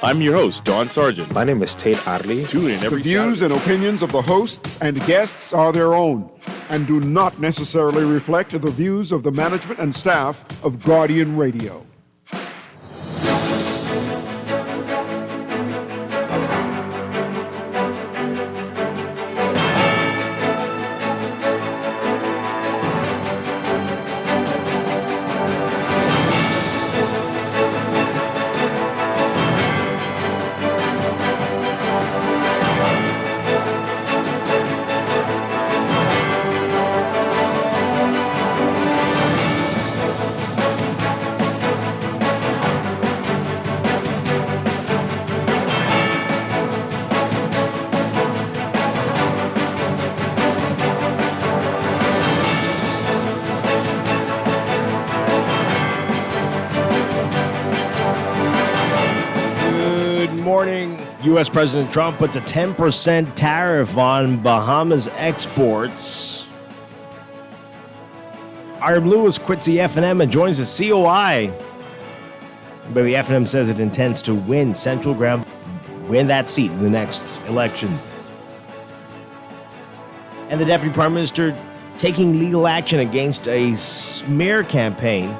I'm your host, Don Sargent. My name is Tate Arley. Tune in every The views Saturday. and opinions of the hosts and guests are their own and do not necessarily reflect the views of the management and staff of Guardian Radio. U.S. President Trump puts a 10% tariff on Bahamas exports. Iron Lewis quits the F&M and joins the COI. But the F&M says it intends to win Central Ground, win that seat in the next election. And the Deputy Prime Minister taking legal action against a smear campaign.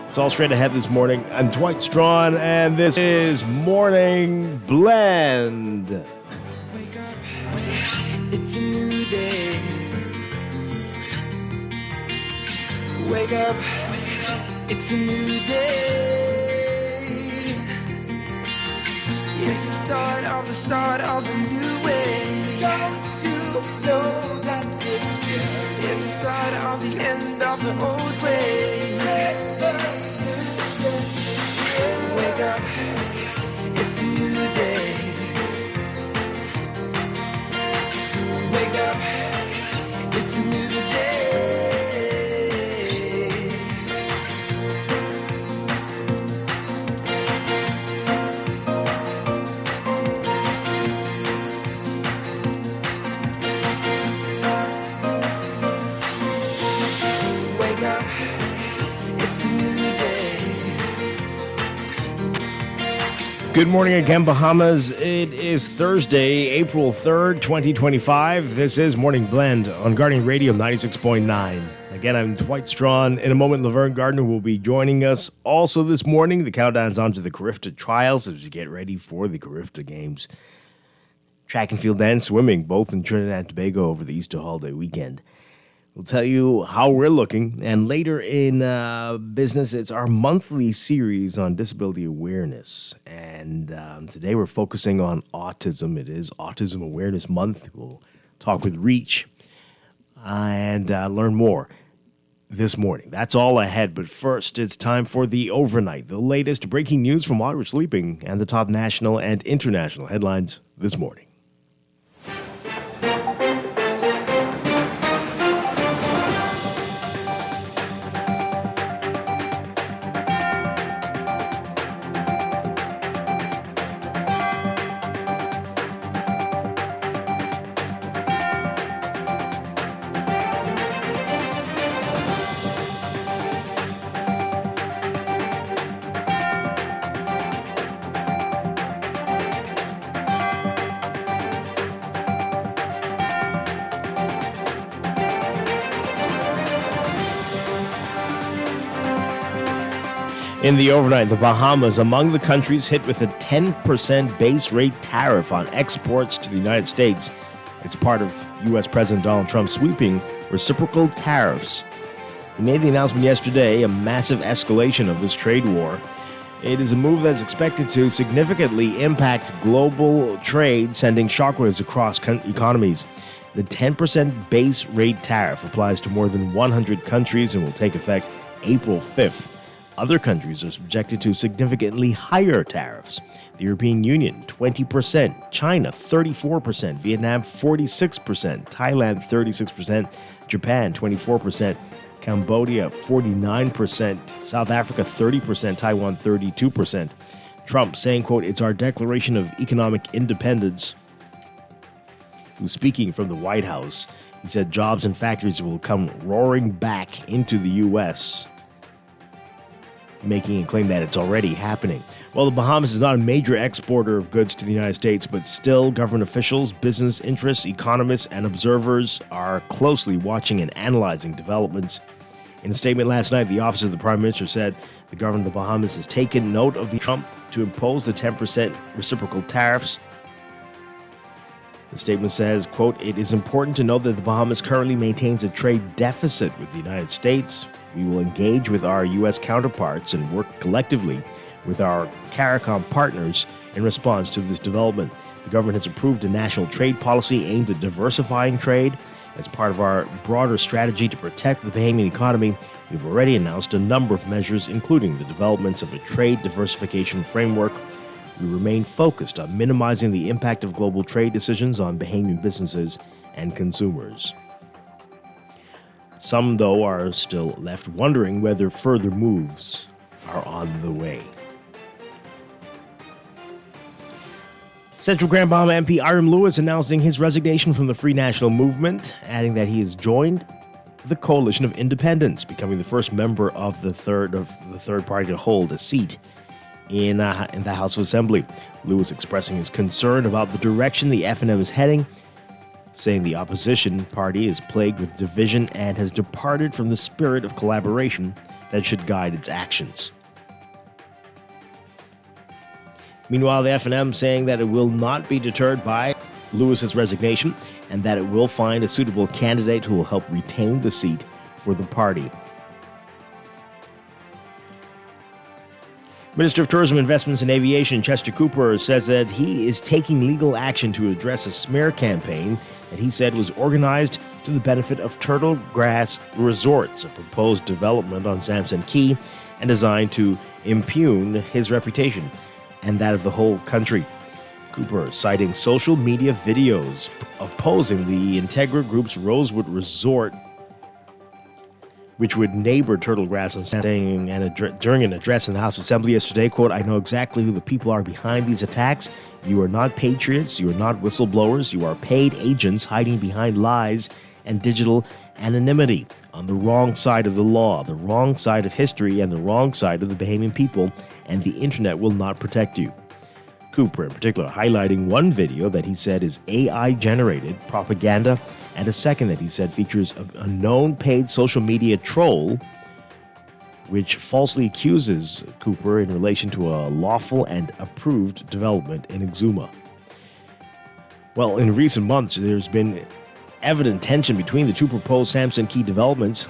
It's all straight ahead this morning. I'm Dwight Strachan, and this is Morning Blend. Wake up, it's a new day. Wake up, it's a new day. It's the start of a new way. Don't you know that it's the start of the end of the old way. Wake up, it's a new day. Wake up, it's a new day. Wake up, it's a new day. Good morning again, Bahamas. It is Thursday, April 3rd, 2025. This is Morning Blend on Guardian Radio 96.9. Again, I'm Dwight Strachan. In a moment, Laverne Gardner will be joining us. Also this morning, the countdown's on to the CARIFTA trials as we get ready for the CARIFTA Games. Track and field and swimming, both in Trinidad Tobago over the Easter holiday weekend. We'll tell you how we're looking. And later in business, it's our monthly series on disability awareness. And today we're focusing on autism. It is Autism Awareness Month. We'll talk with Reach and learn more this morning. That's all ahead. But first, it's time for the overnight, the latest breaking news from while we're sleeping, and the top national and international headlines this morning. In the overnight, the Bahamas among the countries hit with a 10% base rate tariff on exports to the United States. It's part of U.S. President Donald Trump's sweeping reciprocal tariffs. He made the announcement yesterday, a massive escalation of his trade war. It is a move that's expected to significantly impact global trade, sending shockwaves across economies. The 10% base rate tariff applies to more than 100 countries and will take effect April 5th. Other countries are subjected to significantly higher tariffs. The European Union, 20%, China, 34%, Vietnam, 46%, Thailand, 36%, Japan, 24%, Cambodia, 49%, South Africa, 30%, Taiwan, 32%. Trump saying, quote, "It's our declaration of economic independence." Who's speaking from the White House, he said jobs and factories will come roaring back into the U.S. making a claim that it's already happening. Well, the Bahamas is not a major exporter of goods to the United States, but still, government officials, business interests, economists, and observers are closely watching and analyzing developments. In a statement last night, the Office of the Prime Minister said the government of the Bahamas has taken note of the Trump to impose the 10% reciprocal tariffs. The statement says, quote, "It is important to note that the Bahamas currently maintains a trade deficit with the United States. We will engage with our U.S. counterparts and work collectively with our CARIFTA partners in response to this development. The government has approved a national trade policy aimed at diversifying trade. As part of our broader strategy to protect the Bahamian economy, we've already announced a number of measures, including the developments of a trade diversification framework. We remain focused on minimizing the impact of global trade decisions on Bahamian businesses and consumers." Some, though, are still left wondering whether further moves are on the way. Central Grand Bahama MP Iram Lewis announcing his resignation from the Free National Movement, adding that he has joined the Coalition of Independents, becoming the first member of the third party to hold a seat in the House of Assembly. Lewis expressing his concern about the direction the FNM is heading, saying the opposition party is plagued with division and has departed from the spirit of collaboration that should guide its actions. Meanwhile, the FNM saying that it will not be deterred by Lewis's resignation and that it will find a suitable candidate who will help retain the seat for the party. Minister of Tourism, Investments and Aviation Chester Cooper says that he is taking legal action to address a smear campaign that he said was organized to the benefit of Turtle Grass Resorts, a proposed development on Samson Key and designed to impugn his reputation and that of the whole country. Cooper citing social media videos opposing the Integra Group's Rosewood Resort, which would neighbor Turtle Grass, and saying during an address in the House Assembly yesterday, quote, "I know exactly who the people are behind these attacks. You are not patriots, you are not whistleblowers, you are paid agents hiding behind lies and digital anonymity on the wrong side of the law, the wrong side of history, and the wrong side of the Bahamian people, and the internet will not protect you." Cooper, in particular, highlighting one video that he said is AI-generated propaganda, and a second that he said features a known paid social media troll, which falsely accuses Cooper in relation to a lawful and approved development in Exuma. Well, in recent months, there's been evident tension between the two proposed Samson Key developments.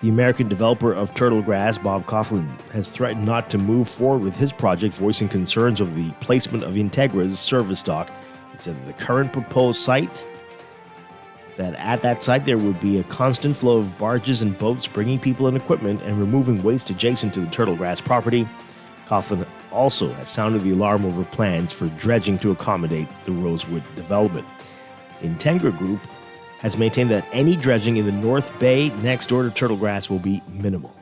The American developer of Turtle Grass, Bob Coughlin, has threatened not to move forward with his project, voicing concerns over the placement of Integra's service dock. He said that the current proposed site, that at that site there would be a constant flow of barges and boats bringing people and equipment and removing waste adjacent to the Turtle Grass property. Coughlin also has sounded the alarm over plans for dredging to accommodate the Rosewood development. Integra Group has maintained that any dredging in the North Bay next door to Turtle Grass will be minimal.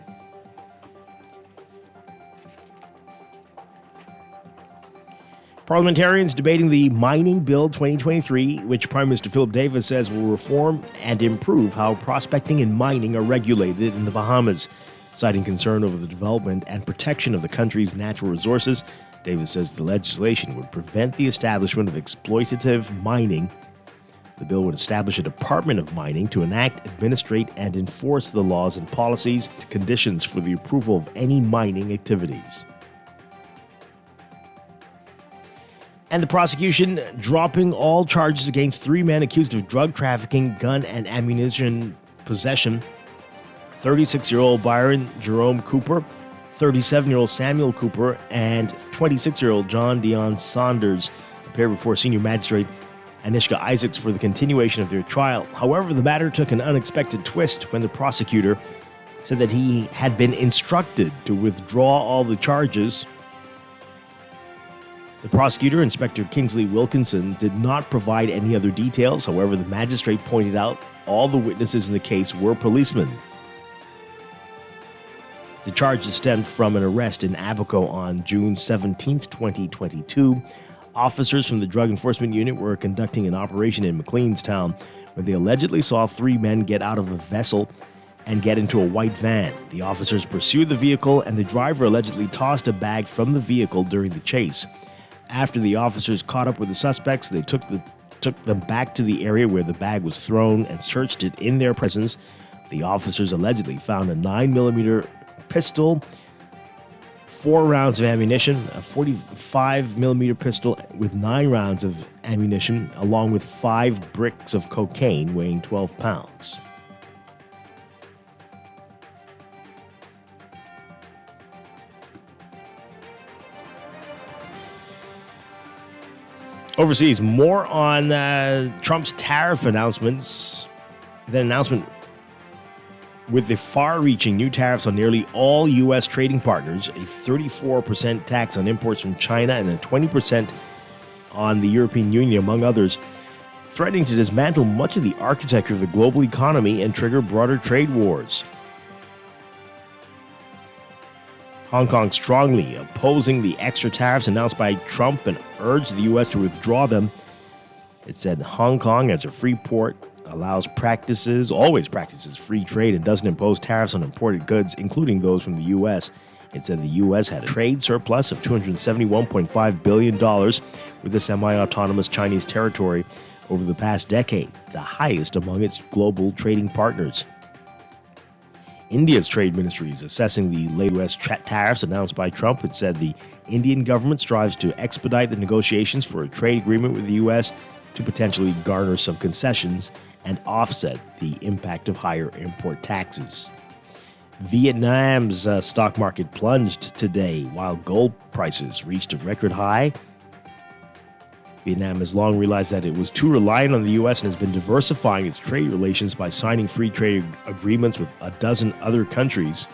Parliamentarians debating the Mining Bill 2023, which Prime Minister Philip Davis says will reform and improve how prospecting and mining are regulated in the Bahamas. Citing concern over the development and protection of the country's natural resources, Davis says the legislation would prevent the establishment of exploitative mining. The bill would establish a Department of Mining to enact, administrate, and enforce the laws and policies to conditions for the approval of any mining activities. And the prosecution dropping all charges against 3 men accused of drug trafficking, gun and ammunition possession. 36-year-old Byron Jerome Cooper, 37-year-old Samuel Cooper, and 26-year-old John Dion Saunders appeared before senior magistrate Anishka Isaacs for the continuation of their trial. However, the matter took an unexpected twist when the prosecutor said that he had been instructed to withdraw all the charges. The prosecutor, Inspector Kingsley Wilkinson, did not provide any other details. However, the magistrate pointed out all the witnesses in the case were policemen. The charges stemmed from an arrest in Abaco on June 17, 2022. Officers from the Drug Enforcement Unit were conducting an operation in McLeanstown when they allegedly saw 3 men get out of a vessel and get into a white van. The officers pursued the vehicle, and the driver allegedly tossed a bag from the vehicle during the chase. After the officers caught up with the suspects, they took them back to the area where the bag was thrown and searched it in their presence. The officers allegedly found a 9mm pistol, 4 rounds of ammunition, a 45mm pistol with 9 rounds of ammunition, along with 5 bricks of cocaine weighing 12 pounds. Overseas, more on Trump's tariff announcements. The announcement with the far-reaching new tariffs on nearly all U.S. trading partners, a 34% tax on imports from China and a 20% on the European Union, among others, threatening to dismantle much of the architecture of the global economy and trigger broader trade wars. Hong Kong strongly opposing the extra tariffs announced by Trump and urged the U.S. to withdraw them. It said Hong Kong, as a free port, always practices free trade and doesn't impose tariffs on imported goods, including those from the U.S. It said the U.S. had a trade surplus of $271.5 billion with the semi-autonomous Chinese territory over the past decade, the highest among its global trading partners. India's trade ministry is assessing the late U.S. tariffs announced by Trump. It said the Indian government strives to expedite the negotiations for a trade agreement with the U.S. to potentially garner some concessions and offset the impact of higher import taxes. Vietnam's stock market plunged today while gold prices reached a record high. Vietnam has long realized that it was too reliant on the U.S. and has been diversifying its trade relations by signing free trade agreements with a dozen other countries.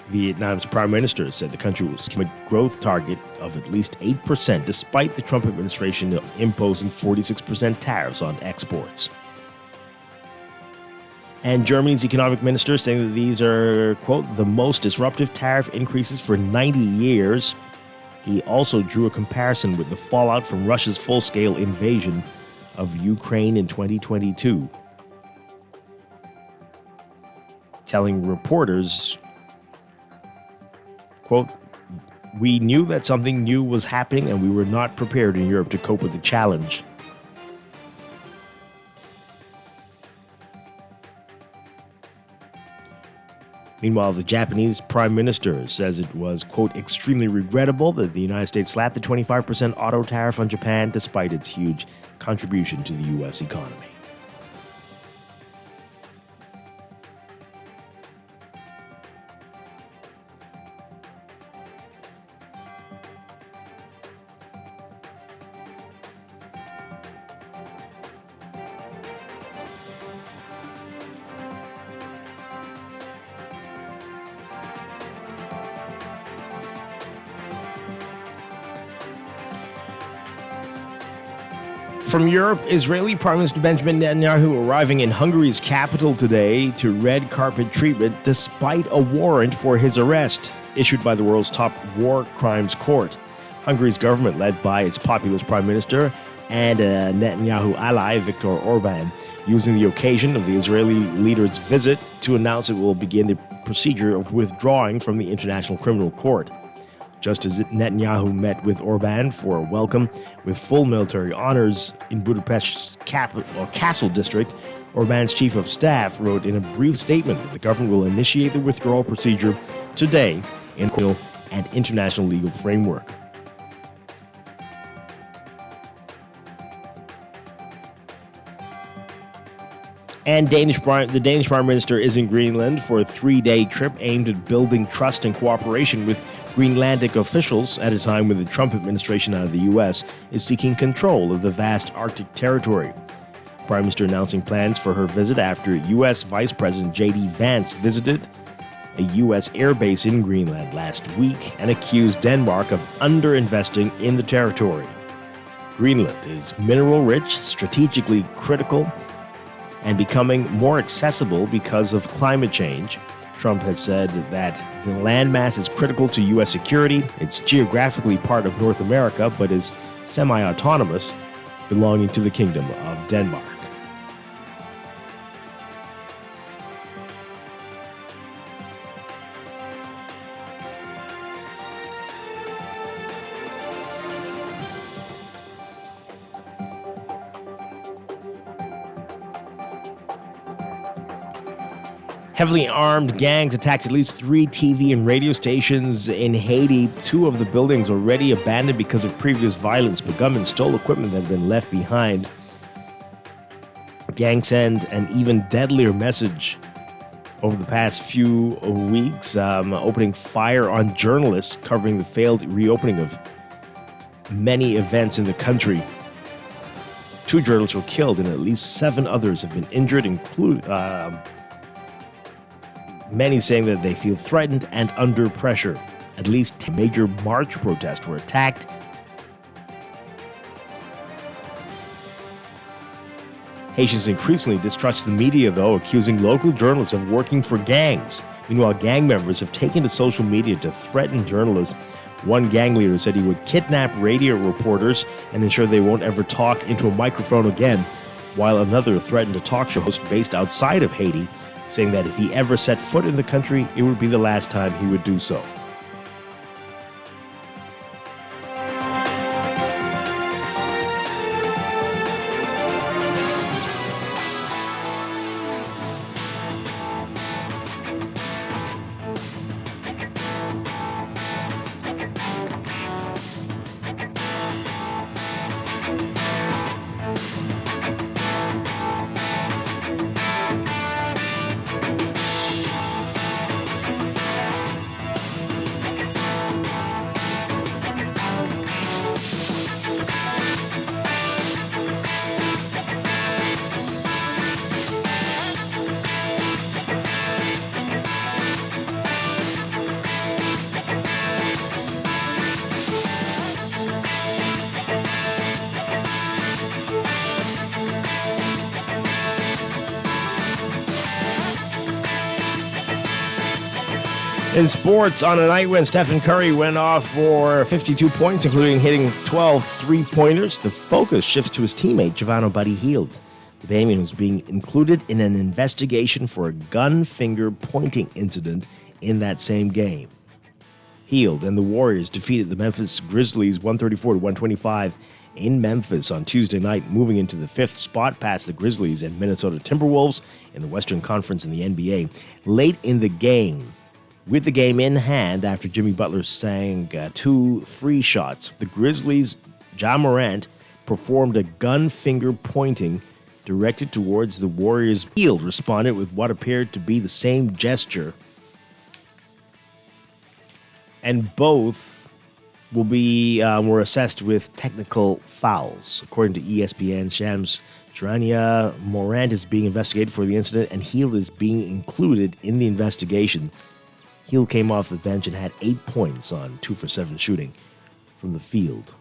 Vietnam's prime minister said the country will keep a growth target of at least 8%, despite the Trump administration imposing 46% tariffs on exports. And Germany's economic minister saying that these are, quote, the most disruptive tariff increases for 90 years. He also drew a comparison with the fallout from Russia's full-scale invasion of Ukraine in 2022, telling reporters, quote, "We knew that something new was happening and we were not prepared in Europe to cope with the challenge." Meanwhile, the Japanese prime minister says it was, quote, extremely regrettable that the United States slapped the 25% auto tariff on Japan despite its huge contribution to the U.S. economy. From Europe, Israeli Prime Minister Benjamin Netanyahu arriving in Hungary's capital today to red carpet treatment despite a warrant for his arrest issued by the world's top war crimes court. Hungary's government, led by its populist prime minister and a Netanyahu ally, Viktor Orban, using the occasion of the Israeli leader's visit to announce it will begin the procedure of withdrawing from the International Criminal Court. Just as Netanyahu met with Orban for a welcome with full military honors in Budapest's castle district, Orban's chief of staff wrote in a brief statement that the government will initiate the withdrawal procedure today in an international legal framework. And the Danish Prime Minister is in Greenland for a 3-day trip aimed at building trust and cooperation with Greenlandic officials at a time when the Trump administration out of the U.S. is seeking control of the vast Arctic territory. Prime Minister announcing plans for her visit after U.S. Vice President J.D. Vance visited a U.S. airbase in Greenland last week and accused Denmark of underinvesting in the territory. Greenland is mineral-rich, strategically critical, and becoming more accessible because of climate change. Trump has said that the landmass is critical to U.S. security. It's geographically part of North America, but is semi-autonomous, belonging to the Kingdom of Denmark. Heavily armed gangs attacked at least 3 TV and radio stations in Haiti. 2 of the buildings already abandoned because of previous violence. But gunmen stole equipment that had been left behind. Gangs send an even deadlier message over the past few weeks, opening fire on journalists covering the failed reopening of many events in the country. 2 journalists were killed and at least 7 others have been injured, many saying that they feel threatened and under pressure. At least 10 major March protests were attacked. Haitians increasingly distrust the media, though, accusing local journalists of working for gangs. Meanwhile, gang members have taken to social media to threaten journalists. One gang leader said he would kidnap radio reporters and ensure they won't ever talk into a microphone again, while another threatened a talk show host based outside of Haiti, saying that if he ever set foot in the country, it would be the last time he would do so. In sports, on a night when Stephen Curry went off for 52 points, including hitting 12 three-pointers, the focus shifts to his teammate, Javon Buddy Hield. The Bahamian was being included in an investigation for a gun finger pointing incident in that same game. Hield and the Warriors defeated the Memphis Grizzlies 134-125 in Memphis on Tuesday night, moving into the 5th spot past the Grizzlies and Minnesota Timberwolves in the Western Conference in the NBA. Late in the game, with the game in hand after Jimmy Butler sang 2 free shots, the Grizzlies' Ja Morant performed a gun finger pointing directed towards the Warriors. Hield responded with what appeared to be the same gesture, and both will be were assessed with technical fouls. According to ESPN, Shams Charania, Morant is being investigated for the incident, and Hield is being included in the investigation. Hield came off the bench and had 8 points on 2 for 7 shooting from the field.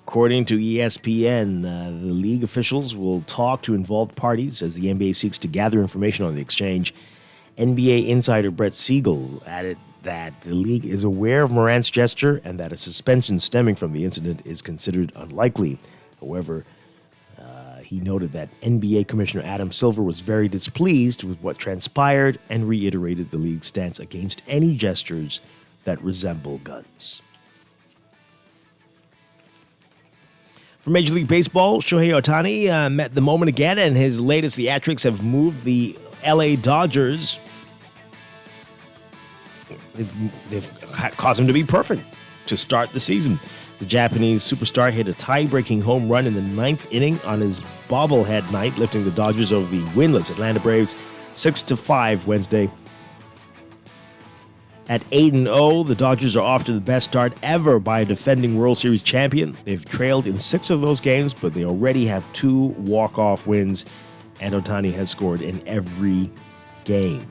According to ESPN, the league officials will talk to involved parties as the NBA seeks to gather information on the exchange. NBA insider Brett Siegel added that the league is aware of Morant's gesture and that a suspension stemming from the incident is considered unlikely. However, he noted that NBA Commissioner Adam Silver was very displeased with what transpired and reiterated the league's stance against any gestures that resemble guns. For Major League Baseball, Shohei Ohtani met the moment again, and his latest theatrics have moved the LA Dodgers. They've caused him to be perfect to start the season. The Japanese superstar hit a tie-breaking home run in the 9th inning on his bobblehead night, lifting the Dodgers over the winless Atlanta Braves 6-5 Wednesday. At 8-0, the Dodgers are off to the best start ever by a defending World Series champion. They've trailed in 6 of those games, but they already have 2 walk-off wins, and Ohtani has scored in every game.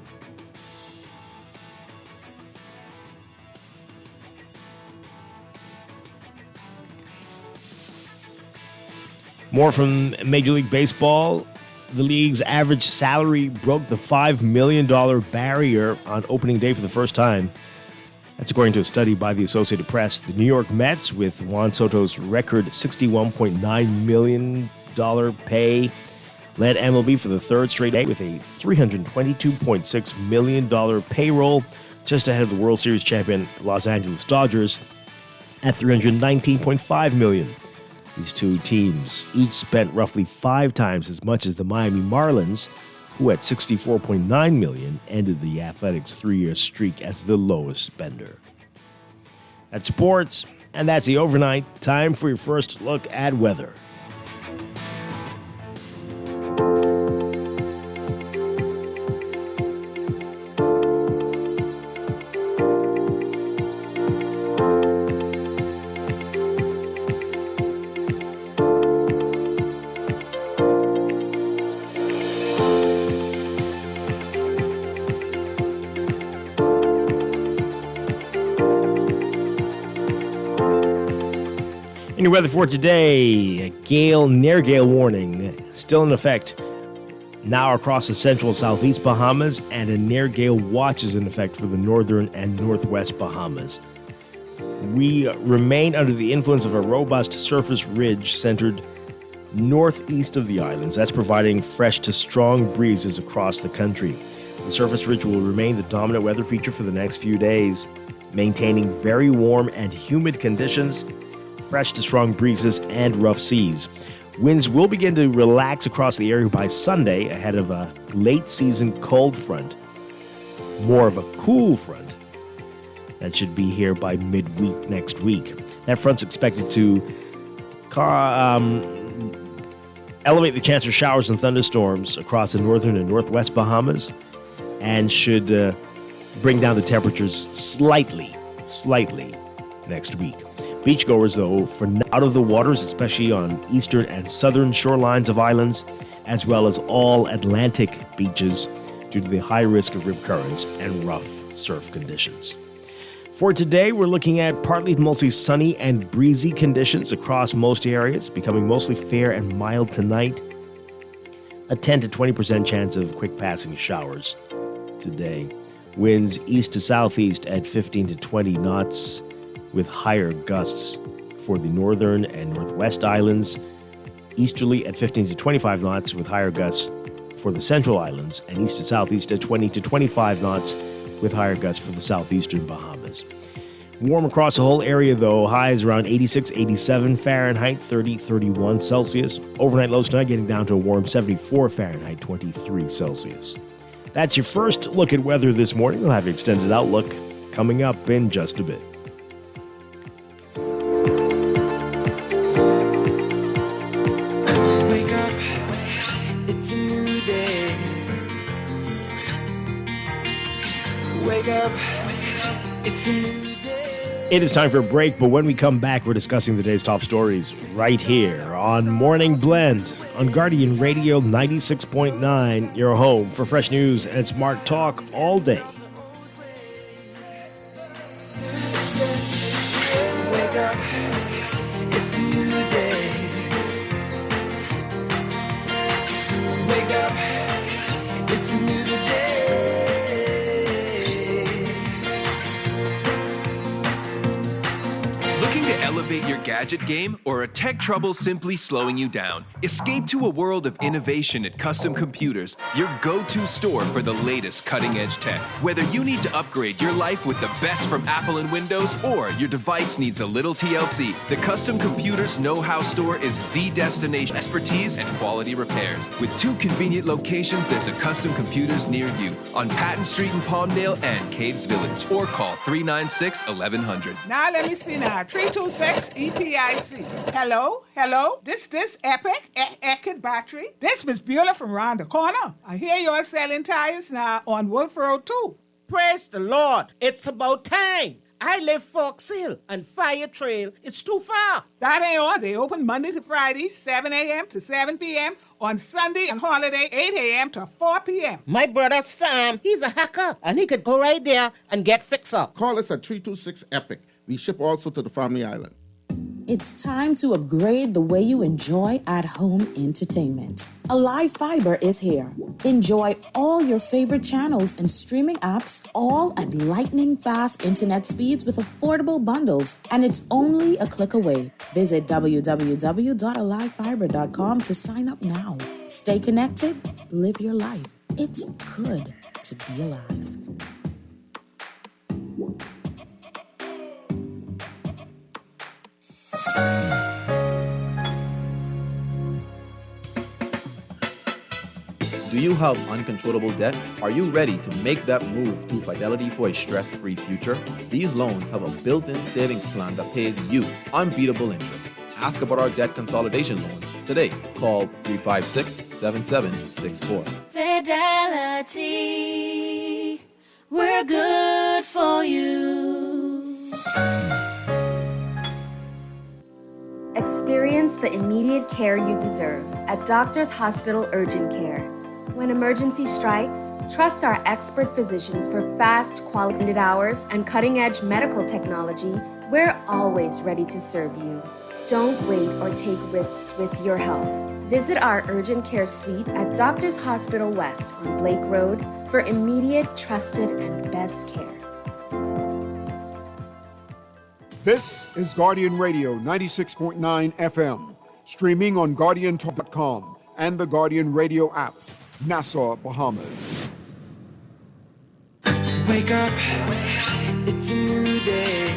More from Major League Baseball. The league's average salary broke the $5 million barrier on opening day for the first time. That's according to a study by the Associated Press. The New York Mets, with Juan Soto's record $61.9 million pay, led MLB for the 3rd straight day with a $322.6 million payroll, just ahead of the World Series champion Los Angeles Dodgers at $319.5 million. These two teams each spent roughly 5 times as much as the Miami Marlins, who at $64.9 million ended the Athletics' 3-year streak as the lowest spender. That's sports, and that's the overnight. Time for your first look at weather. In your weather for today, a near gale warning still in effect now across the central and southeast Bahamas, and a near gale watch is in effect for the northern and northwest Bahamas. We remain under the influence of a robust surface ridge centered northeast of the islands. That's providing fresh to strong breezes across the country. The surface ridge will remain the dominant weather feature for the next few days, maintaining very warm and humid conditions, fresh to strong breezes, and rough seas. Winds will begin to relax across the area by Sunday ahead of a late-season cold front, more of a cool front, that should be here by midweek next week. That front's expected to elevate the chance of showers and thunderstorms across the northern and northwest Bahamas, and should bring down the temperatures slightly next week. Beachgoers, though, for out of the waters, especially on eastern and southern shorelines of islands, as well as all Atlantic beaches, due to the high risk of rip currents and rough surf conditions. For today, we're looking at partly to mostly sunny and breezy conditions across most areas, becoming mostly fair and mild tonight. A 10 to 20% chance of quick passing showers today. Winds east to southeast at 15 to 20 knots, with higher gusts for the northern and northwest islands, easterly at 15 to 25 knots with higher gusts for the central islands, and east to southeast at 20 to 25 knots with higher gusts for the southeastern Bahamas. Warm across the whole area, though. Highs around 86, 87 Fahrenheit, 30, 31 Celsius. Overnight lows tonight getting down to a warm 74 Fahrenheit, 23 Celsius. That's your first look at weather this morning. We'll have an extended outlook coming up in just a bit. It is time for a break, but when we come back, we're discussing the day's top stories right here on Morning Blend on Guardian Radio 96.9, your home for fresh news and smart talk all day. Wake up, it's a new day. Wake up, it's a new day. Looking to elevate your gadget game, or a tech trouble simply slowing you down? Escape to a world of innovation at Custom Computers, your go-to store for the latest cutting-edge tech. Whether you need to upgrade your life with the best from Apple and Windows, or your device needs a little TLC, the Custom Computers Know-How Store is the destination. Expertise and quality repairs. With 2 convenient locations, there's a Custom Computers near you on Patton Street in Palmdale and Caves Village. Or call 396-1100. Now let me see now. 326 EPIC. Hello? This Epic battery. This Miss Beulah from round the corner. I hear you're selling tires now on Wolf Road too. Praise the Lord. It's about time. I live Fox Hill and Fire Trail. It's too far. That ain't all. They open Monday to Friday, 7 a.m. to 7 p.m. On Sunday and holiday, 8 a.m. to 4 p.m. My brother Sam, he's a hacker, and he could go right there and get fixed up. Call us at 326 EPIC. We ship also to the Family Island. It's time to upgrade the way you enjoy at-home entertainment. Alive Fiber is here. Enjoy all your favorite channels and streaming apps, all at lightning-fast internet speeds with affordable bundles, and it's only a click away. Visit www.alivefiber.com to sign up now. Stay connected, live your life. It's good to be alive. you have uncontrollable debt? Are you ready to make that move to Fidelity for a stress-free future? These loans have a built-in savings plan that pays you unbeatable interest. Ask about our debt consolidation loans today. Call 356-7764. Fidelity, we're good for you. Experience the immediate care you deserve at Doctors Hospital Urgent Care. When emergency strikes, trust our expert physicians for fast, quality hours and cutting-edge medical technology. We're always ready to serve you. Don't wait or take risks with your health. Visit our urgent care suite at Doctors Hospital West on Blake Road for immediate, trusted, and best care. This is Guardian Radio 96.9 FM, streaming on GuardianTalk.com and the Guardian Radio app, Nassau, Bahamas. Wake up, it's a new day.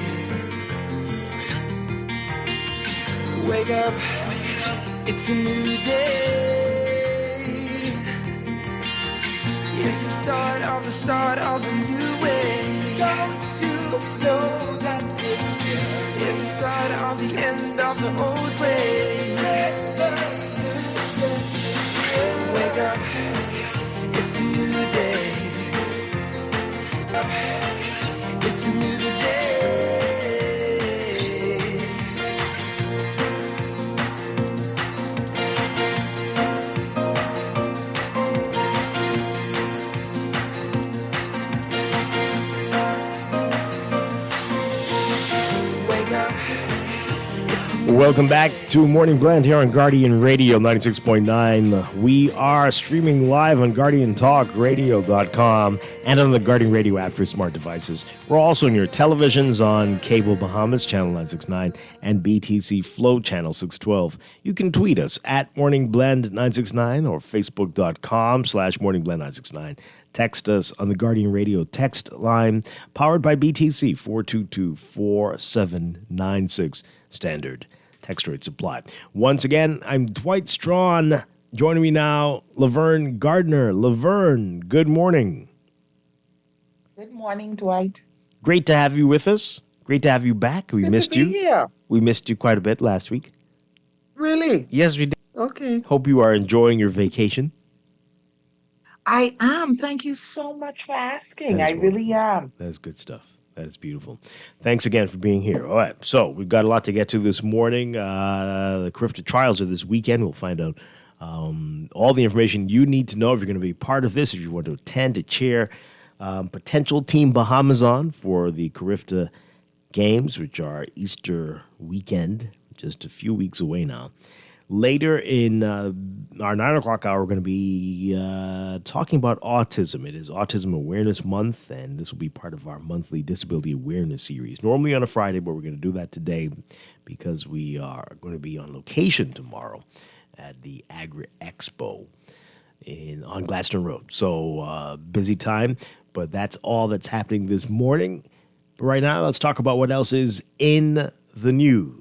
Wake up, it's a new day. It's the start of a new way. Don't you know that it's the start of the end of the old way. Wake up, it's a new day. It's a new day. Welcome back to Morning Blend here on Guardian Radio 96.9. We are streaming live on GuardianTalkRadio.com and on the Guardian Radio app for smart devices. We're also on your televisions on Cable Bahamas, Channel 969, and BTC Flow, Channel 612. You can tweet us at MorningBlend969 or Facebook.com/MorningBlend969. Text us on the Guardian Radio text line, powered by BTC 422-4796. Standard text rates apply. Once again, I'm Dwight Strachan. Joining me now, Laverne Gardner. Laverne, good morning. Good morning, Dwight. Great to have you with us. Great to have you back. We missed you. Here. We missed you quite a bit last week. Really? Yes, we did. Okay. Hope you are enjoying your vacation. I am. Thank you so much for asking. I really am. That's good stuff. That is beautiful. Thanks again for being here. All right, so we've got a lot to get to this morning. The CARIFTA trials are this weekend. We'll find out all the information you need to know if you're going to be part of this, if you want to attend, to chair potential Team Bahamas on for the CARIFTA Games, which are Easter weekend, just a few weeks away now. Later in our 9 o'clock hour, we're going to be talking about autism. It is Autism Awareness Month, and this will be part of our monthly Disability Awareness series. Normally on a Friday, but we're going to do that today because we are going to be on location tomorrow at the Agri Expo on Gladstone Road. So busy time, but that's all that's happening this morning. But right now, let's talk about what else is in the news.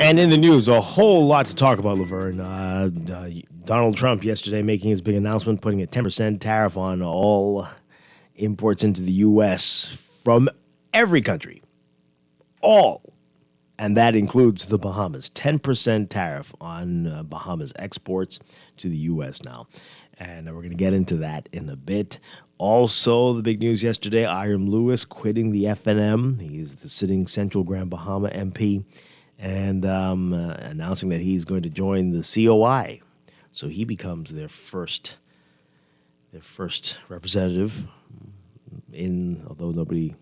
And in the news, a whole lot to talk about, Laverne. Donald Trump yesterday making his big announcement, putting a 10% tariff on all imports into the U.S. from every country. All. And that includes the Bahamas. 10% tariff on Bahamas exports to the U.S. now. And we're going to get into that in a bit. Also, the big news yesterday, Iram Lewis quitting the FNM. He's the sitting Central Grand Bahama MP. And announcing that he's going to join the COI. So he becomes their first representative, although nobody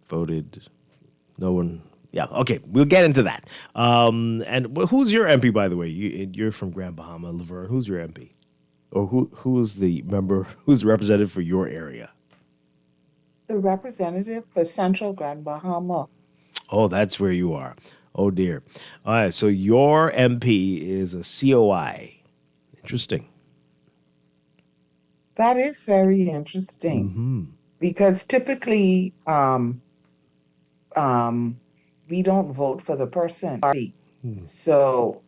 voted, no one. Yeah, okay, we'll get into that. And who's your MP, by the way? You're from Grand Bahama, Laverne. Who's your MP? Or who's the member, who's the representative for your area? The representative for Central Grand Bahama. Oh, that's where you are. Oh, dear. All right, so your MP is a COI. Interesting. That is very interesting because typically we don't vote for the person. So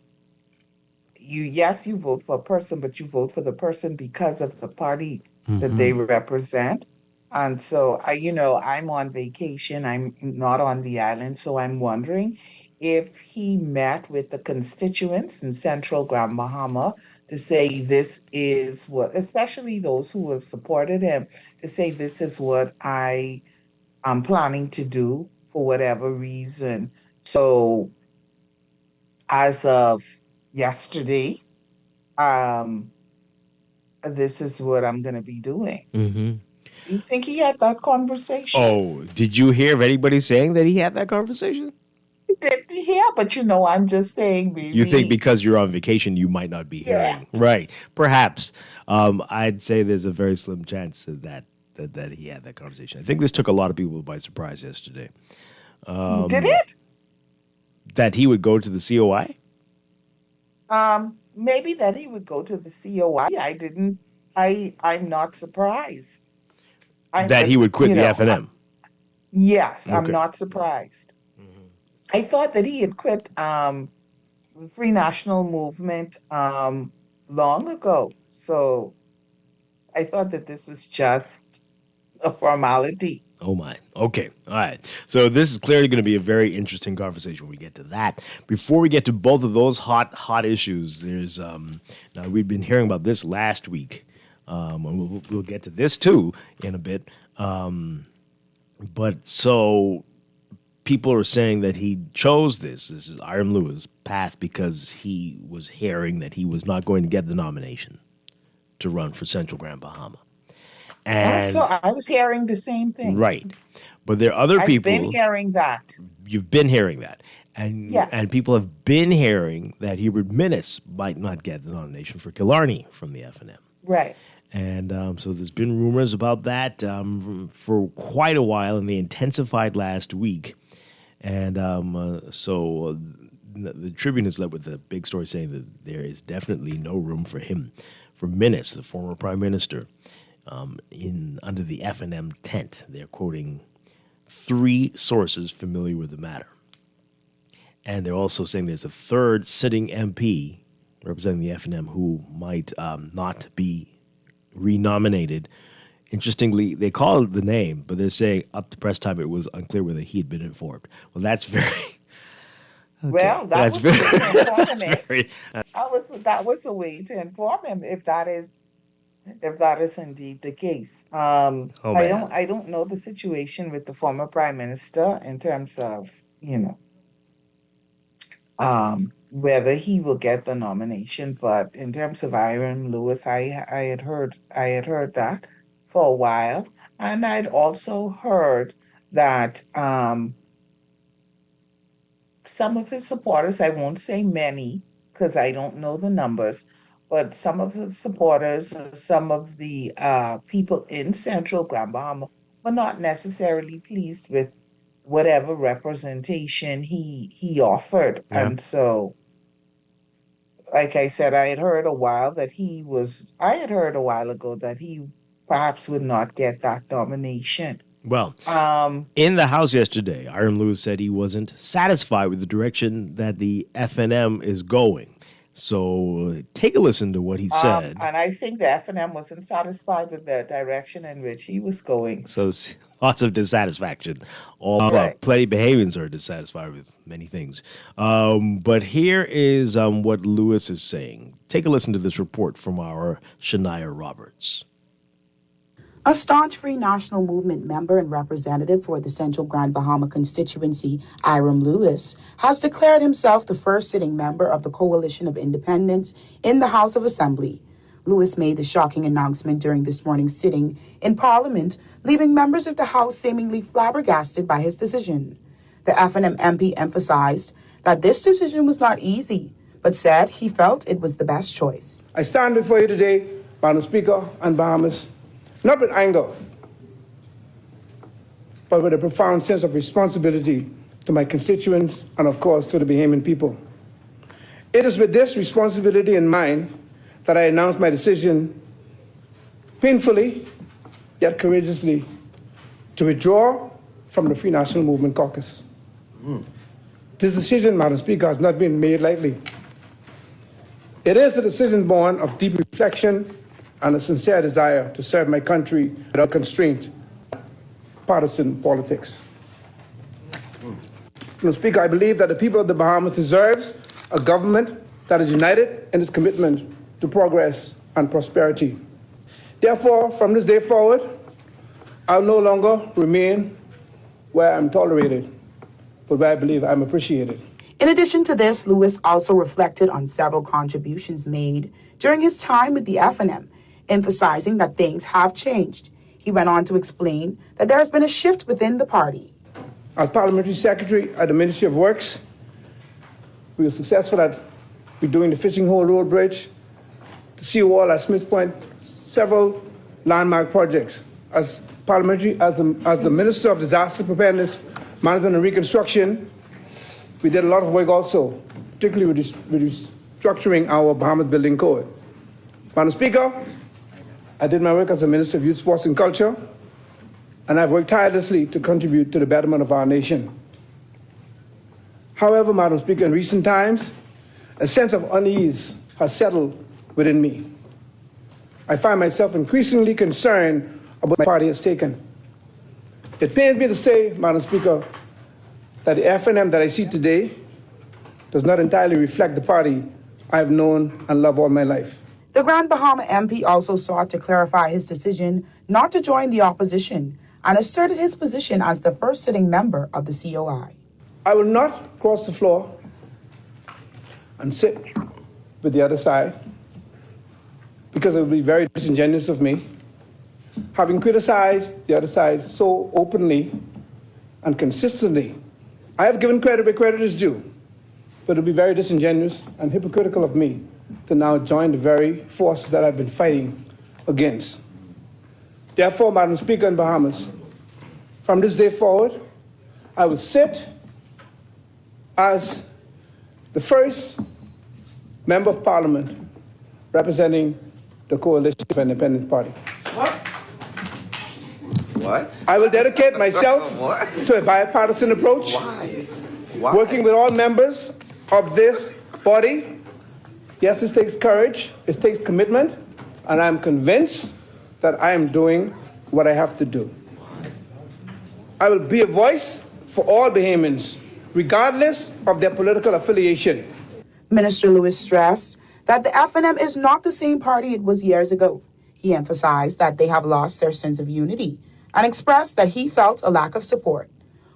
you vote for a person, but you vote for the person because of the party that they represent. And so I'm on vacation. I'm not on the island. So I'm wondering if he met with the constituents in Central Grand Bahama to say this is what, especially those who have supported him, to say this is what I am planning to do for whatever reason. So as of yesterday, this is what I'm going to be doing. You think he had that conversation? Oh, did you hear of anybody saying that he had that conversation? I did hear, but I'm just saying maybe. You think because you're on vacation, you might not be hearing. Right. Perhaps. I'd say there's a very slim chance that he had that conversation. I think this took a lot of people by surprise yesterday. Did it? That he would go to the COI? Maybe that he would go to the COI. I'm not surprised. That he would quit the FNM? Yes, Okay. I'm not surprised. I thought that he had quit the Free National Movement long ago. So I thought that this was just a formality. Oh, my. Okay. All right. So this is clearly going to be a very interesting conversation when we get to that. Before we get to both of those hot issues, there's now we've been hearing about this last week. And we'll get to this, too, in a bit. But so people are saying that he chose this is Hiram Lewis' path because he was hearing that he was not going to get the nomination to run for Central Grand Bahama. And So I was hearing the same thing. Right. But there are other people. I've been hearing that. You've been hearing that. And Yes. and people have been hearing that Hubert Minnis might not get the nomination for Killarney from the FNM. Right. And so there's been rumors about that for quite a while, and they intensified last week. And so the Tribune is led with a big story saying that there is definitely no room for him, for Minnis, the former prime minister, under the FNM tent. They're quoting 3 sources familiar with the matter. And they're also saying there's a third sitting MP representing the FNM who might not be renominated. Interestingly, they call it the name, but they're saying up to press time it was unclear whether he had been informed. Well, that's very... Well, That's was a way to inform that's him. very... That was a way to inform him if that is indeed the case. I don't know the situation with the former prime minister in terms of whether he will get the nomination, but in terms of Hiram Lewis, I had heard that for a while, and I'd also heard that some of his supporters, I won't say many because I don't know the numbers, but some of his supporters, some of the people in Central Grand Bahama were not necessarily pleased with whatever representation he offered. Yeah. And so, like I said, I had heard a while ago that he perhaps would not get that nomination. Well, in the House yesterday, Hiram Lewis said he wasn't satisfied with the direction that the FNM is going. So take a listen to what he said. And I think the FNM wasn't satisfied with the direction in which he was going. So lots of dissatisfaction. Right. Plenty Bahamians are dissatisfied with many things. But here is what Lewis is saying. Take a listen to this report from our Shania Roberts. A staunch Free National Movement member and representative for the Central Grand Bahama constituency, Hiram Lewis, has declared himself the first sitting member of the Coalition of Independents in the House of Assembly. Lewis made the shocking announcement during this morning's sitting in Parliament, leaving members of the House seemingly flabbergasted by his decision. The FNM MP emphasized that this decision was not easy, but said he felt it was the best choice. I stand before you today Madam Speaker and Bahamas, not with anger, but with a profound sense of responsibility to my constituents and, of course, to the Bahamian people. It is with this responsibility in mind that I announce my decision, painfully yet courageously, to withdraw from the Free National Movement caucus. This decision, Madam Speaker, has not been made lightly. It is a decision born of deep reflection and a sincere desire to serve my country without constraint, partisan politics. Madam Speaker, I believe that the people of the Bahamas deserves a government that is united in its commitment to progress and prosperity. Therefore, from this day forward, I'll no longer remain where I'm tolerated, but where I believe I'm appreciated. In addition to this, Lewis also reflected on several contributions made during his time with the FNM, emphasizing that things have changed. He went on to explain that there has been a shift within the party. As Parliamentary Secretary at the Ministry of Works, we were successful at redoing the Fishing Hole Road Bridge, the seawall at Smiths Point, several landmark projects. As the Minister of Disaster Preparedness, Management and Reconstruction, we did a lot of work also, particularly with restructuring our Bahamas Building Code. Madam Speaker, I did my work as a Minister of Youth, Sports and Culture, and I've worked tirelessly to contribute to the betterment of our nation. However, Madam Speaker, in recent times, a sense of unease has settled within me. I find myself increasingly concerned about what my party has taken. It pains me to say, Madam Speaker, that the FNM that I see today does not entirely reflect the party I have known and loved all my life. The Grand Bahama MP also sought to clarify his decision not to join the opposition and asserted his position as the first sitting member of the COI. I will not cross the floor and sit with the other side because it would be very disingenuous of me, having criticized the other side so openly and consistently. I have given credit where credit is due, but it would be very disingenuous and hypocritical of me to now join the very forces that I've been fighting against. Therefore, Madam Speaker in Bahamas, from this day forward, I will sit as the first member of Parliament representing the Coalition of Independent Party. What? I will dedicate myself to a bipartisan approach, Why? working with all members of this body. Yes, it takes courage, it takes commitment, and I'm convinced that I am doing what I have to do. I will be a voice for all Bahamians, regardless of their political affiliation. Minister Lewis stressed that the FNM is not the same party it was years ago. He emphasized that they have lost their sense of unity and expressed that he felt a lack of support.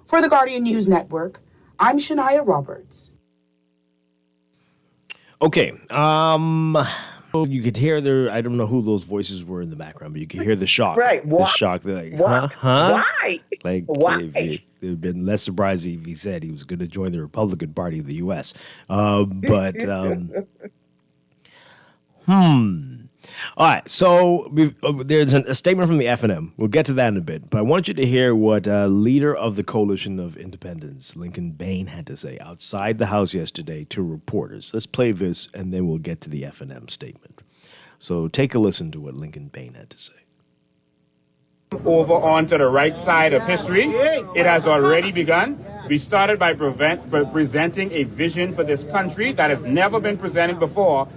For the Guardian News Network, I'm Shania Roberts. Okay, you could hear I don't know who those voices were in the background, but you could hear the shock. Right, what? The shock. They're like, What? Huh? Why? Like, Why? It would have been less surprising if he said he was going to join the Republican Party of the U.S. But All right, so there's a statement from the FNM. We'll get to that in a bit, but I want you to hear what leader of the Coalition of Independents, Lincoln Bain, had to say outside the House yesterday to reporters. Let's play this, and then we'll get to the FNM statement. So take a listen to what Lincoln Bain had to say. Over onto the right side of history. It has already begun. We started by presenting a vision for this country that has never been presented before,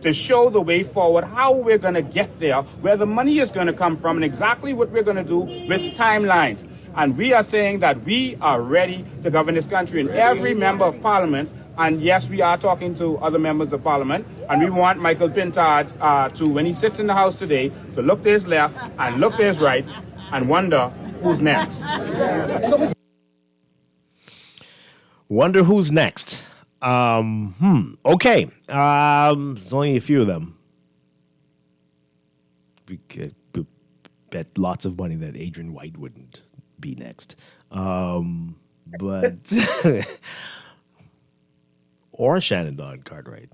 to show the way forward, how we're going to get there, where the money is going to come from, and exactly what we're going to do with timelines. And we are saying that we are ready to govern this country, and every member of Parliament, and yes, we are talking to other members of Parliament, and we want Michael Pintard to, when he sits in the House today, to look to his left and look to his right and wonder who's next. Wonder who's next. Okay. There's only a few of them. We could bet lots of money that Adrian White wouldn't be next. But or Shannon Don Cartwright.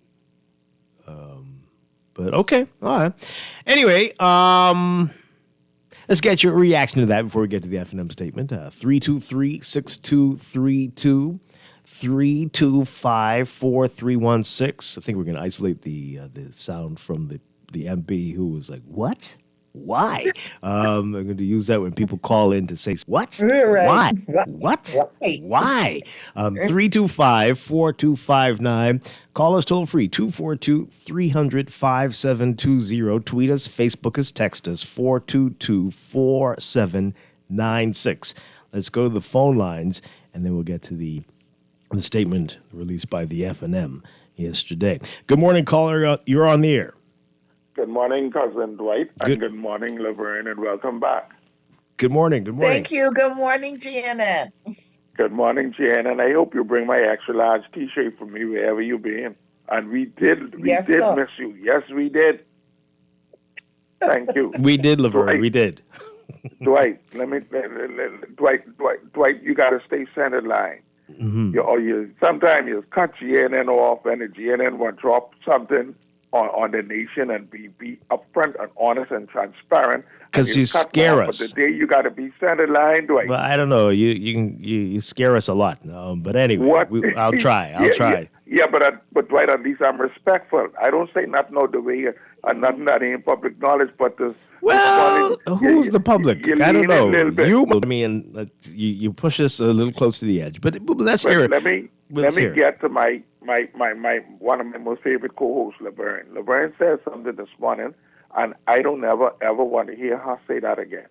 But okay, all right. Anyway, let's get your reaction to that before we get to the F&M statement. 323-6232, 325-4316. I think we're going to isolate the sound from the MP who was like, what? Why? I'm going to use that when people call in to say, what? Why? Right. What? Why? Why? 325-4259. Call us toll free, 242-300-5720. Tweet us, Facebook us, text us, 422-4796. Let's go to the phone lines, and then we'll get to the statement released by the F&M yesterday. Good morning, caller. You're on the air. Good morning, Cousin Dwight, and good morning, Laverne, and welcome back. Good morning. Good morning. Thank you. Good morning, Janet. Good morning, Jan, and I hope you bring my extra large T-shirt for me wherever you been. And we did miss you. Yes, we did. Thank you. We did, Laverne. We did. Dwight, Dwight, you got to stay centered line. Mm-hmm. Sometimes you cut GNN off, and the GNN will drop something on the nation and be upfront and honest and transparent. Because you scare us. But today you got to be centered line, Dwight. Well, I don't know. You scare us a lot. But anyway, I'll try. I'll try. Yeah, but Dwight, at least I'm respectful. I don't say nothing out the way and nothing that ain't public knowledge. But who's the public? I don't know. You push us a little close to the edge. But let's hear it. Let me get to my one of my most favorite co-hosts, Laverne. Laverne said something this morning, and I don't ever want to hear her say that again.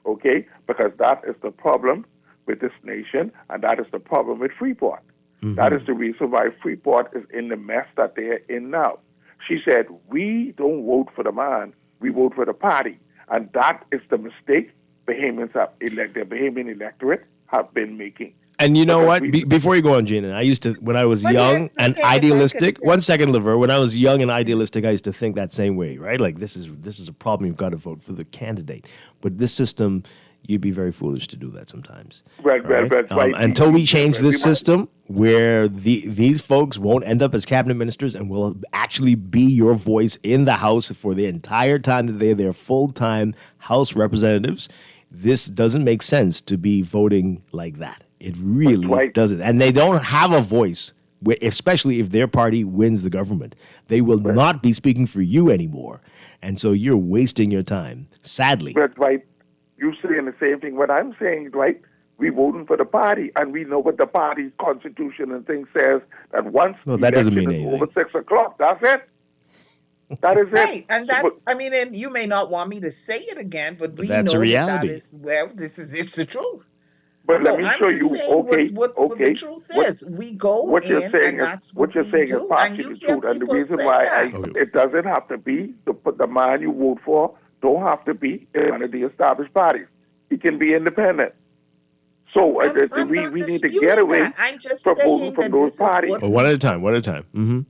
Okay? Because that is the problem with this nation, and that is the problem with Freeport. Mm-hmm. That is the reason why Freeport is in the mess that they're in now. She said, we don't vote for the man, we vote for the party. And that is the mistake the Bahamian electorate have been making. And you know what? Before you go on, Gina, I used to, when I was young and idealistic, 1 second, Laverne, when I was young and idealistic, I used to think that same way, right? Like, this is a problem. You've got to vote for the candidate. But this system, you'd be very foolish to do that sometimes. Right. Until we change this system where these folks won't end up as cabinet ministers and will actually be your voice in the House for the entire time that they're their full-time House representatives, this doesn't make sense to be voting like that. It really doesn't. And they don't have a voice, especially if their party wins the government. They will not be speaking for you anymore. And so you're wasting your time, sadly. But Dwight, you're saying the same thing. What I'm saying, Dwight, we voting for the party, and we know what the party's constitution and things says, that once that doesn't mean anything. Over 6 o'clock, that's it. That is right, and that's. I mean, and you may not want me to say it again, but we that's know a reality. It's the truth. But let me show you. What the truth is. We go what in, you're saying and that's what you're saying is partially the truth, and the reason why it doesn't have to be the man you vote for don't have to be in one of the established parties. He can be independent. So we need to get away from voting from those parties. One at a time. Mm-hmm.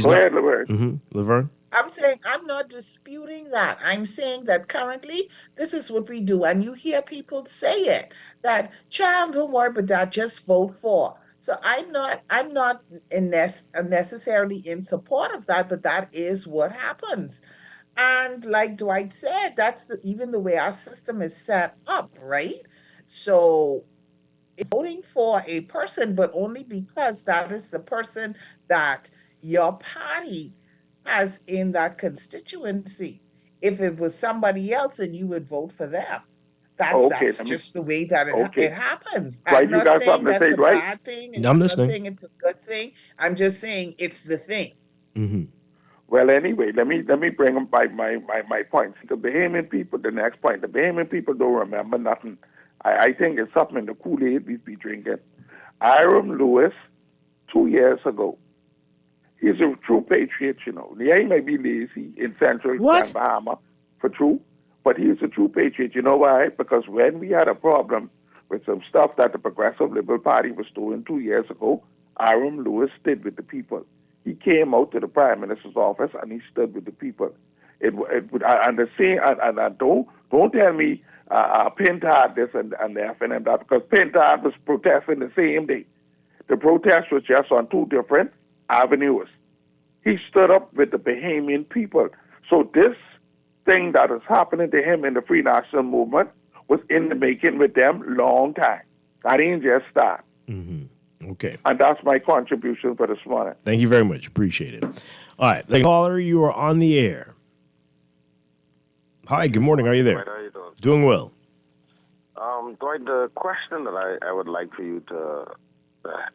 Go ahead, Laverne. Mm-hmm. Laverne? I'm saying I'm not disputing that. I'm saying that currently this is what we do. And you hear people say it, that, child, don't worry about that, just vote for. So I'm not necessarily in support of that, but that is what happens. And like Dwight said, that's even the way our system is set up, right? So voting for a person, but only because that is the person that your party has in that constituency. If it was somebody else, then you would vote for them. That's just the way that it happens. I'm not saying that's a bad thing, and I'm not saying it's a good thing. I'm just saying it's the thing. Mm-hmm. Well, anyway, let me bring up my points. The Bahamian people, the next point, the Bahamian people don't remember nothing. I think it's something in the Kool-Aid we be drinking. Hiram Lewis, 2 years ago, he's a true patriot, you know. He may be lazy in Central Grand Bahama, for true, but he's a true patriot. You know why? Because when we had a problem with some stuff that the Progressive Liberal Party was doing 2 years ago, Hiram Lewis stood with the people. He came out to the Prime Minister's office and he stood with the people. Don't tell me Pintard this and the FNM that, because Pintard was protesting the same day. The protest was just on two different avenues. He stood up with the Bahamian people. So this thing that is happening to him in the Free National Movement was in the making with them long time. That ain't just start. Okay. And that's my contribution for this morning. Thank you very much. Appreciate it. All right. Caller, you are on the air. Hi, good morning. How are you there? Dwight, how you doing? Doing well. Dwight, the question that I would like for you to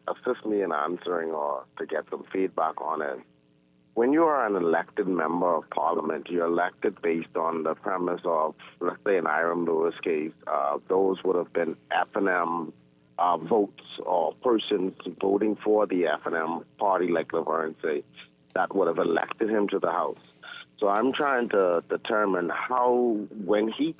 assist me in answering or to get some feedback on is, when you are an elected member of parliament, you're elected based on the premise of, let's say in Hiram Lewis' case, those would have been F&M votes or persons voting for the F&M party, like Laverne say, that would have elected him to the House. So I'm trying to determine how, when he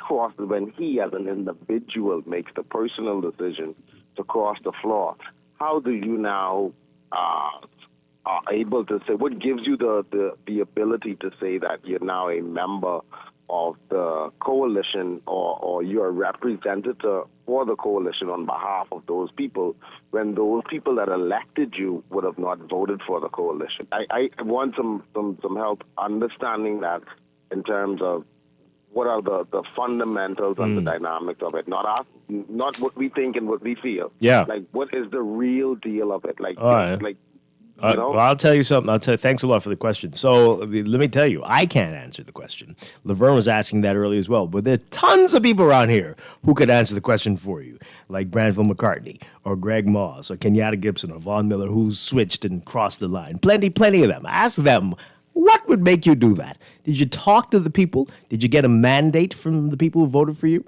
as an individual makes the personal decision to cross the floor, how do you now are able to say, what gives you the ability to say that you're now a member of the coalition or you're a representative for the coalition on behalf of those people when those people that elected you would have not voted for the coalition? I want some help understanding that in terms of what are the fundamentals and the dynamics of it, not what we think and what we feel. Yeah. Like, what is the real deal of it? Like, All right. like, Well, I'll tell you something. Thanks a lot for the question. So let me tell you, I can't answer the question. Laverne was asking that earlier as well. But there are tons of people around here who could answer the question for you, like Branville McCartney or Greg Moss or Kenyatta Gibson or Vaughn Miller, who switched and crossed the line. Plenty of them. Ask them, what would make you do that? Did you talk to the people? Did you get a mandate from the people who voted for you?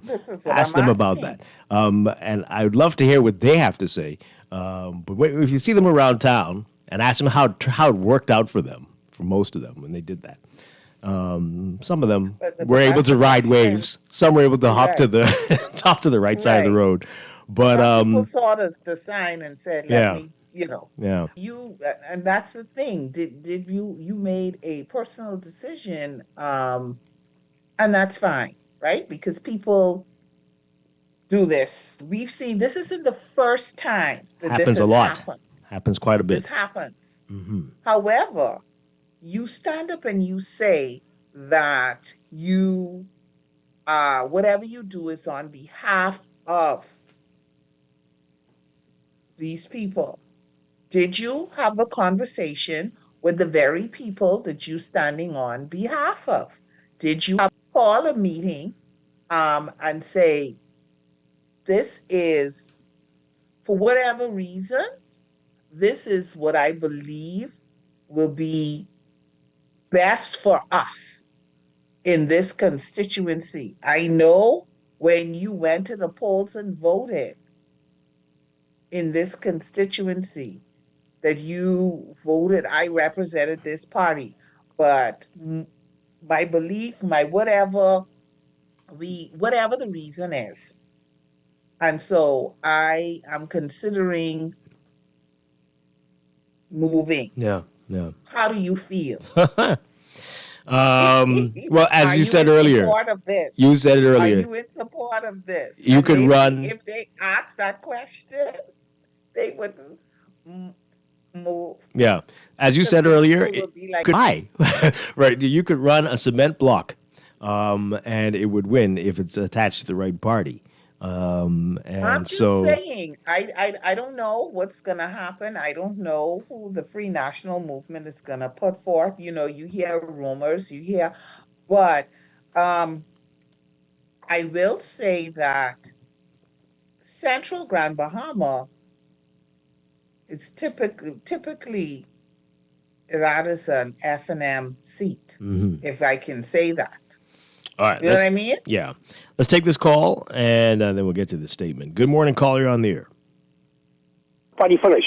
Ask them about that. And I would love to hear what they have to say. But if you see them around town, and ask them how it worked out for them, for most of them, when they did that. Some of them were able to ride waves. Some were able to hop to the hop to the right side of the road. But people saw the sign and said, "Let me," Yeah. You and that's the thing. Did you made a personal decision, and that's fine, right? Because people do this. We've seen this isn't the first time that Happens this has a lot. happened. Happens quite a bit. This happens. However, you stand up and you say that you, whatever you do is on behalf of these people. Did you have a conversation with the very people that you standing on behalf of? Did you call a meeting and say, this is, for whatever reason, this is what I believe will be best for us in this constituency. I know when you went to the polls and voted in this constituency that you voted, I represented this party, but my belief, my whatever the reason is. And so I am considering moving. Yeah. How do you feel? Well, as you said in earlier, support of this? you said it earlier. Are you in support of this? You And could maybe run. If they asked that question, they wouldn't move. Yeah, as you said earlier, people would be like, hi, right? You could run a cement block, and it would win if it's attached to the right party. And I'm just saying, I don't know what's gonna happen. I don't know who the Free National Movement is gonna put forth. You know, you hear rumors, but I will say that Central Grand Bahama is typically that is an F&M seat, if I can say that. All right, You know what I mean? Yeah, let's take this call and then we'll get to the statement. Good morning, caller. You're on the air. Party finish.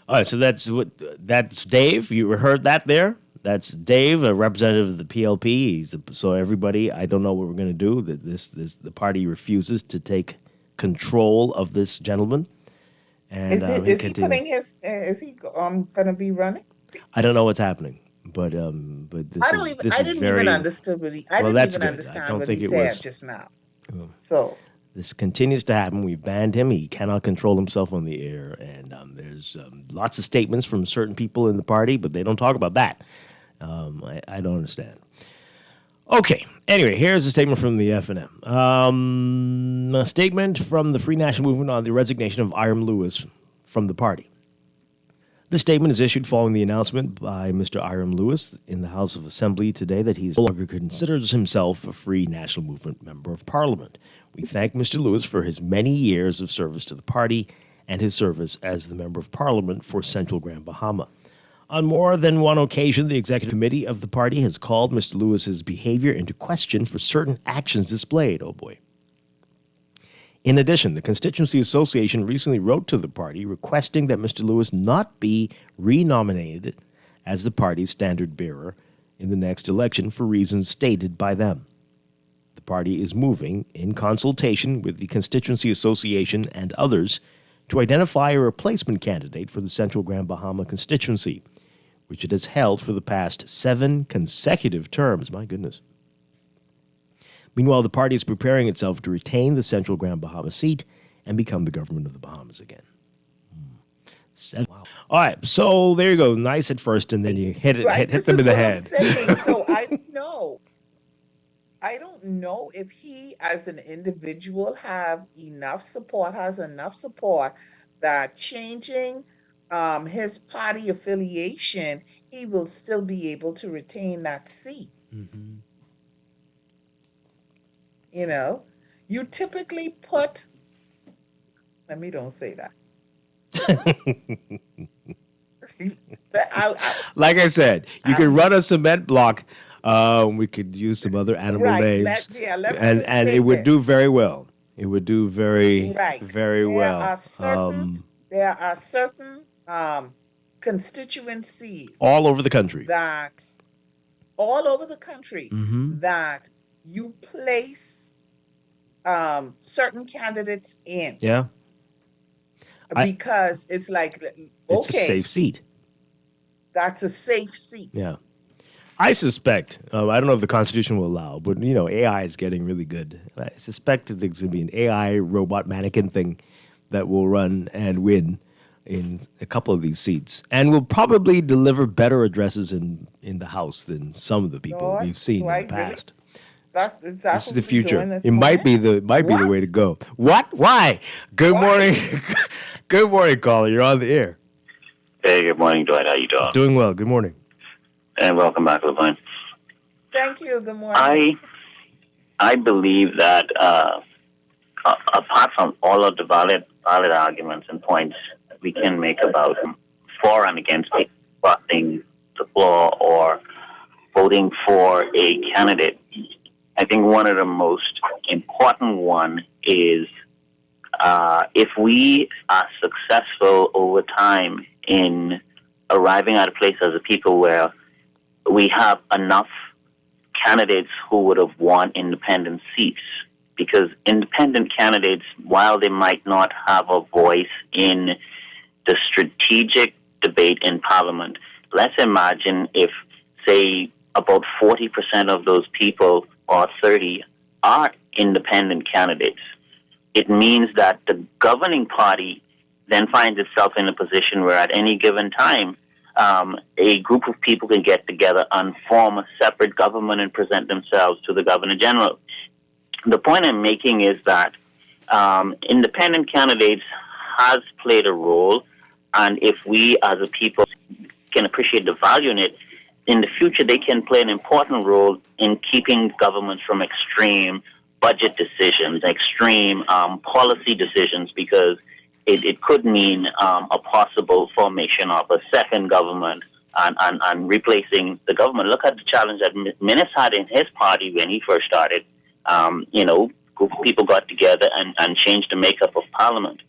All right, so that's Dave. You heard that there? That's Dave, a representative of the PLP. So everybody, I don't know what we're going to do. The party refuses to take control of this gentleman. And Is he putting his? Is he going to be running? I don't know what's happening, but this I didn't even understand what he. I didn't even understand what he said just now. So This continues to happen. We've banned him. He cannot control himself on the air. And there's lots of statements from certain people in the party, but they don't talk about that. I don't understand. Okay. Anyway, here's a statement from the FNM. A statement from the Free National Movement on the resignation of Hiram Lewis from the party. This statement is issued following the announcement by Mr. Hiram Lewis in the House of Assembly today that he no longer considers himself a Free National Movement member of Parliament. We thank Mr. Lewis for his many years of service to the party and his service as the Member of Parliament for Central Grand Bahama. On more than one occasion, the Executive Committee of the party has called Mr. Lewis's behavior into question for certain actions displayed. Oh boy. In addition, the Constituency Association recently wrote to the party requesting that Mr. Lewis not be renominated as the party's standard bearer in the next election for reasons stated by them. The party is moving, in consultation with the Constituency Association and others, to identify a replacement candidate for the Central Grand Bahama constituency, which it has held for the past 7 consecutive terms. My goodness. Meanwhile, the party is preparing itself to retain the Central Grand Bahama seat and become the government of the Bahamas again. Wow. All right, so there you go. Nice at first, and then you hit them in the head. So I don't know if he, as an individual, has enough support that changing his party affiliation, he will still be able to retain that seat. Mm-hmm. You know, you typically put, let me don't say that. Like I said, you could run a cement block. We could use some other animal names, and it would do very well. It would do very well. There are certain constituencies all over the country that you place certain candidates in. Yeah. Because it's like, okay, it's a safe seat. That's a safe seat. Yeah. I suspect, I don't know if the Constitution will allow, but, you know, AI is getting really good. I suspect that there's going to be an AI robot mannequin thing that will run and win in a couple of these seats and will probably deliver better addresses in the House than some of the people we've seen in the past. Really? This is the future. It might be the way to go. What? Why? Good morning. Good morning, caller. You're on the air. Hey, good morning, Dwight. How you doing? Doing well. Good morning. And welcome back to the line. Thank you. Good morning. I believe that apart from all of the valid arguments and points we can make about for and against crossing the floor or voting for a candidate, I think one of the most important one is if we are successful over time in arriving at a place as a people where we have enough candidates who would have won independent seats, because independent candidates, while they might not have a voice in the strategic debate in Parliament, let's imagine if, say, about 40% of those people or 30 are independent candidates. It means that the governing party then finds itself in a position where at any given time, a group of people can get together and form a separate government and present themselves to the Governor General. The point I'm making is that independent candidates has played a role, and if we as a people can appreciate the value in it, in the future they can play an important role in keeping governments from extreme budget decisions, extreme policy decisions, because it could mean a possible formation of a second government and replacing the government. Look at the challenge that Minnis had in his party when he first started. Group of people got together and changed the makeup of Parliament.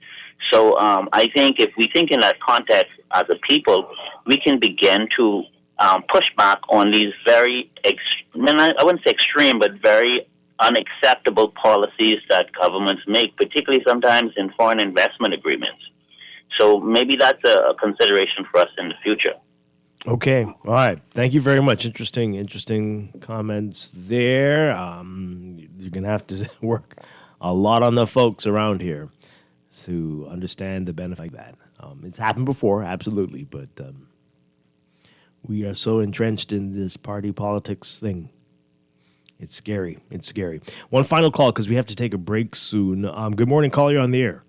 So I think if we think in that context as a people, we can begin to push back on these very, I wouldn't say extreme, but very unacceptable policies that governments make, particularly sometimes in foreign investment agreements. So maybe that's a consideration for us in the future. Okay. All right. Thank you very much. Interesting comments there. You're going to have to work a lot on the folks around here to understand the benefit like that. It's happened before, absolutely, but we are so entrenched in this party politics thing. It's scary. It's scary. One final call because we have to take a break soon. Good morning, caller. You're on the air.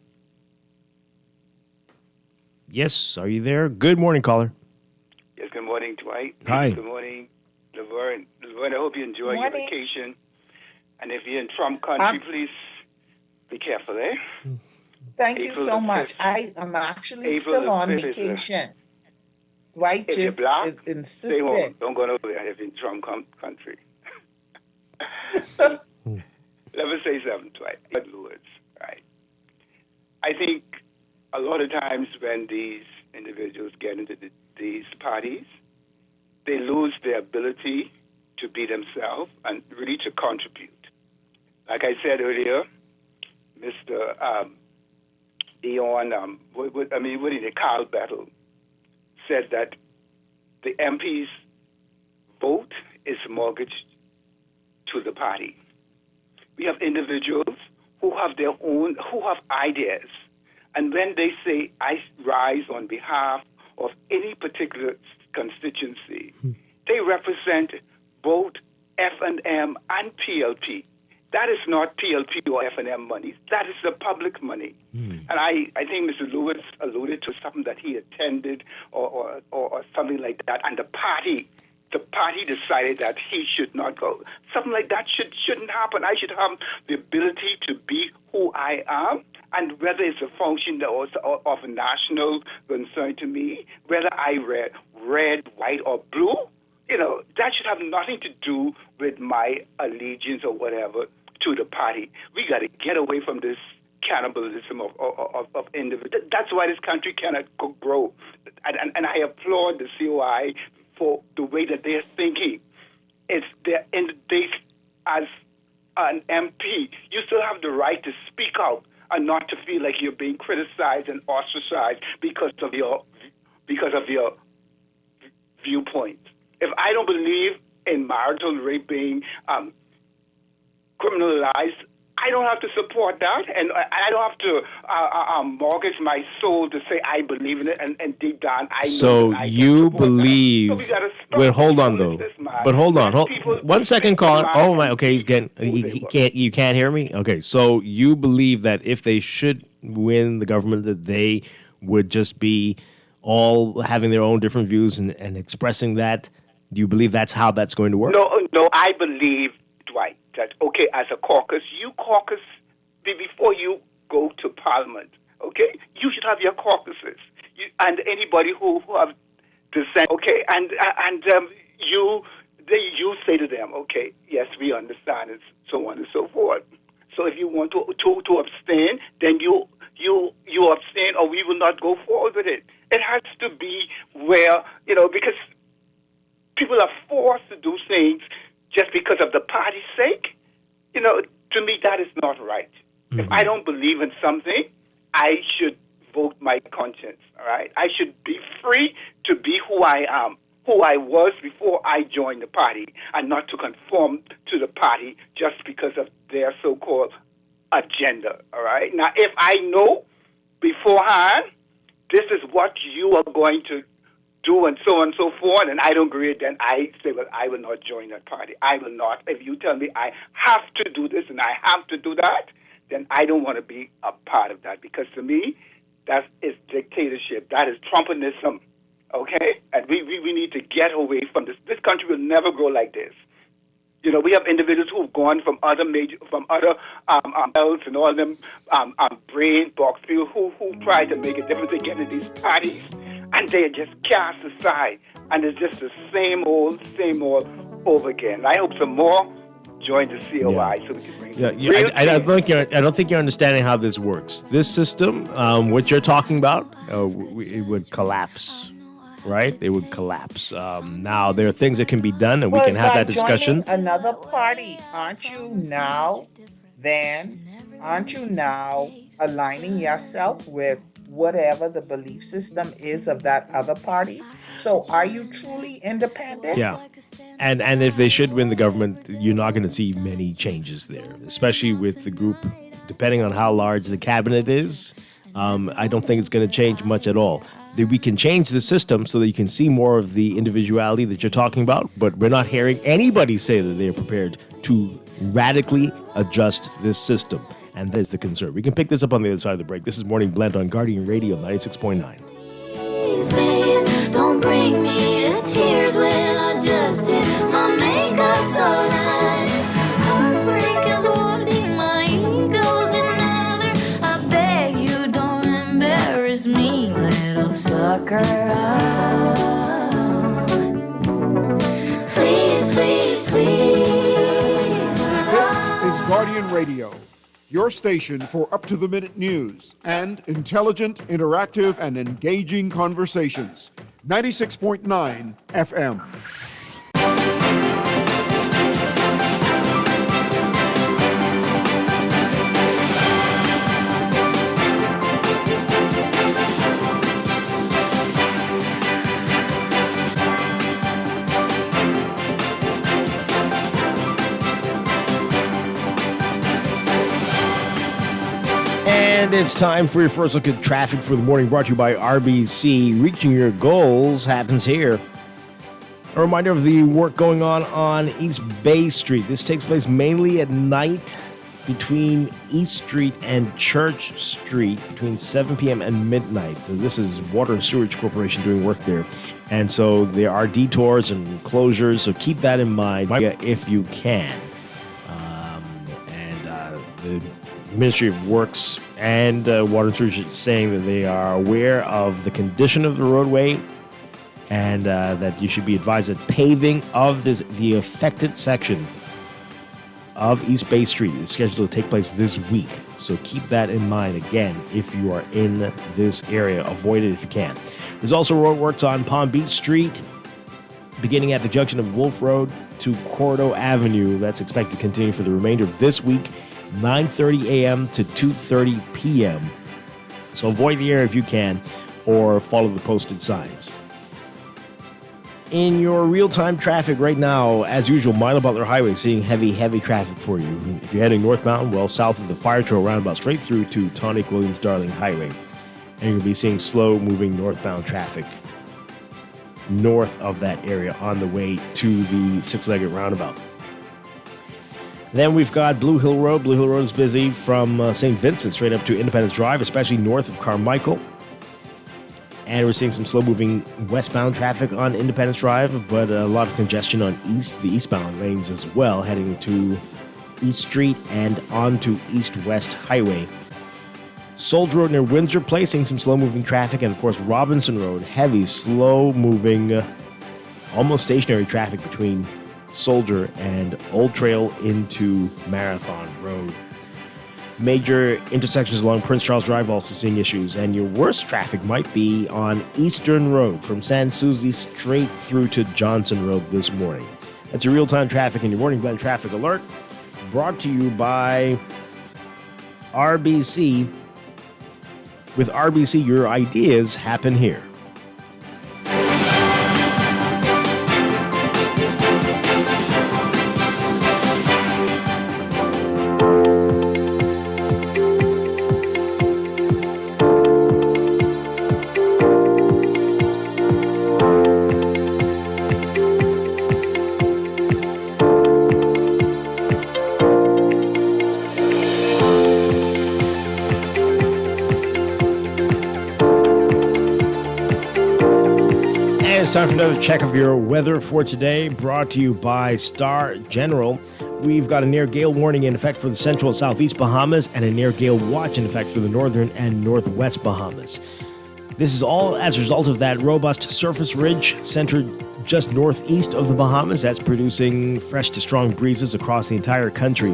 Yes, are you there? Good morning, caller. Yes, good morning, Dwight. Hi. Good morning, Laverne. Laverne, I hope you enjoy your vacation. And if you're in Trump country, please be careful, eh? Thank you so much. I am actually still on vacation. Dwight if you're just black, is stay insistent. home. Don't go over there if you're in Trump country. Let me say something, Dwight. Lewis, right? I think a lot of times when these individuals get into these parties, they lose their ability to be themselves and really to contribute. Like I said earlier, Mr. Dion, Carl Battle said that the MP's vote is mortgaged to the party. We have individuals who have their own, who have ideas. And when they say, I rise on behalf of any particular constituency, they represent both F&M and PLP. That is not PLP or F&M money. That is the public money. And I think Mr. Lewis alluded to something that he attended or something like that. And the party decided that he should not go. Something like that shouldn't happen. I should have the ability to be who I am. And whether it's a function of a national concern to me, whether I read red, white, or blue, that should have nothing to do with my allegiance or whatever to the party. We got to get away from this cannibalism of individuals. That's why this country cannot grow. And I applaud the COI for the way that they're thinking. As an MP, you still have the right to speak out and not to feel like you're being criticized and ostracized because of your viewpoint. If I don't believe in marital rape being criminalized, I don't have to support that, and I don't have to mortgage my soul to say I believe in it, and deep down I know. So that I you believe? So we gotta stop Wait, hold on though. But hold on, people 1 second, caller. Oh my. Okay, he's getting. He can't. You can't hear me. Okay, so you believe that if they should win the government, that they would just be all having their own different views and expressing that. Do you believe that's how that's going to work? No. I believe, Dwight, that as a caucus, you caucus before you go to Parliament. Okay, you should have your caucuses, and anybody who have dissent. Okay, and you say to them, okay, yes, we understand, and so on and so forth. So if you want to abstain, then you abstain, or we will not go forward with it. It has to be where because people are forced to do things just because of the party's sake. To me, that is not right. Mm-hmm. If I don't believe in something, I should vote my conscience, all right? I should be free to be who I am, who I was before I joined the party, and not to conform to the party just because of their so-called agenda, all right? Now, if I know beforehand, this is what you are going to do and so on and so forth, and I don't agree, then I say, well, I will not join that party. I will not. If you tell me I have to do this and I have to do that, then I don't want to be a part of that, because to me, that is dictatorship. That is Trumpism, okay? And we need to get away from this. This country will never grow like this. We have individuals who've gone from other health and all them brain box people who try to make a difference. They get into these parties, and they are just cast aside, and it's just the same old over again. I hope some more join the COI so we can bring I don't think you're understanding how this works. This system, what you're talking about, it would collapse, right? It would collapse. Now, there are things that can be done, and we can have that discussion. Another party, aren't you now aligning yourself with whatever the belief system is of that other party? So are you truly independent? Yeah. And if they should win the government, you're not going to see many changes there, especially with the group depending on how large the cabinet is, I don't think it's going to change much at all. We can change the system so that you can see more of the individuality that you're talking about, but we're not hearing anybody say that they're prepared to radically adjust this system. And that is the concern. We can pick this up on the other side of the break. This is Morning Blend on Guardian Radio 96.9. Please, please, don't bring me to tears when I just did my makeup so nice. Heartbreak is one thing, my ego's another. I beg you, don't embarrass me, little sucker. Please, please, please. This is Guardian Radio, your station for up-to-the-minute news and intelligent, interactive, and engaging conversations. 96.9 FM. And it's time for your first look at traffic for the morning, brought to you by RBC. Reaching your goals happens here. A reminder of the work going on East Bay Street. This takes place mainly at night between East Street and Church Street between 7 p.m. and midnight. So this is Water and Sewerage Corporation doing work there. And so there are detours and closures, so keep that in mind if you can. The Ministry of Works and Water and Sewerage is saying that they are aware of the condition of the roadway and that you should be advised that paving of the affected section of East Bay Street is scheduled to take place this week. So keep that in mind again if you are in this area. Avoid it if you can. There's also roadworks on Palm Beach Street, beginning at the junction of Wolf Road to Cordo Avenue. That's expected to continue for the remainder of this week, 9:30 a.m. to 2:30 p.m. So avoid the area if you can, or follow the posted signs. In your real-time traffic right now, as usual, Milo Butler Highway seeing heavy traffic for you. If you're heading northbound, well, south of the Fire Trail roundabout, straight through to Tonic Williams Darling Highway. And you'll be seeing slow-moving northbound traffic north of that area on the way to the six-legged roundabout. Then we've got Blue Hill Road. Blue Hill Road is busy from St. Vincent straight up to Independence Drive, especially north of Carmichael. And we're seeing some slow-moving westbound traffic on Independence Drive, but a lot of congestion on the eastbound lanes as well, heading to East Street and onto East-West Highway. Soldier Road near Windsor Place, seeing some slow-moving traffic, and of course Robinson Road, heavy, slow-moving, almost stationary traffic between Soldier and Old Trail into Marathon Road. Major intersections along Prince Charles Drive also seeing issues, and your worst traffic might be on Eastern Road from San Souci straight through to Johnson Road this morning. That's your real-time traffic and your Morning Blend Traffic Alert, brought to you by RBC. With RBC, your ideas happen here. Time for another check of your weather for today, brought to you by Star General. We've got a near gale warning in effect for the central and southeast Bahamas and a near gale watch in effect for the northern and northwest Bahamas. This is all as a result of that robust surface ridge centered just northeast of the Bahamas that's producing fresh to strong breezes across the entire country.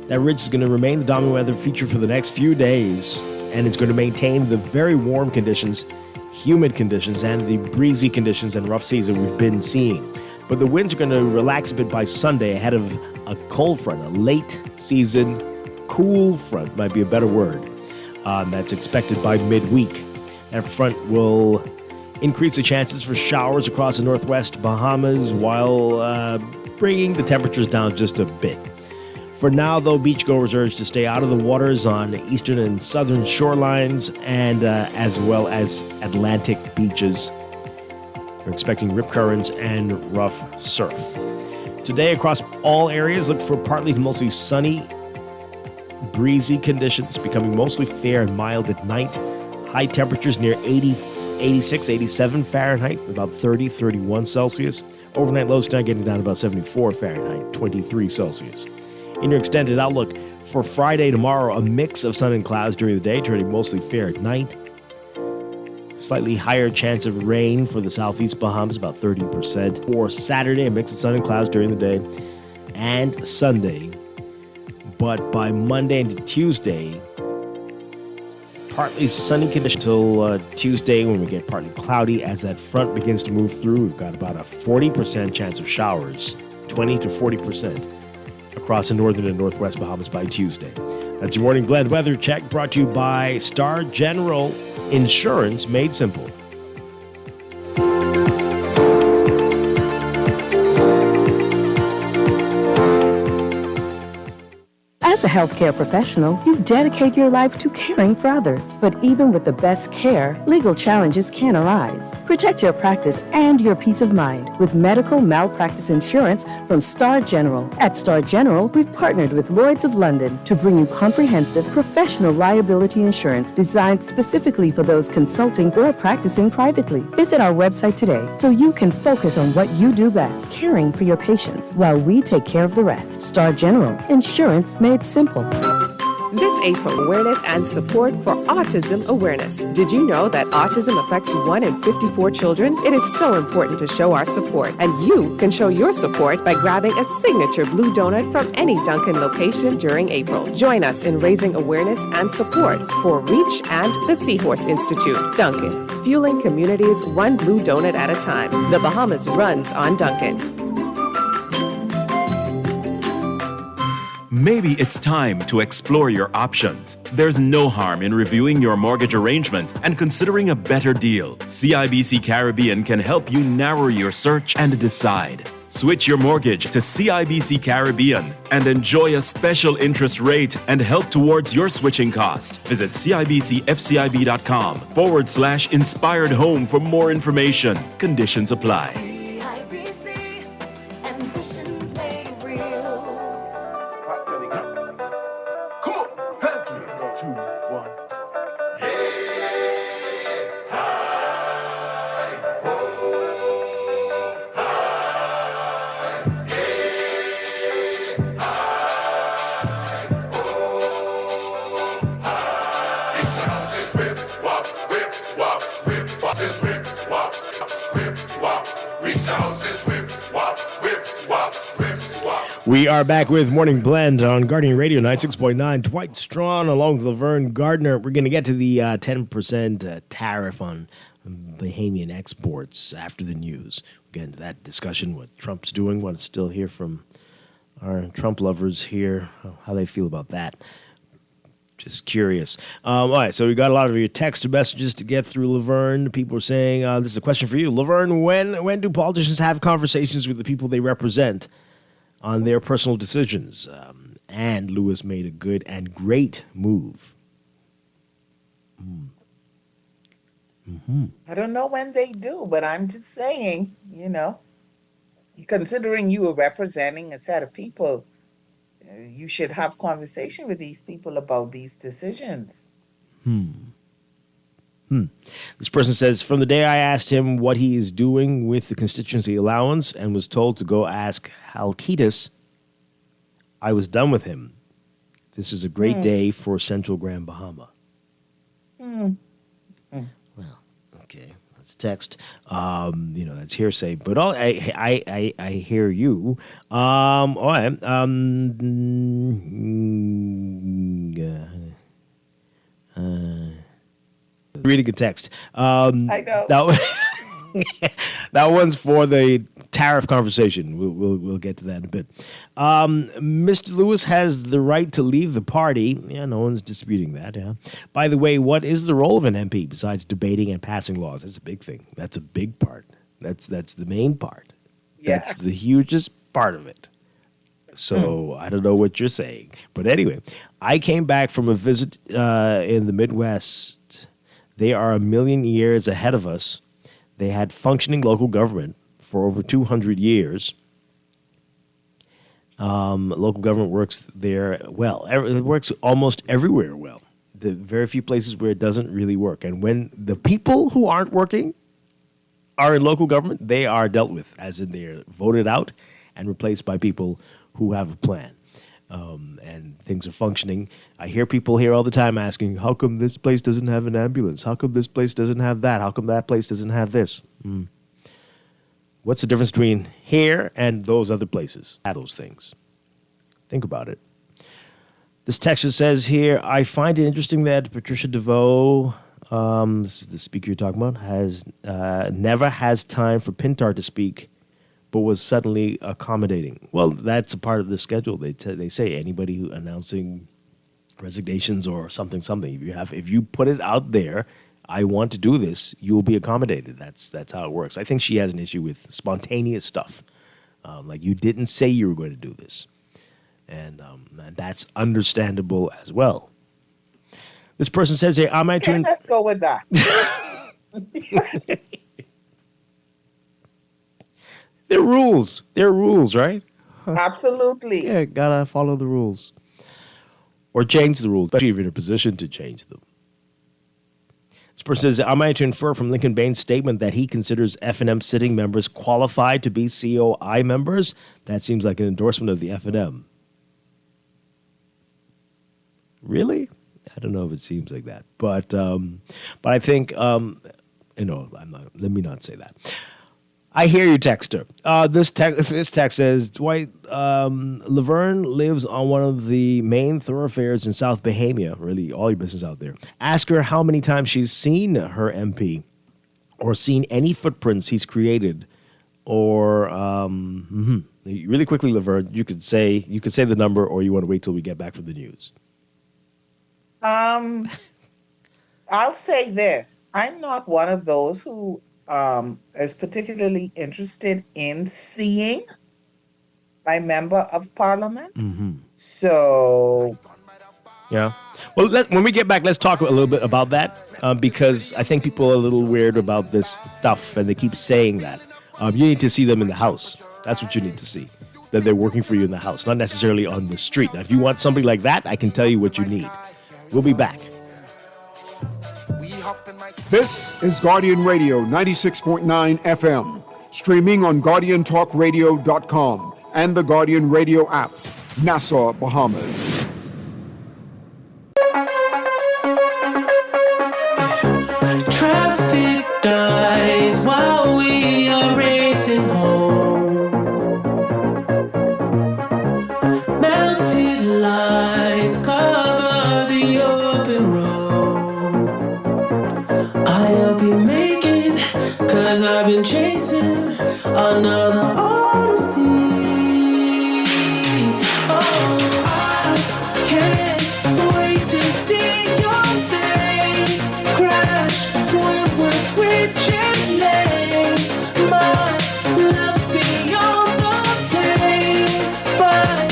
That ridge is going to remain the dominant weather feature for the next few days, and it's going to maintain the very warm conditions, humid conditions, and the breezy conditions and rough seas that we've been seeing. But the winds are going to relax a bit by Sunday ahead of a cold front, a late season cool front might be a better word, that's expected by midweek. That front will increase the chances for showers across the northwest Bahamas while bringing the temperatures down just a bit. For now, though, beachgoers urged to stay out of the waters on the eastern and southern shorelines and as well as Atlantic beaches. We're expecting rip currents and rough surf. Today, across all areas, look for partly to mostly sunny, breezy conditions, becoming mostly fair and mild at night. High temperatures near 80, 86, 87 Fahrenheit, about 30, 31 Celsius. Overnight lows tonight getting down to about 74 Fahrenheit, 23 Celsius. In your extended outlook for Friday tomorrow, a mix of sun and clouds during the day, turning mostly fair at night. Slightly higher chance of rain for the southeast Bahamas, about 30%. For Saturday, a mix of sun and clouds during the day. And Sunday. But by Monday into Tuesday, partly sunny conditions till Tuesday when we get partly cloudy. As that front begins to move through, we've got about a 40% chance of showers, 20 to 40% across the northern and northwest Bahamas by Tuesday. That's your morning blend weather check brought to you by Star General Insurance, made simple. As a healthcare professional, you dedicate your life to caring for others. But even with the best care, legal challenges can arise. Protect your practice and your peace of mind with medical malpractice insurance from Star General. At Star General, we've partnered with Lloyd's of London to bring you comprehensive professional liability insurance designed specifically for those consulting or practicing privately. Visit our website today so you can focus on what you do best, caring for your patients while we take care of the rest. Star General, insurance made simple. This April, awareness and support for autism awareness. Did you know that autism affects 1 in 54 children? It is so important to show our support, and you can show your support by grabbing a signature blue donut from any Dunkin' location during April. Join us in raising awareness and support for REACH and the Seahorse Institute. Dunkin', fueling communities one blue donut at a time. The Bahamas runs on Dunkin'. Maybe it's time to explore your options. There's no harm in reviewing your mortgage arrangement and considering a better deal. CIBC Caribbean can help you narrow your search and decide. Switch your mortgage to CIBC Caribbean and enjoy a special interest rate and help towards your switching cost. Visit CIBCFCIB.com/inspired home for more information. Conditions apply. We are back with Morning Blend on Guardian Radio 96.9. Dwight Strachan along with Laverne Gardner. We're going to get to the 10% tariff on Bahamian exports after the news. We'll get into that discussion, what Trump's doing, want to still hear from our Trump lovers here, how they feel about that. Just curious. All right, so we got a lot of your text messages to get through, Laverne. People are saying, this is a question for you. Laverne, when do politicians have conversations with the people they represent on their personal decisions? And Lewis made a good and great move. I don't know when they do, but I'm just saying, considering you are representing a set of people, you should have conversation with these people about these decisions. This person says, from the day I asked him what he is doing with the constituency allowance and was told to go ask Halkitis, I was done with him. This is a great day for Central Grand Bahama. Well, okay, let's text. That's hearsay, but I hear you. All right. Reading a text. I know. That one's for the tariff conversation. We'll get to that in a bit. Mr. Lewis has the right to leave the party. Yeah, no one's disputing that. Yeah. By the way, what is the role of an MP besides debating and passing laws? That's a big thing. That's a big part. That's the main part. Yes. That's the hugest part of it. So I don't know what you're saying. But anyway, I came back from a visit in the Midwest. They are a million years ahead of us. They had functioning local government for over 200 years. Local government works there well. It works almost everywhere well. The very few places where it doesn't really work. And when the people who aren't working are in local government, they are dealt with, as in they're voted out and replaced by people who have a plan. And things are functioning. I hear people here all the time asking, how come this place doesn't have an ambulance? How come this place doesn't have that? How come that place doesn't have this? What's the difference between here and those other places? Those things. Think about it. This texture says here, I find it interesting that Patricia DeVoe, this is the speaker you're talking about, has never has time for Pintar to speak, but was suddenly accommodating. Well, that's a part of the schedule. They say anybody who announcing resignations or something. If you put it out there, I want to do this, you will be accommodated. That's how it works. I think she has an issue with spontaneous stuff. Like you didn't say you were going to do this. And that's understandable as well. This person says here, am I to... Let's go with that. They're rules. They're rules, right? Absolutely. Yeah, gotta follow the rules. Or change the rules, especially if you're in a position to change them. This person says, am I to infer from Lincoln Bain's statement that he considers F&M sitting members qualified to be COI members? That seems like an endorsement of the F&M. Really? I don't know if it seems like that. But I think, let me not say that. I hear you, texter. This text says, Dwight, Laverne lives on one of the main thoroughfares in South Bahamia. Really, all your business out there. Ask her how many times she's seen her MP or seen any footprints he's created. Or, really quickly, Laverne, you could say the number, or you want to wait till we get back from the news. I'll say this. I'm not one of those who is particularly interested in seeing my member of parliament. So, yeah. Well, when we get back, let's talk a little bit about that because I think people are a little weird about this stuff, and they keep saying that. You need to see them in the house. That's what you need to see, that they're working for you in the house, not necessarily on the street. Now, if you want somebody like that, I can tell you what you need. We'll be back. This is Guardian Radio 96.9 FM, streaming on GuardianTalkRadio.com and the Guardian Radio app, Nassau, Bahamas. Traffic dies while we are racing home. Melted lights cover the open road. I'll be making, 'cause I've been chasing another odyssey. Oh, I can't wait to see your face crash when we're switching lanes. My love's beyond the pain, but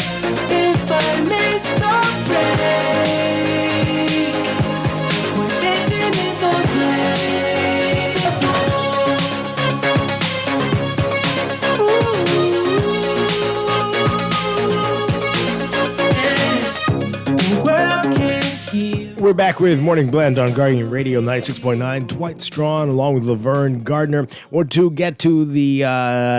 if I miss the break, we're dancing in the flames. We're back with Morning Blend on Guardian Radio 96.9. Dwight Strachan along with Laverne Gardner. Want to get to the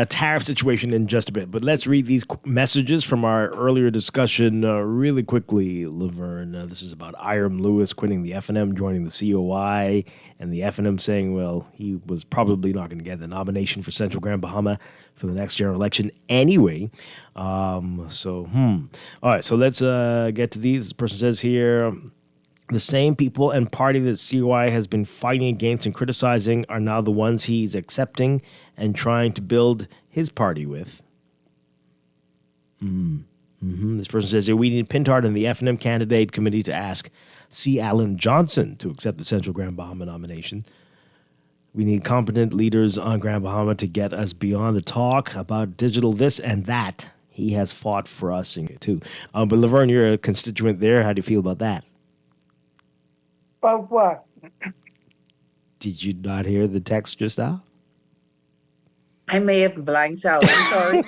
tariff situation in just a bit, but let's read these messages from our earlier discussion really quickly, Laverne. This is about Hiram Lewis quitting the F&M, joining the COI, and the F&M saying, well, he was probably not going to get the nomination for Central Grand Bahama for the next general election anyway. All right, so let's get to these. This person says here, the same people and party that COI has been fighting against and criticizing are now the ones he's accepting and trying to build his party with. This person says we need Pintard and the F&M candidate committee to ask C. Alan Johnson to accept the Central Grand Bahama nomination. We need competent leaders on Grand Bahama to get us beyond the talk about digital this and that. he has fought for us too. But Laverne, you're a constituent there. How do you feel about that? About what? Did you not hear the text just now? I may have blanked out. I'm sorry.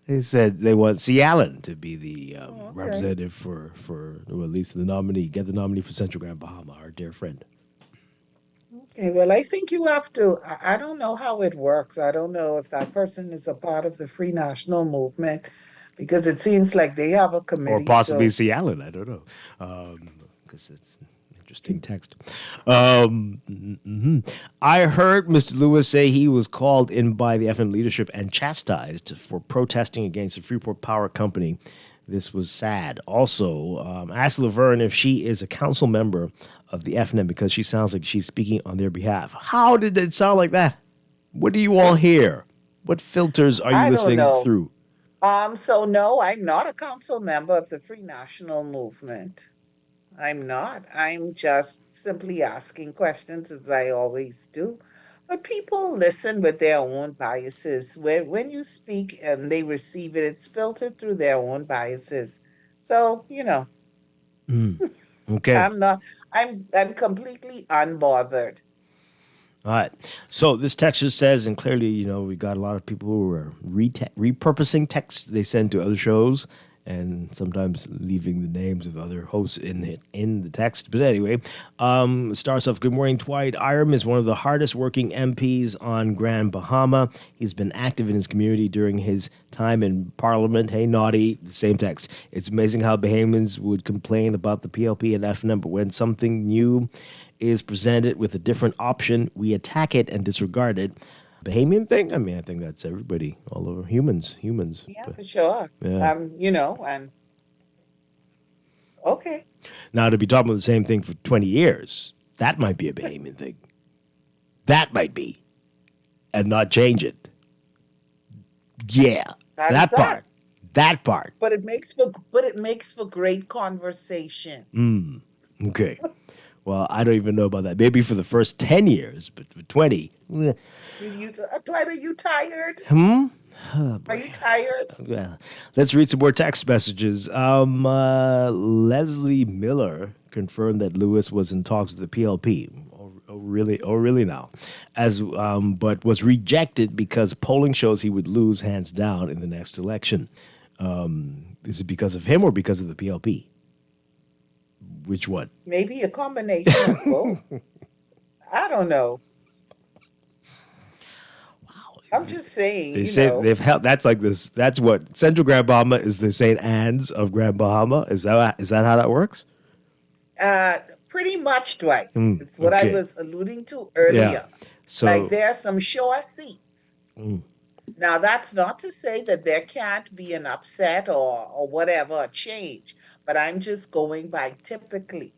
They said they want C. Allen to be the representative for or at least the nominee, get the nominee for Central Grand Bahama, our dear friend. Okay, well, I think you have to. I don't know how it works. I don't know if that person is a part of the Free National Movement because it seems like they have a committee. Or possibly so C. Allen, I don't know. Because it's an interesting text. I heard Mr. Lewis say he was called in by the FM leadership and chastised for protesting against the Freeport Power Company. This was sad. Also, ask Laverne if she is a council member of the FNM because she sounds like she's speaking on their behalf. How did it sound like that? What do you all hear? What filters are you I don't listening know. through? So no, I'm not a council member of the Free National Movement. I'm not. I'm just simply asking questions as I always do. But people listen with their own biases. When you speak and they receive it, it's filtered through their own biases. So, Okay. I'm completely unbothered. All right. So this text just says, and clearly, we got a lot of people who are repurposing texts they send to other shows and sometimes leaving the names of other hosts in the text. But anyway, starts off, good morning, Dwight. Iram is one of the hardest working MPs on Grand Bahama. He's been active in his community during his time in Parliament. Hey, naughty, the same text. It's amazing how Bahamians would complain about the PLP and FNM, but when something new is presented with a different option, we attack it and disregard it. Bahamian thing? I mean, I think that's everybody, all over humans. Yeah, for sure. Yeah. And okay. Now, to be talking about the same thing for 20 years, that might be a Bahamian thing. That might be. And not change it. Yeah. That part. Us. That part. But it makes for great conversation. Okay. Well, I don't even know about that. Maybe for the first 10 years, but for 20. Dwight, are you tired? Are you tired? Well, let's read some more text messages. Leslie Miller confirmed that Lewis was in talks with the PLP. Oh, really? Oh, really now? But was rejected because polling shows he would lose hands down in the next election. Is it because of him or because of the PLP? Which one? Maybe a combination of both. I don't know. Wow. I'm just saying. They say they've held. That's like this. That's what Central Grand Bahama is. The St. Anne's of Grand Bahama. Is that how that works? Pretty much, Dwight. It's what I was alluding to earlier. Yeah. So, like there are some sure seats. Now, that's not to say that there can't be an upset or whatever, a change. But I'm just going by typically.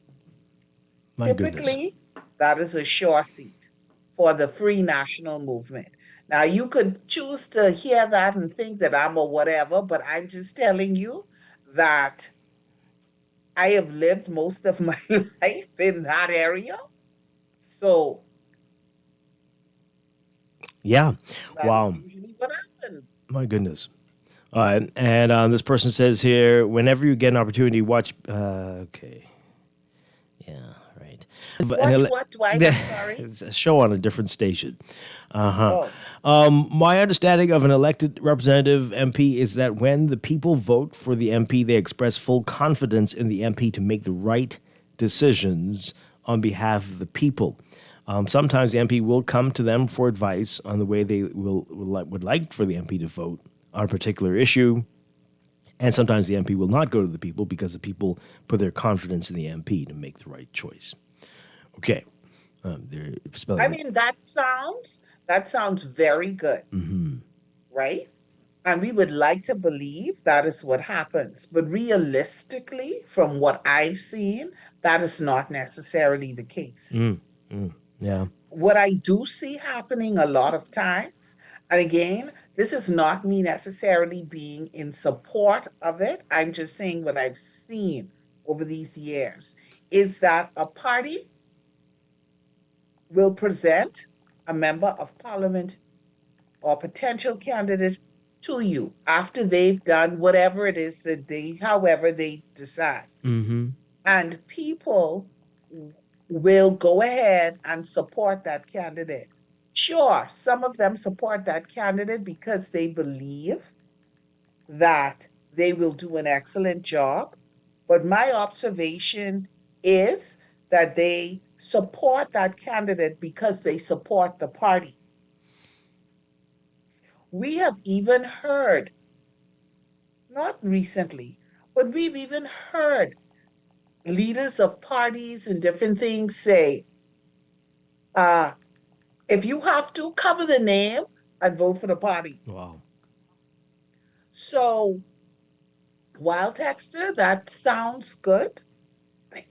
Typically, that is a sure seat for the Free National Movement. Now, you could choose to hear that and think that I'm a whatever, but I'm just telling you that I have lived most of my life in that area. So, yeah. Wow. Usually what happens. My goodness. All right. And this person says here, whenever you get an opportunity, watch. Okay. Yeah, right. Watch what, Dwight? I'm sorry. It's a show on a different station. My understanding of an elected representative MP is that when the people vote for the MP, they express full confidence in the MP to make the right decisions on behalf of the people. Sometimes the MP will come to them for advice on the way they would like for the MP to vote on a particular issue. And sometimes the MP will not go to the people because the people put their confidence in the MP to make the right choice. Okay. They're spelling. I mean, that sounds very good, right? And we would like to believe that is what happens. But realistically, from what I've seen, that is not necessarily the case. Yeah. What I do see happening a lot of times, and again, this is not me necessarily being in support of it. I'm just saying what I've seen over these years is that a party will present a member of parliament or potential candidate to you after they've done whatever it is that however they decide. Mm-hmm. And people will go ahead and support that candidate. Sure, some of them support that candidate because they believe that they will do an excellent job. But my observation is that they support that candidate because they support the party. We have even heard, not recently, but we've even heard leaders of parties and different things say, if you have to cover the name and vote for the party. Wow. So, while Texter, that sounds good.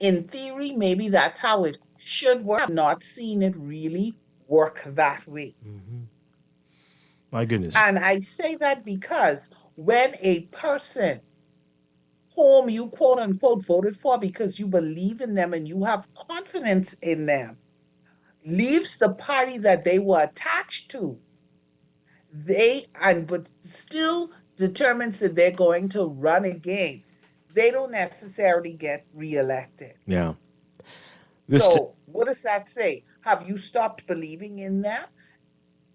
In theory, maybe that's how it should work. I've not seen it really work that way. My goodness. And I say that because when a person whom you quote unquote voted for because you believe in them and you have confidence in them leaves the party that they were attached to, but still determines that they're going to run again, they don't necessarily get reelected. Yeah. So what does that say? Have you stopped believing in them?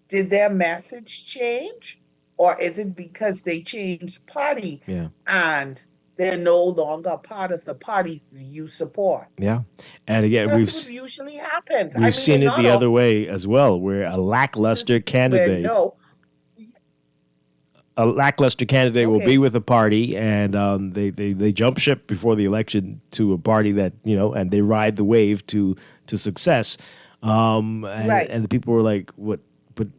Did their message change? Or is it because they changed party and they're no longer part of the party you support? Yeah. And again, That's what usually happens. we've seen it the other way as well, where a lackluster candidate will be with a party and they jump ship before the election to a party that, and they ride the wave to success. And the people were like, what? But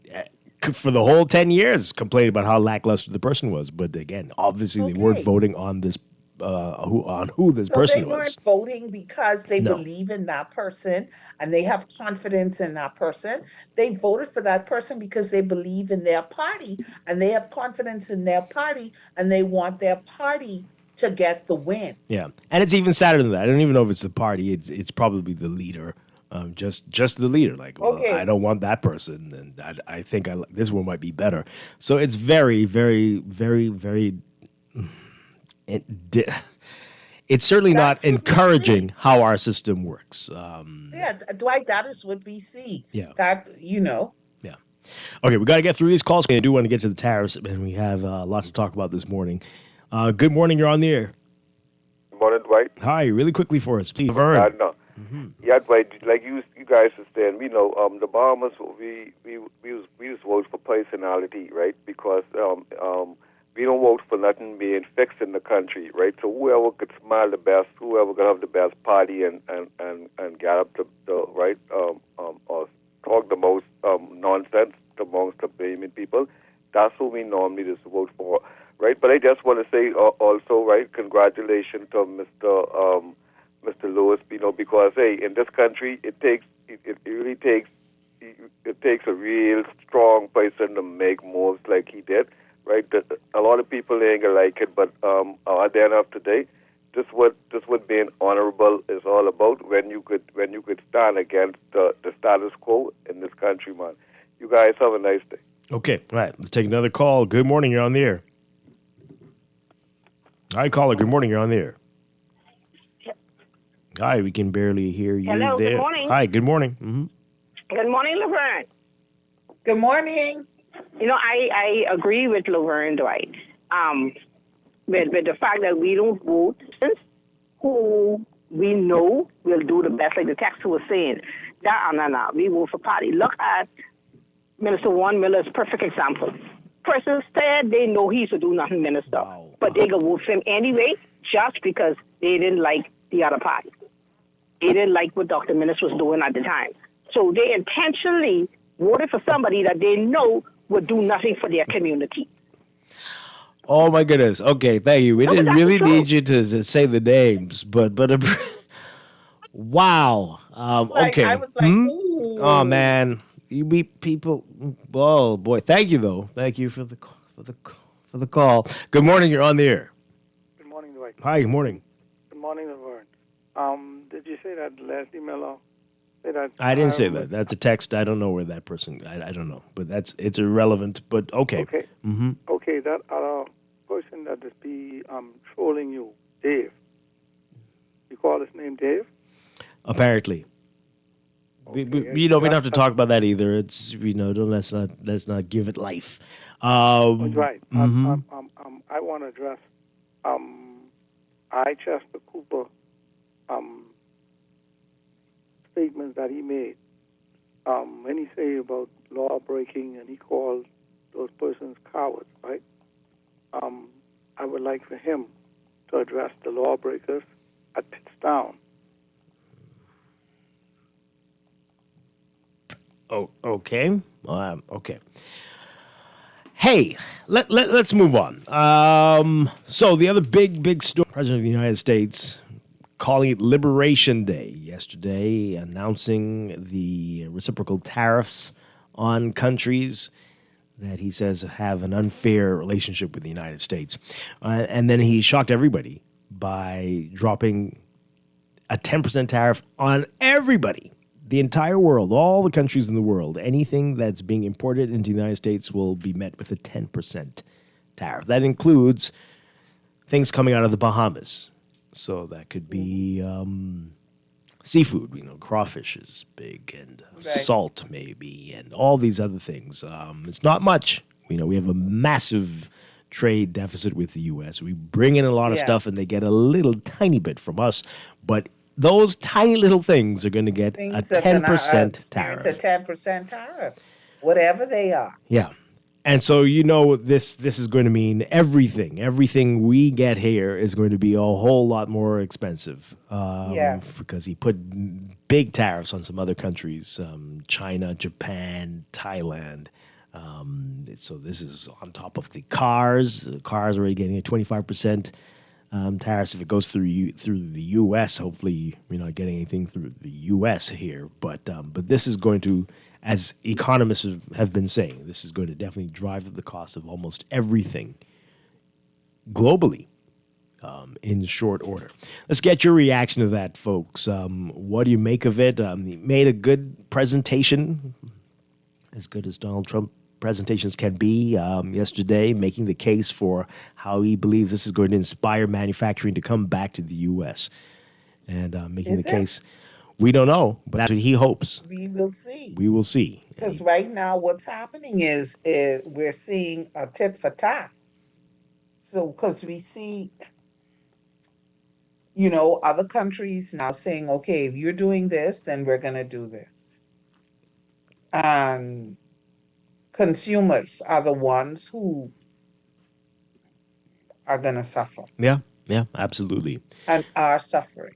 for the whole 10 years complaining about how lackluster the person was. But again, obviously they weren't voting on this who this person they was. weren't voting because they believe in that person and they have confidence in that person. They voted for that person because they believe in their party and they have confidence in their party and they want their party to get the win. Yeah, and it's even sadder than that. I don't even know if it's the party. It's probably the leader. Just the leader. Like, well, I don't want that person, and I think this one might be better. So it's very, very, very, very. It's certainly not encouraging how our system works. Dwight, that is what we see. Yeah. That, Yeah. Okay, we got to get through these calls. I do want to get to the tariffs, and we have a lot to talk about this morning. Good morning. You're on the air. Good morning, Dwight. Hi. Really quickly for us, please. Vern. Yeah, Dwight. Like you guys are saying, we know the Bahamas. We just vote for personality, right? Because we don't vote for nothing being fixed in the country, right? So whoever could smile the best, whoever could have the best party and get up the right or talk the most nonsense amongst the Bahamian people, that's who we normally just vote for, right? But I just want to say also, right, congratulations to Mr. Lewis, because hey, in this country, it really takes a real strong person to make moves like he did. Right, a lot of people ain't gonna like it, but at the end of today, this what being honorable is all about. When you could stand against the status quo in this country, man. You guys have a nice day. Okay, all right. Let's take another call. Good morning. You're on the air. Hi, caller. Good morning. You're on the air. Hi, we can barely hear you. Hello, there. good morning. Hi, good morning. Mm-hmm. Good morning, Laverne. Good morning. I agree with Laverne, Dwight. With the fact that we don't vote who we know will do the best, like the text was saying. No. We vote for party. Look at Minister Warren Miller's perfect example. Person said they know he should do nothing, minister, but they go vote for him anyway just because they didn't like the other party. They didn't like what Dr. Minister was doing at the time. So they intentionally voted for somebody that they know would do nothing for their community. Oh my goodness. Okay, thank you. We didn't really need you to say the names, but wow. Okay. I was like, ooh. Oh man, you beat people. Oh boy. Thank you though. Thank you for the call. Good morning. You're on the air. Good morning, Dwight. Hi. Good morning. Good morning, Laverne. Did you say that Leslie Miller say that. I didn't say that. That's a text. I don't know where that person. I don't know, but it's irrelevant. But okay. Okay. Mm-hmm. Okay, that person that is trolling you, Dave. You call his name Dave? Apparently. We don't have to talk about that either. It's let's not give it life. Right. Mm-hmm. I want to address I. Chester Cooper statements that he made when he say about law breaking and he called those persons cowards, right? I would like for him to address the lawbreakers at Pittstown. Oh, okay. Okay. Hey, let's move on. So the other big story, President of the United States calling it Liberation Day yesterday, announcing the reciprocal tariffs on countries that he says have an unfair relationship with the United States. And then he shocked everybody by dropping a 10% tariff on everybody. The entire world, all the countries in the world, anything that's being imported into the United States will be met with a 10% tariff. That includes things coming out of the Bahamas. So that could be seafood. Crawfish is big, and salt maybe, and all these other things. It's not much. We have a massive trade deficit with the U.S. We bring in a lot of stuff, and they get a little tiny bit from us, but those tiny little things are going to get a 10% tariff. It's a 10% tariff, whatever they are. Yeah. And so, this is going to mean everything. Everything we get here is going to be a whole lot more expensive. Because he put big tariffs on some other countries, China, Japan, Thailand. So this is on top of the cars. The cars are already getting a 25% tariffs if it goes through the U.S. Hopefully, you're not getting anything through the U.S. here, but this is going to, as economists have been saying, this is going to definitely drive up the cost of almost everything globally in short order. Let's get your reaction to that, folks. What do you make of it? He made a good presentation, as good as Donald Trump presentations can be yesterday, making the case for how he believes this is going to inspire manufacturing to come back to the U.S. And making the case, we don't know, but that's what he hopes. We will see. We will see. Because right now what's happening is we're seeing a tit for tat. So because we see, other countries now saying, okay, if you're doing this, then we're going to do this. And consumers are the ones who are going to suffer. Yeah, absolutely. And are suffering.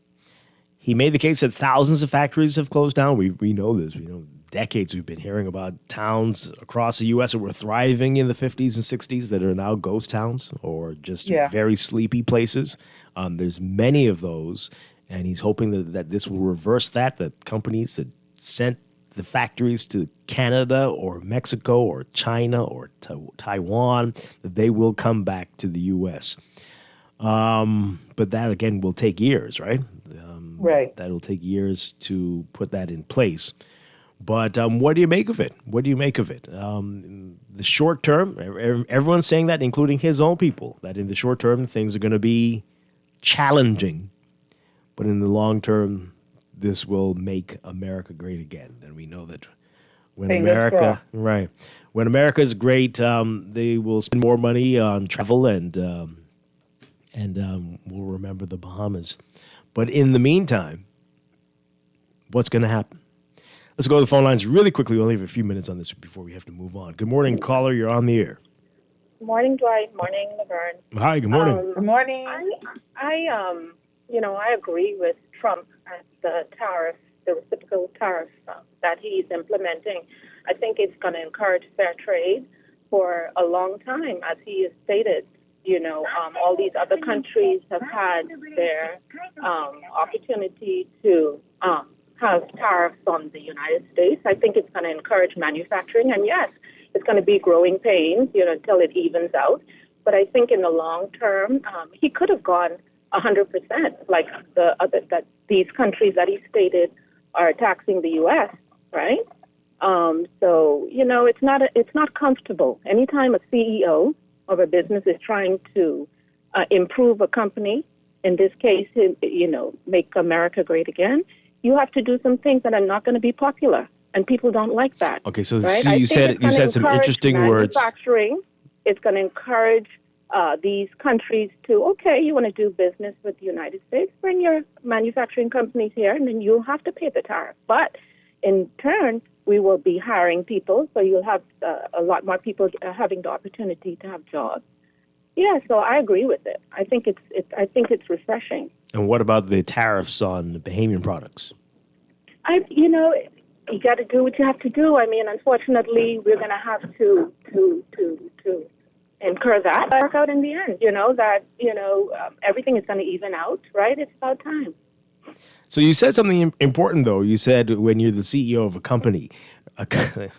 He made the case that thousands of factories have closed down. We know this. We know decades we've been hearing about towns across the U.S. that were thriving in the 50s and 60s that are now ghost towns or just very sleepy places. There's many of those, and he's hoping that this will reverse that companies that sent the factories to Canada or Mexico or China or Taiwan, that they will come back to the U.S. But that, again, will take years, right? Right. That'll take years to put that in place. But what do you make of it? The short term, everyone's saying that, including his own people, that in the short term, things are going to be challenging. But in the long term, this will make America great again. And we know that when America is great, they will spend more money on travel and we'll remember the Bahamas. But in the meantime, what's going to happen? Let's go to the phone lines really quickly. We only have a few minutes on this before we have to move on. Good morning, caller. You're on the air. Good morning, Dwight. Morning, Laverne. Hi, good morning. Good morning. I agree with Trump at the reciprocal tariffs that he's implementing. I think it's going to encourage fair trade for a long time, as he has stated. All these other countries have had their opportunity to have tariffs on the United States. I think it's going to encourage manufacturing, and yes, it's going to be growing pains, until it evens out. But I think in the long term, he could have gone 100%, like that these countries that he stated are taxing the U.S., right? So, it's not comfortable. Anytime a CEO of a business is trying to improve a company, in this case, make America great again, you have to do some things that are not going to be popular, and people don't like that. Okay, so right? you said some interesting words. Manufacturing. It's going to encourage these countries to, okay, you want to do business with the United States, bring your manufacturing companies here, and then you'll have to pay the tariff. But in turn, we will be hiring people, so you'll have a lot more people having the opportunity to have jobs. Yeah, so I agree with it. I think it's refreshing. And what about the tariffs on the Bahamian products? You got to do what you have to do. I mean, unfortunately, we're going to have to incur that. Work out in the end. Everything is going to even out, right? It's about time. So you said something important, though. You said when you're the CEO of a company,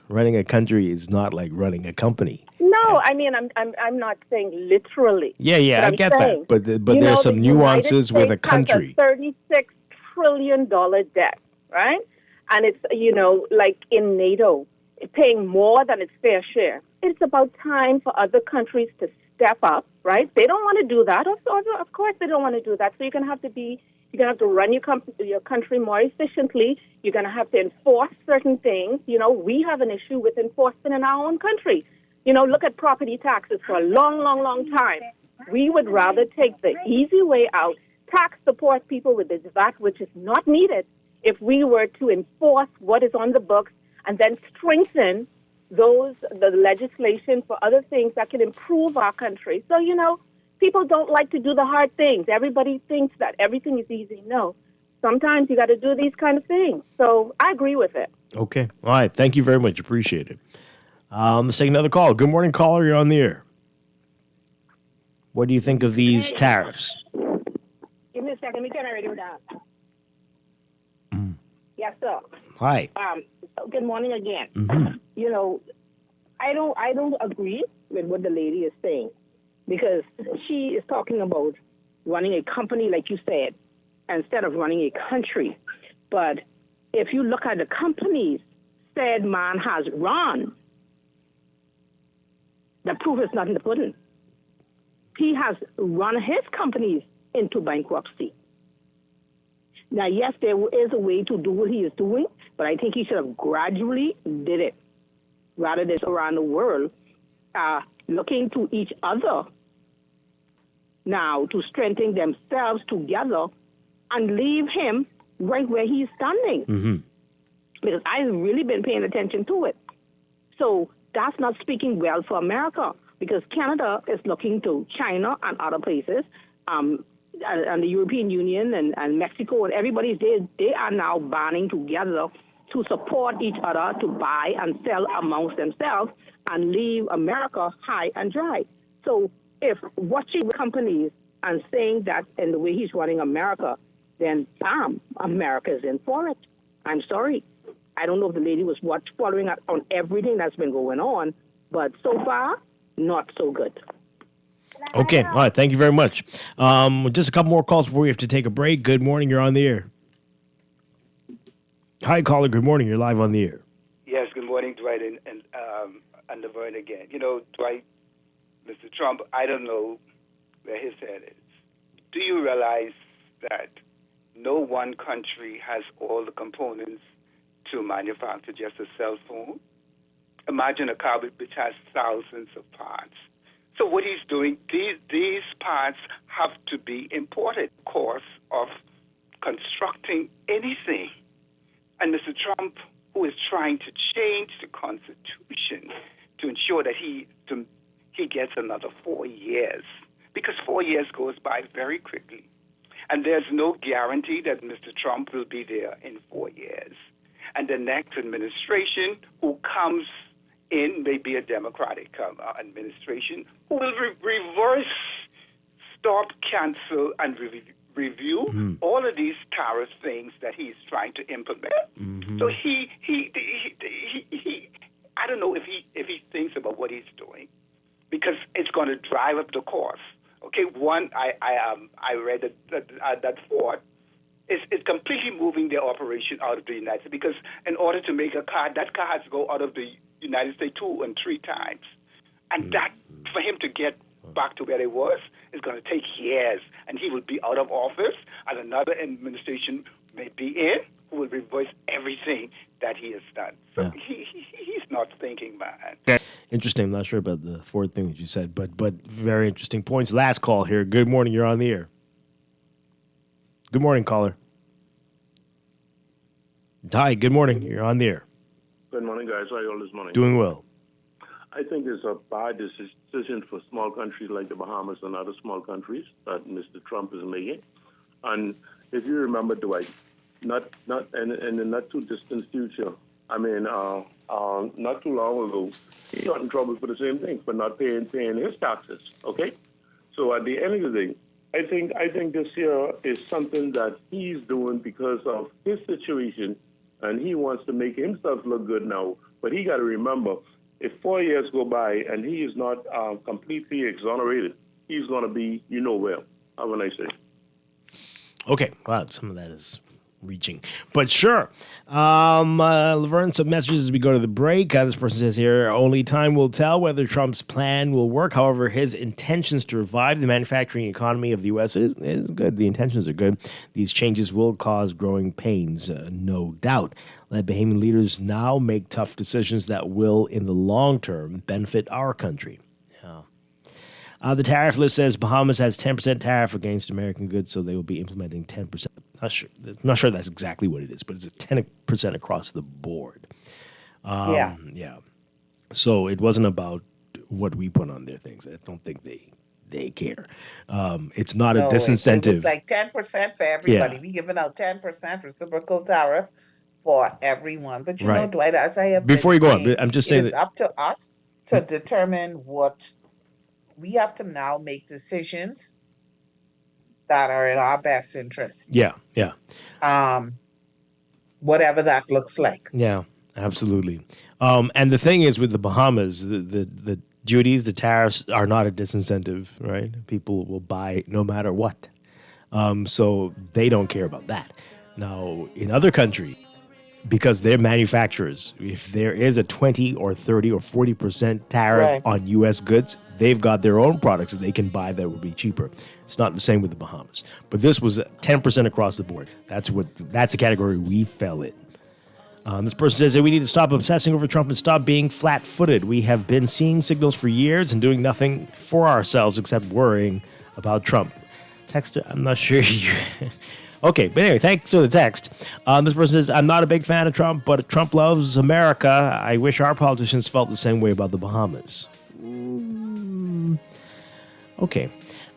running a country is not like running a company. No, I mean, I'm not saying literally. Yeah, I get that. But there's some nuances with a country. Has a $36 trillion debt, right? And it's, like in NATO, paying more than its fair share. It's about time for other countries to step up, right? They don't want to do that. Of course they don't want to do that. So you're going to have to run your country more efficiently. You're going to have to enforce certain things. We have an issue with enforcement in our own country. Look at property taxes for a long, long, long time. We would rather take the easy way out, tax the poor people with this VAT, which is not needed, if we were to enforce what is on the books and then strengthen the legislation for other things that can improve our country. So, people don't like to do the hard things. Everybody thinks that everything is easy. No. Sometimes you got to do these kind of things. So I agree with it. Okay. All right. Thank you very much. Appreciate it. Let's take another call. Good morning, caller. You're on the air. What do you think of these tariffs? Give me a second. Let me turn my radio down. Yes, sir. Hi. Good morning again. Mm-hmm. I don't agree with what the lady is saying, because she is talking about running a company, like you said, instead of running a country. But if you look at the companies said man has run, the proof is not in the pudding. He has run his companies into bankruptcy. Now, yes, there is a way to do what he is doing, but I think he should have gradually did it rather than around the world, looking to each other now to strengthen themselves together and leave him right where he's standing. Mm-hmm. Because I've really been paying attention to it. So that's not speaking well for America, because Canada is looking to China and other places, and the European Union and Mexico and everybody, they are now banding together to support each other to buy and sell amongst themselves and leave America high and dry. So if watching companies and saying that in the way he's running America, then America is in for it. I'm sorry. I don't know if the lady was following up on everything that's been going on, but so far, not so good. Okay. All right. Thank you very much. Just a couple more calls before we have to take a break. Good morning. You're on the air. Hi, caller. Good morning. You're live on the air. Yes, good morning, Dwight and Laverne again. Dwight, Mr. Trump, I don't know where his head is. Do you realize that no one country has all the components to manufacture just a cell phone? Imagine a car which has thousands of parts. So what he's doing, these parts have to be imported, course of constructing anything. And Mr. Trump, who is trying to change the Constitution to ensure that he gets another 4 years, because 4 years goes by very quickly. And there's no guarantee that Mr. Trump will be there in 4 years. And the next administration who comes in may be a Democratic administration who will reverse, stop, cancel, and review all of these tariff things that he's trying to implement. Mm-hmm. So he I don't know if he thinks about what he's doing, because it's going to drive up the cost. Okay, one, I read that Ford It's completely moving their operation out of the United States, because in order to make a car, that car has to go out of the United States 2 and 3 times. And that, for him to get back to where it was, is going to take years. And he will be out of office, and another administration may be in who will reverse everything that he has done. So he's not thinking, man. Interesting. I'm not sure about the Ford thing that you said, but very interesting points. Last call here. Good morning. You're on the air. Good morning, caller. Hi, good morning. You're on the air. Good morning, guys. How are you all this morning? Doing well. I think it's a bad decision for small countries like the Bahamas and other small countries that Mr. Trump is making. And if you remember, Dwight, not in the not too distant future, I mean, not too long ago, he got in trouble for the same thing, for not paying his taxes. Okay, so at the end of the day, I think this year is something that he's doing because of his situation, and he wants to make himself look good now. But he got to remember, if 4 years go by and he is not completely exonerated, he's going to be, you know where. Have a nice day. Okay, wow, some of that is reaching. But sure. Laverne, some messages as we go to the break. This person says here, only time will tell whether Trump's plan will work. However, his intentions to revive the manufacturing economy of the U.S. is good. The intentions are good. These changes will cause growing pains, no doubt. Let Bahamian leaders now make tough decisions that will, in the long term, benefit our country. The tariff list says Bahamas has 10% tariff against American goods, so they will be implementing 10%. Not sure that's exactly what it is, but it's a 10% across the board. Yeah. So it wasn't about what we put on their things. I don't think they care. It's not a disincentive. It was like 10% for everybody. Yeah. We giving out 10% reciprocal tariff for everyone. But you know, Right. Dwight, as I have Before been you go on, saying, I'm just saying it is up to us to determine what we have to now make decisions that are in our best interest. Yeah. Whatever that looks like. Yeah, absolutely. And the thing is with the Bahamas, the duties, the tariffs are not a disincentive, right? People will buy no matter what. So they don't care about that. Now, in other countries, because they're manufacturers, if there is a 20 or 30 or 40% tariff on U.S. goods, they've got their own products that they can buy that will be cheaper. It's not the same with the Bahamas. But this was 10% across the board. That's a category we fell in. This person says that we need to stop obsessing over Trump and stop being flat-footed. We have been seeing signals for years and doing nothing for ourselves except worrying about Trump. Texter, I'm not sure you... Okay, but anyway, thanks for the text. This person says, I'm not a big fan of Trump, but Trump loves America. I wish our politicians felt the same way about the Bahamas. Okay.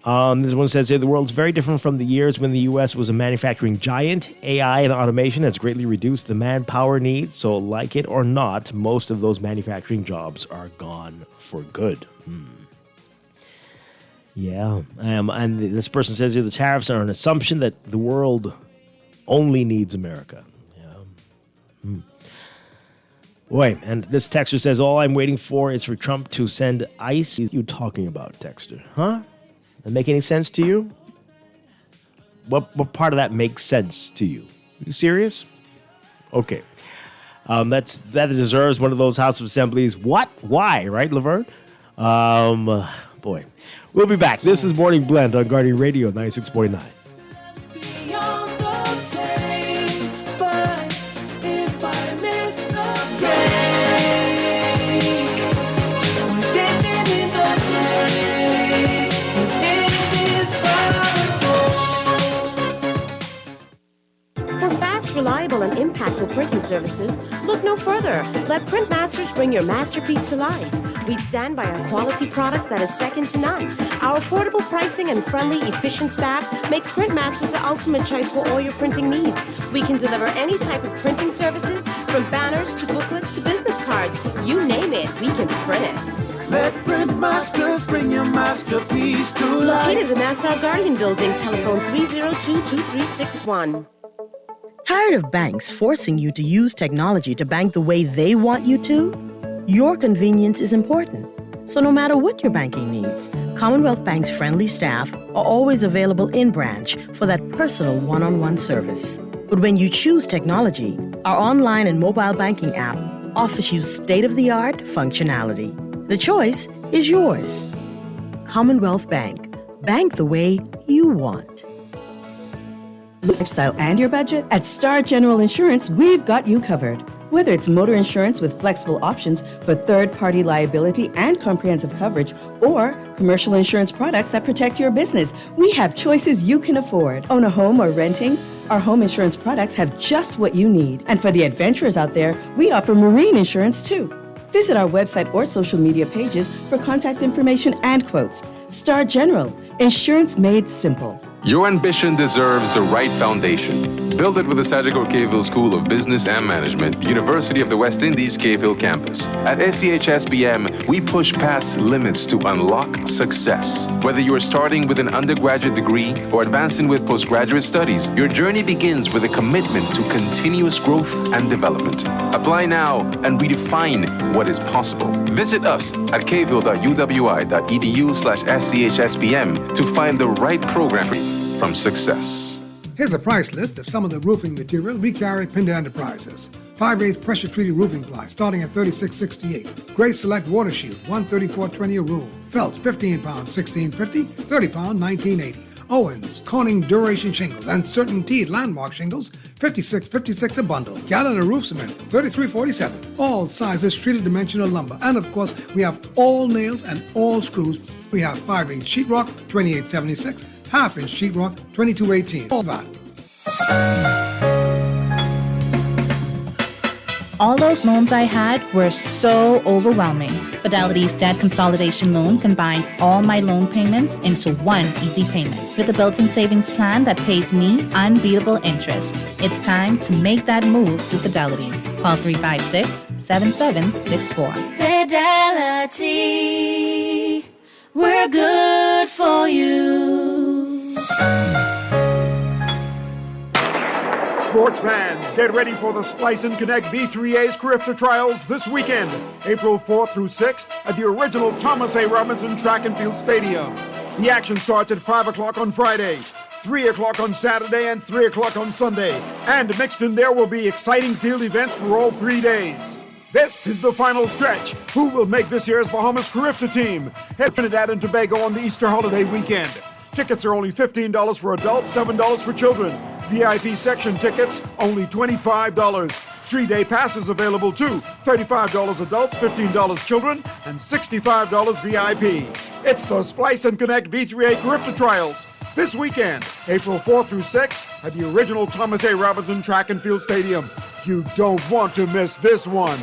This one says here, the world's very different from the years when the U.S. was a manufacturing giant. AI and automation has greatly reduced the manpower needs, so like it or not, most of those manufacturing jobs are gone for good. Yeah, and this person says here the tariffs are an assumption that the world only needs America. Yeah. Boy, and this texter says, all I'm waiting for is for Trump to send ICE. What are you talking about, texter? Huh? That make any sense to you? What part of that makes sense to you? Are you serious? Okay. That deserves one of those House of Assemblies. What? Why? Right, Laverne? Boy. We'll be back. This is Morning Blend on Guardian Radio 96.9. Reliable and impactful printing services, look no further. Let Printmasters bring your masterpiece to life. We stand by our quality products that is second to none. Our affordable pricing and friendly, efficient staff makes Printmasters the ultimate choice for all your printing needs. We can deliver any type of printing services, from banners to booklets to business cards. You name it, we can print it. Let Printmasters bring your masterpiece to life. Located in the Nassau Guardian Building, telephone 302-2361. Tired of banks forcing you to use technology to bank the way they want you to? Your convenience is important. So no matter what your banking needs, Commonwealth Bank's friendly staff are always available in branch for that personal one-on-one service. But when you choose technology, our online and mobile banking app offers you state-of-the-art functionality. The choice is yours. Commonwealth Bank. Bank the way you want. Lifestyle and your budget? At Star General Insurance, we've got you covered. Whether it's motor insurance with flexible options for third-party liability and comprehensive coverage, or commercial insurance products that protect your business, we have choices you can afford. Own a home or renting? Our home insurance products have just what you need. And for the adventurers out there, we offer marine insurance too. Visit our website or social media pages for contact information and quotes. Star General, insurance made simple. Your ambition deserves the right foundation. Build it with the Sagicor Cave Hill School of Business and Management, University of the West Indies Cave Hill campus. At SCHSBM, we push past limits to unlock success. Whether you are starting with an undergraduate degree or advancing with postgraduate studies, your journey begins with a commitment to continuous growth and development. Apply now and redefine what is possible. Visit us at cavehill.uwi.edu/SCHSBM to find the right program from success. Here's a price list of some of the roofing material we carry at Pinder Enterprises. 5/8 pressure-treated roofing ply starting at $36.68. Gray Select Water Shield, $134.20 a roll. Felt, 15 pounds, $16.50. 30 pound, $19.80. Owens, Corning Duration Shingles, and Certainty Landmark Shingles, $56.56 a bundle. Gallon of roof cement, $33.47. All sizes treated dimensional lumber. And of course, we have all nails and all screws. We have 5/8 sheetrock, $28.76. Half-inch sheetrock, $22.18. All that. All those loans I had were so overwhelming. Fidelity's debt consolidation loan combined all my loan payments into one easy payment with a built-in savings plan that pays me unbeatable interest. It's time to make that move to Fidelity. Call 356-7764. Fidelity, we're good for you. Sports fans, get ready for the Splice and Connect B3A's CARIFTA Trials this weekend, April 4th through 6th at the original Thomas A. Robinson Track and Field Stadium. The action starts at 5 o'clock on Friday, 3 o'clock on Saturday, and 3 o'clock on Sunday. And mixed in there will be exciting field events for all 3 days. This is the final stretch. Who will make this year's Bahamas CARIFTA team? Head to Trinidad and Tobago on the Easter holiday weekend. Tickets are only $15 for adults, $7 for children. VIP section tickets, only $25. 3-day passes available too. $35 adults, $15 children, and $65 VIP. It's the Splice and Connect B3A CARIFTA Trials this weekend, April 4th through 6th at the original Thomas A. Robinson Track and Field Stadium. You don't want to miss this one.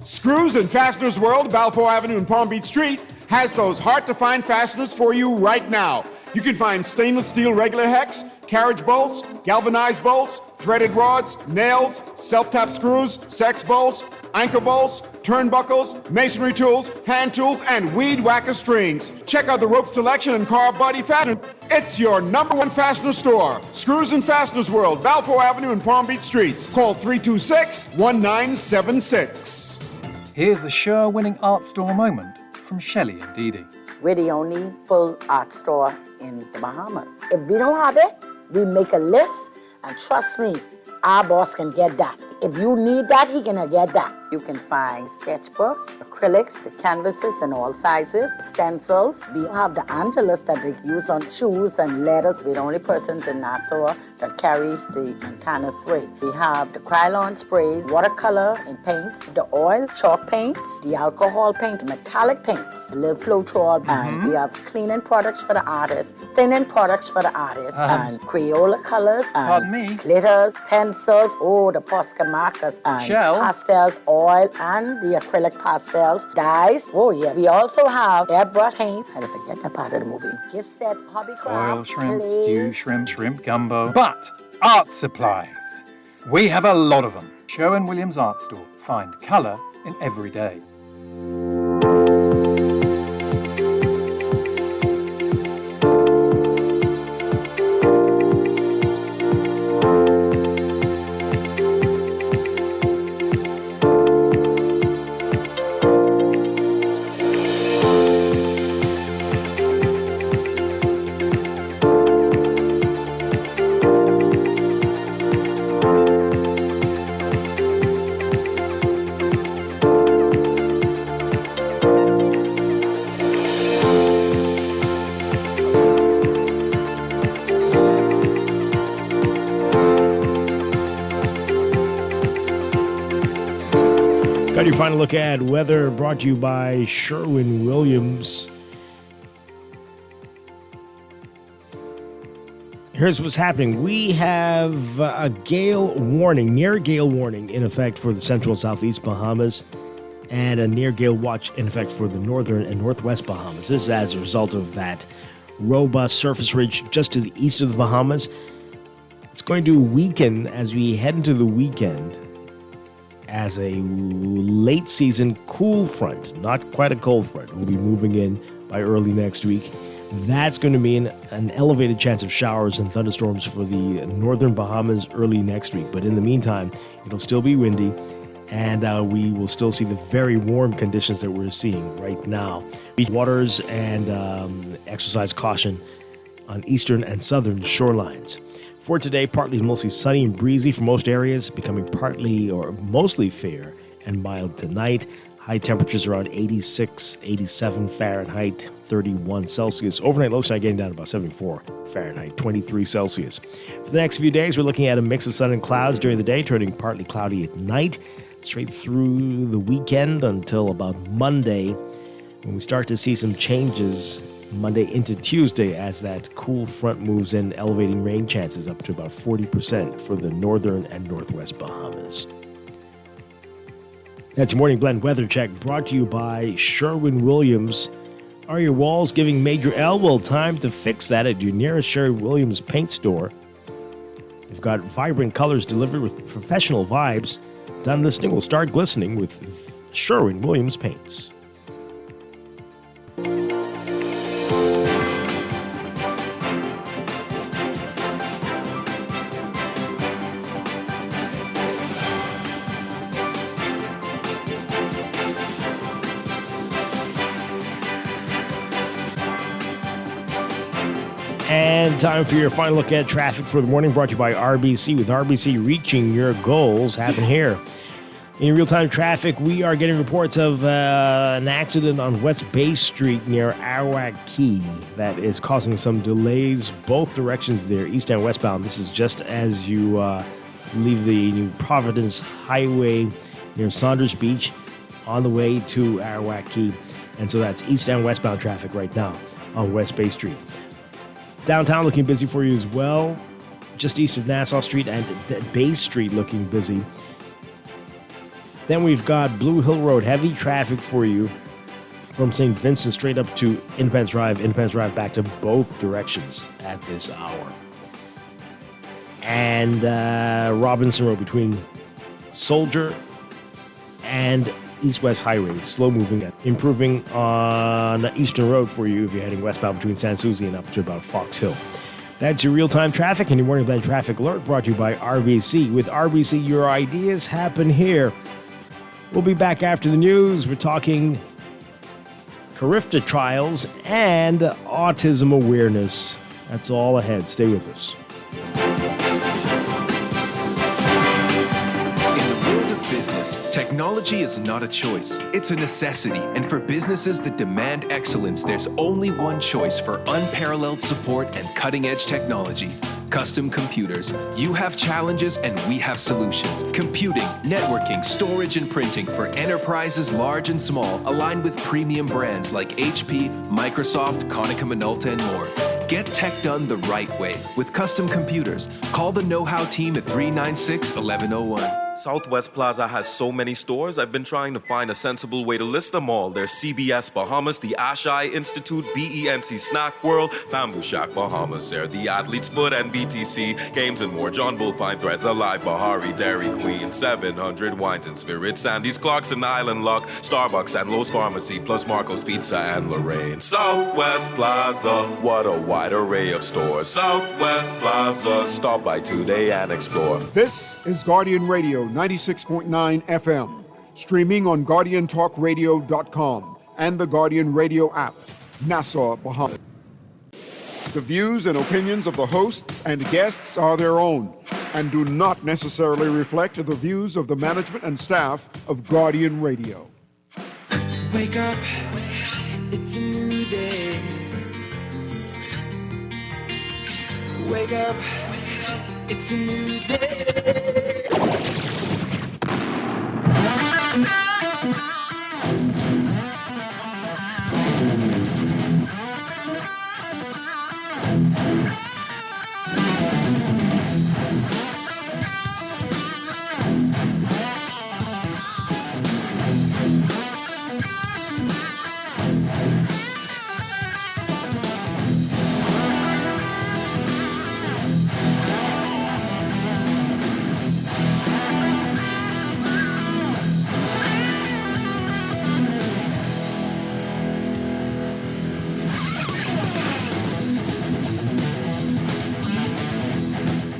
Screws and Fasteners World, Balfour Avenue and Palm Beach Street, has those hard-to-find fasteners for you right now. You can find stainless steel regular hex, carriage bolts, galvanized bolts, threaded rods, nails, self-tap screws, sex bolts, anchor bolts, turnbuckles, masonry tools, hand tools, and weed whacker strings. Check out the rope selection and car body fastener. It's your #1 fastener store. Screws and Fasteners World, Balfour Avenue and Palm Beach Streets. Call 326-1976. Here's a sure-winning art store moment from Shelley and Dee Dee. We're the only full art store in the Bahamas. If we don't have it, we make a list, and trust me, our boss can get that. If you need that, he can get that. You can find sketchbooks, acrylics, the canvases in all sizes, stencils. We have the Angelus that they use on shoes and letters. We're the only persons in Nassau that carries the Montana spray. We have the Krylon sprays, watercolor and paints, the oil, chalk paints, the alcohol paint, metallic paints, the little Floetrol, and we have cleaning products for the artists, thinning products for the artists, and Crayola colors, and glitters, pencils, the Posca markers, and pastels, oil, and the acrylic pastels, dyes. Oh yeah, we also have airbrush paint. I didn't forget that part of the movie. Gift sets, hobbycraft, Oil shrimp, stew shrimp, shrimp gumbo. But art supplies. We have a lot of them. Sherwin-Williams Art Store. Find colour in every day. Got your final look at weather brought to you by Sherwin-Williams. Here's what's happening. We have a gale warning, near gale warning in effect for the central and southeast Bahamas, and a near gale watch in effect for the northern and northwest Bahamas. This is as a result of that robust surface ridge just to the east of the Bahamas. It's going to weaken as we head into the weekend as a late season cool front, not quite a cold front, will be moving in by early next week. That's going to mean an elevated chance of showers and thunderstorms for the northern Bahamas early next week. But in the meantime, it'll still be windy, and we will still see the very warm conditions that we're seeing right now. Beach waters and exercise caution on eastern and southern shorelines. For today, partly mostly sunny and breezy for most areas, becoming partly or mostly fair and mild tonight. High temperatures around 86, 87 Fahrenheit, 31 Celsius. Overnight low side getting down to about 74 Fahrenheit, 23 Celsius. For the next few days, we're looking at a mix of sun and clouds during the day, turning partly cloudy at night, straight through the weekend until about Monday, when we start to see some changes Monday into Tuesday as that cool front moves in, elevating rain chances up to about 40% for the northern and northwest Bahamas. That's your Morning Blend Weather Check brought to you by Sherwin-Williams. Are your walls giving major L? Well, time to fix that at your nearest Sherwin-Williams paint store. They've got vibrant colors delivered with professional vibes. Done listening will start glistening with Sherwin-Williams paints. And time for your final look at traffic for the morning, brought to you by RBC. With RBC, reaching your goals happen here. In real-time traffic, we are getting reports of an accident on West Bay Street near Arawak Key that is causing some delays both directions there, east and westbound. This is just as you leave the New Providence Highway near Saunders Beach on the way to Arawak Key. And so that's east and westbound traffic right now on West Bay Street. Downtown looking busy for you as well. Just east of Nassau Street and Bay Street looking busy. Then we've got Blue Hill Road, heavy traffic for you from St. Vincent straight up to Independence Drive back to both directions at this hour. And Robinson Road between Soldier and East-West Highway, slow moving, improving on Eastern Road for you if you're heading westbound between San Souci and up to about Fox Hill. That's your real-time traffic and your Morning Blend traffic alert brought to you by RBC. With RBC, your ideas happen here. We'll be back after the news. We're talking CARIFTA trials and autism awareness. That's all ahead. Stay with us. Business. Technology is not a choice, it's a necessity. And for businesses that demand excellence, there's only one choice for unparalleled support and cutting-edge technology. Custom Computers. You have challenges and we have solutions. Computing, networking, storage, and printing for enterprises large and small, aligned with premium brands like HP, Microsoft, Konica Minolta, and more. Get tech done the right way with Custom Computers. Call the Know-How team at 396-1101. Southwest Plaza has so many stores, I've been trying to find a sensible way to list them all. There's CBS Bahamas, the Ashai Institute, BENC Snack World, Bamboo Shack Bahamas, there, the Athlete's Foot and BTC, Games and More, John Bull Fine Threads, Alive Bahari, Dairy Queen, 700 Wines and Spirits, Sandy's Clarkson Island Lock, Starbucks and Lowe's Pharmacy, plus Marco's Pizza and Lorraine. Southwest Plaza, what a wide array of stores. Southwest Plaza, stop by today and explore. This is Guardian Radio 96.9 FM, streaming on GuardianTalkRadio.com and the Guardian Radio app, Nassau, Bahamas. The views and opinions of the hosts and guests are their own and do not necessarily reflect the views of the management and staff of Guardian Radio. Wake up, it's a new day. Wake up, it's a new day.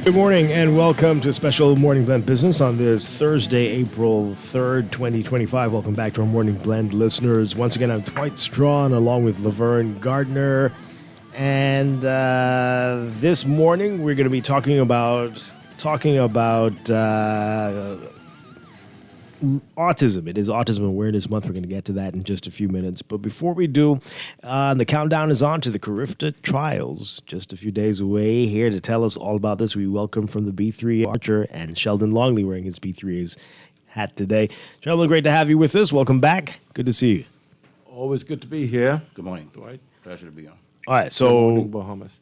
Good morning and welcome to Special Morning Blend Business on this Thursday, April 3rd, 2025. Welcome back to our Morning Blend listeners. Once again, I'm Dwight Strachan along with Laverne Gardner. And this morning we're going to be talking about autism. It is Autism Awareness Month. We're going to get to that in just a few minutes. But before we do, the countdown is on to the CARIFTA trials. Just a few days away. Here to tell us all about this, we welcome from the B3 Archer and Sheldon Longley wearing his B3's hat today. Sheldon, great to have you with us. Welcome back. Good to see you. Always good to be here. Good morning, Dwight. Pleasure to be on. All right, so Good morning, Bahamas.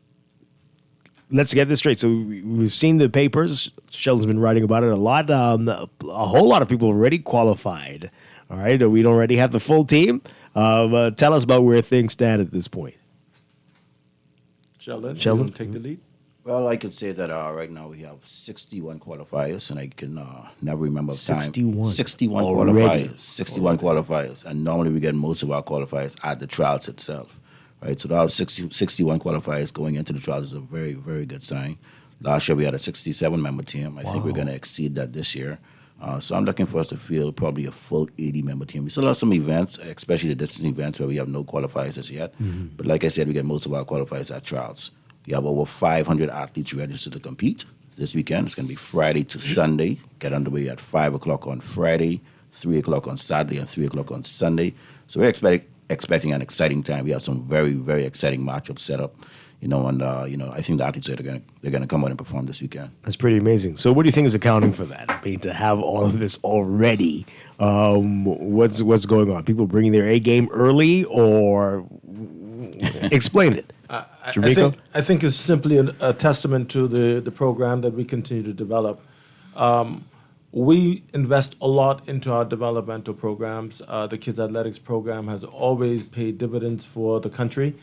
Let's get this straight. So we've seen the papers. Sheldon's been writing about it a lot. A whole lot of people already qualified. All right, we don't already have the full team. Tell us about where things stand at this point. Sheldon, you want to take the lead? Well, I could say that right now we have 61 qualifiers, and I can never remember the time. 61 already. Qualifiers. 61 qualifiers, and normally we get most of our qualifiers at the trials itself. Right, so to have 61 qualifiers going into the trials is a very, very good sign. Last year we had a 67-member team. I think we're going to exceed that this year. So I'm looking for us to field probably a full 80-member team. We still have some events, especially the distance events where we have no qualifiers as yet. Mm-hmm. But like I said, we get most of our qualifiers at trials. We have over 500 athletes registered to compete this weekend. It's going to be Friday to Sunday. Get underway at 5 o'clock on Friday, 3 o'clock on Saturday, and 3 o'clock on Sunday. So we're expecting an exciting time. We have some very, very exciting matchups set up, and I think the athletes they're going to come out and perform this weekend. That's pretty amazing. So what do you think is accounting for that? I mean, to have all of this already, what's going on? People bringing their A game early, or explain it? I think it's simply a testament to the program that we continue to develop. We invest a lot into our developmental programs. The Kids Athletics program has always paid dividends for the country.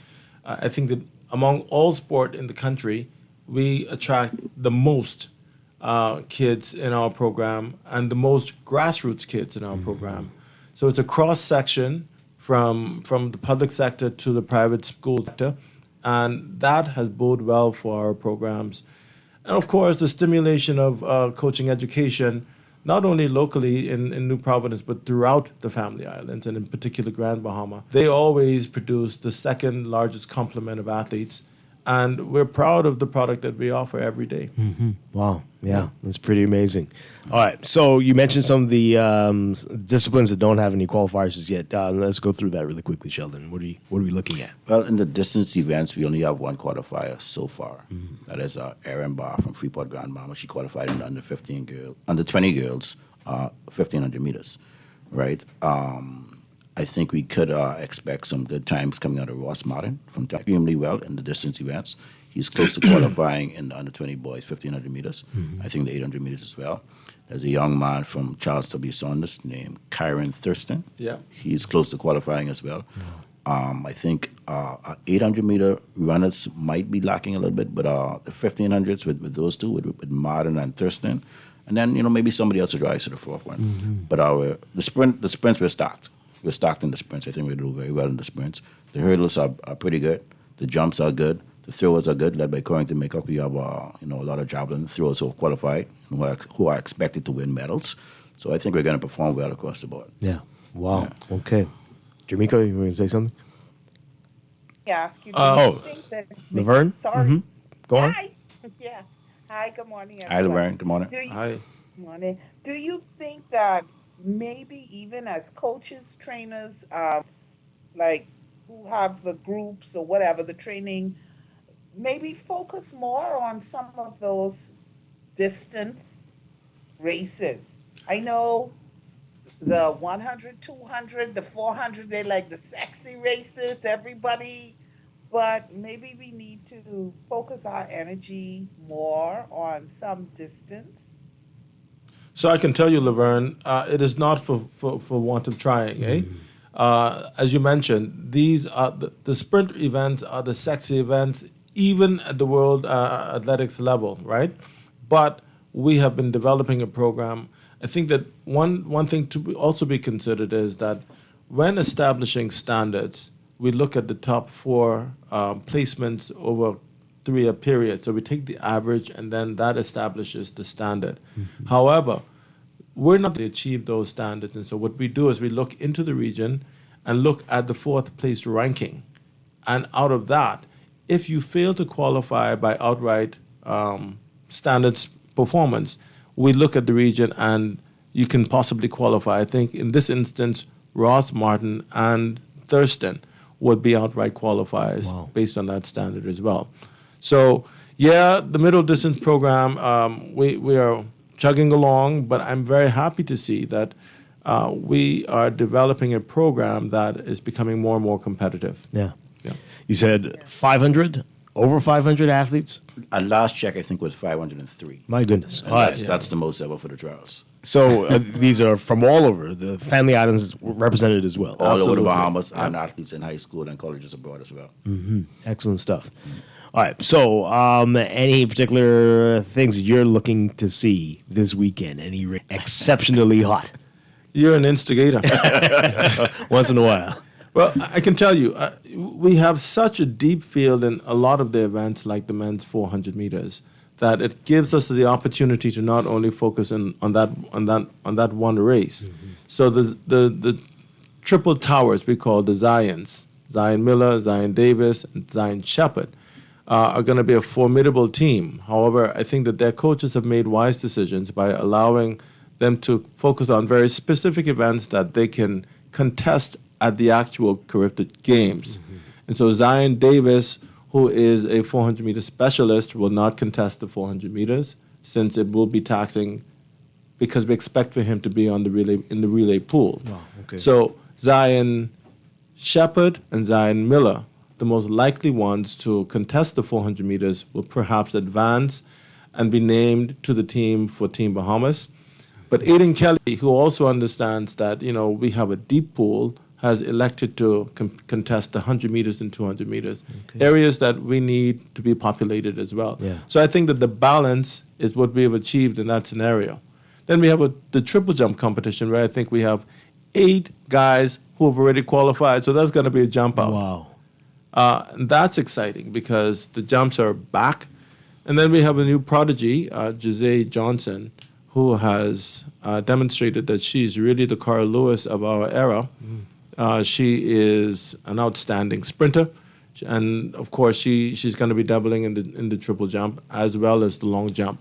I think that among all sport in the country, we attract the most kids in our program and the most grassroots kids in our program. So it's a cross-section from the public sector to the private school sector, and that has boded well for our programs. And of course, the stimulation of coaching education, not only locally in New Providence, but throughout the Family Islands, and in particular Grand Bahama. They always produce the second largest complement of athletes, and we're proud of the product that we offer every day. Mm-hmm. Wow, yeah, that's pretty amazing. All right, so you mentioned some of the disciplines that don't have any qualifiers as yet. Let's go through that really quickly, Sheldon. What are we looking at? Well, in the distance events, we only have one qualifier so far. Mm-hmm. That is Erin Barr from Freeport Grand Bahama. She qualified in the under 20 girls, 1,500 meters, right? I think we could expect some good times coming out of Ross Martin from extremely well in the distance events. He's close to qualifying in the under 20 boys, 1,500 meters. Mm-hmm. I think the 800 meters as well. There's a young man from Charles W. Saunders named Kyron Thurston. Yeah. He's close to qualifying as well. Yeah. I think 800-meter runners might be lacking a little bit, but the 1,500s with those two, with Martin and Thurston, and then maybe somebody else will rise to the fourth one. Mm-hmm. But the sprints we're stocked. We're stocked in the sprints. I think we do very well in the sprints. The hurdles are pretty good. The jumps are good. The throwers are good, led by Corrington Makeup. We have a lot of javelin throwers who are qualified, who are expected to win medals. So I think we're going to perform well across the board. Yeah. Wow. Yeah. Okay. Jamaica, you want to say something? Yeah. Do you think that Laverne? Sorry. Mm-hmm. Go on. Hi. Yeah. Hi. Good morning, everyone. Hi, Laverne. Good morning. Hi. Good morning. Do you think that maybe even as coaches, trainers, like who have the groups or whatever, the training, maybe focus more on some of those distance races? I know the 100, 200, the 400, they're like the sexy races, everybody, but maybe we need to focus our energy more on some distance. So I can tell you, Laverne, it is not for want of trying, eh? As you mentioned, these are the sprint events are the sexy events, even at the world athletics level, right? But we have been developing a program. I think that one thing to also be considered is that when establishing standards, we look at the top four placements over 3-year period. So we take the average, and then that establishes the standard. However, we're not to achieve those standards. And so what we do is we look into the region and look at the 4th place ranking. And out of that, if you fail to qualify by outright standards performance, we look at the region and you can possibly qualify. I think in this instance, Ross, Martin, and Thurston would be outright qualifiers based on that standard as well. So, yeah, the middle distance program, we are chugging along, but I'm very happy to see that we are developing a program that is becoming more and more competitive. Yeah. You said 500, over 500 athletes? At last check, I think, was 503. My goodness. And All right. that's the most ever for the trials. So these are from all over. The Family Islands represented as well. All over the Bahamas, and athletes in high school and colleges abroad as well. Excellent stuff. All right. So any particular things that you're looking to see this weekend? Any exceptionally hot? You're an instigator. Once in a while. Well, I can tell you, we have such a deep field in a lot of the events, like the men's 400 meters, that it gives us the opportunity to not only focus on that one race. So the triple towers we call the Zions, Zion Miller, Zion Davis, and Zion Shepherd, are going to be a formidable team. However, I think that their coaches have made wise decisions by allowing them to focus on very specific events that they can contest at the actual CARIFTA Games. And so Zion Davis, who is a 400-meter specialist, will not contest the 400 meters since it will be taxing because we expect for him to be on the relay pool. So Zion Shepherd and Zion Miller, the most likely ones to contest the 400 meters, will perhaps advance and be named to the team for Team Bahamas. But Aiden Kelly, who also understands that, we have a deep pool, has elected to contest the 100 meters and 200 meters, areas that we need to be populated as well. So I think that the balance is what we have achieved in that scenario. Then we have the triple jump competition where I think we have 8 guys who have already qualified, so that's going to be a jump out. Wow. And that's exciting because the jumps are back. And then we have a new prodigy, Jose Johnson, who has demonstrated that she's really the Carl Lewis of our era. She is an outstanding sprinter, and of course she's going to be doubling in the triple jump as well as the long jump,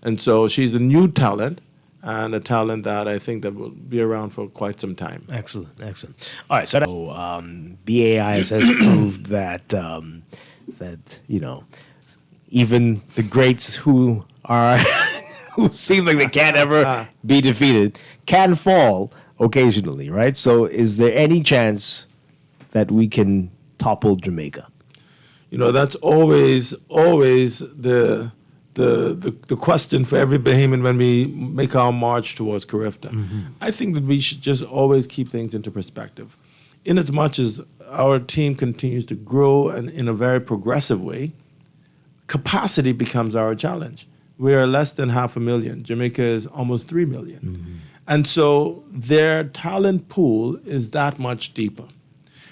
and so she's the new talent and a talent that I think that will be around for quite some time. Excellent. All right, so BAI has proved that even the greats who are who seem like they can't ever be defeated can fall occasionally, right? So is there any chance that we can topple Jamaica? That's always the question for every Bahamian when we make our march towards CARIFTA. I think that we should just always keep things into perspective. In as much as our team continues to grow and in a very progressive way, capacity becomes our challenge. We are less than 500,000. Jamaica is almost 3 million. And so their talent pool is that much deeper.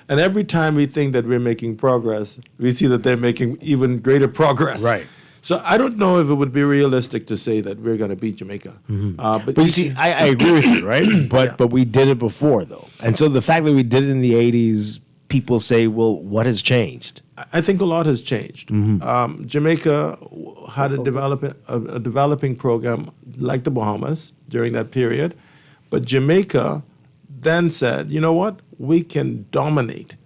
And every time we think that we're making progress, we see that they're making even greater progress. Right. So I don't know if it would be realistic to say that we're going to beat Jamaica. But you see, I agree with you, right? But we did it before, though. And so the fact that we did it in the 80s, people say, well, what has changed? I think a lot has changed. Jamaica had a developing program like the Bahamas during that period, but Jamaica then said, you know what, we can dominate.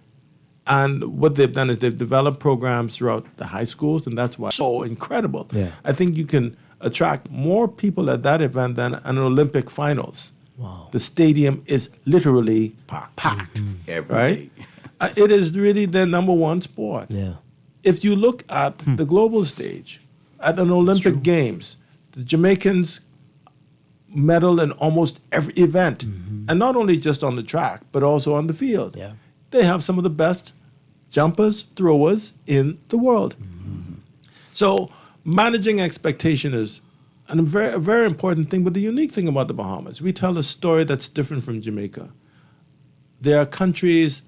And what they've done is they've developed programs throughout the high schools, and that's why it's so incredible. I think you can attract more people at that event than an Olympic finals. Wow. The stadium is literally packed. Every right? day. It is really their number one sport. If you look at the global stage, at an Olympic Games, the Jamaicans medal in almost every event. And not only just on the track, but also on the field. They have some of the best jumpers, throwers in the world. So managing expectation is a very important thing. But the unique thing about the Bahamas, we tell a story that's different from Jamaica. There are countries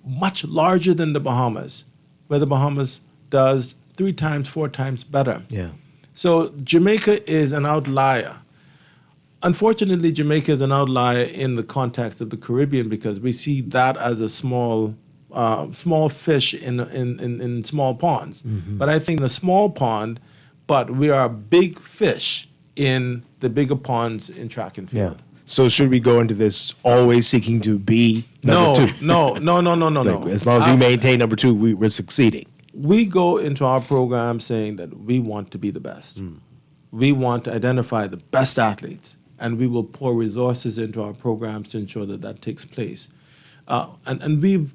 much larger than the Bahamas, where the Bahamas does 3 times, 4 times better. Yeah. So Jamaica is an outlier. Unfortunately, Jamaica is an outlier in the context of the Caribbean because we see that as a small fish in small ponds. But I think in a small pond, but we are a big fish in the bigger ponds in track and field. Yeah. So should we go into this always seeking to be number 2? No. As long as we maintain number 2, we're succeeding. We go into our program saying that we want to be the best. We want to identify the best athletes, and we will pour resources into our programs to ensure that that takes place. And we've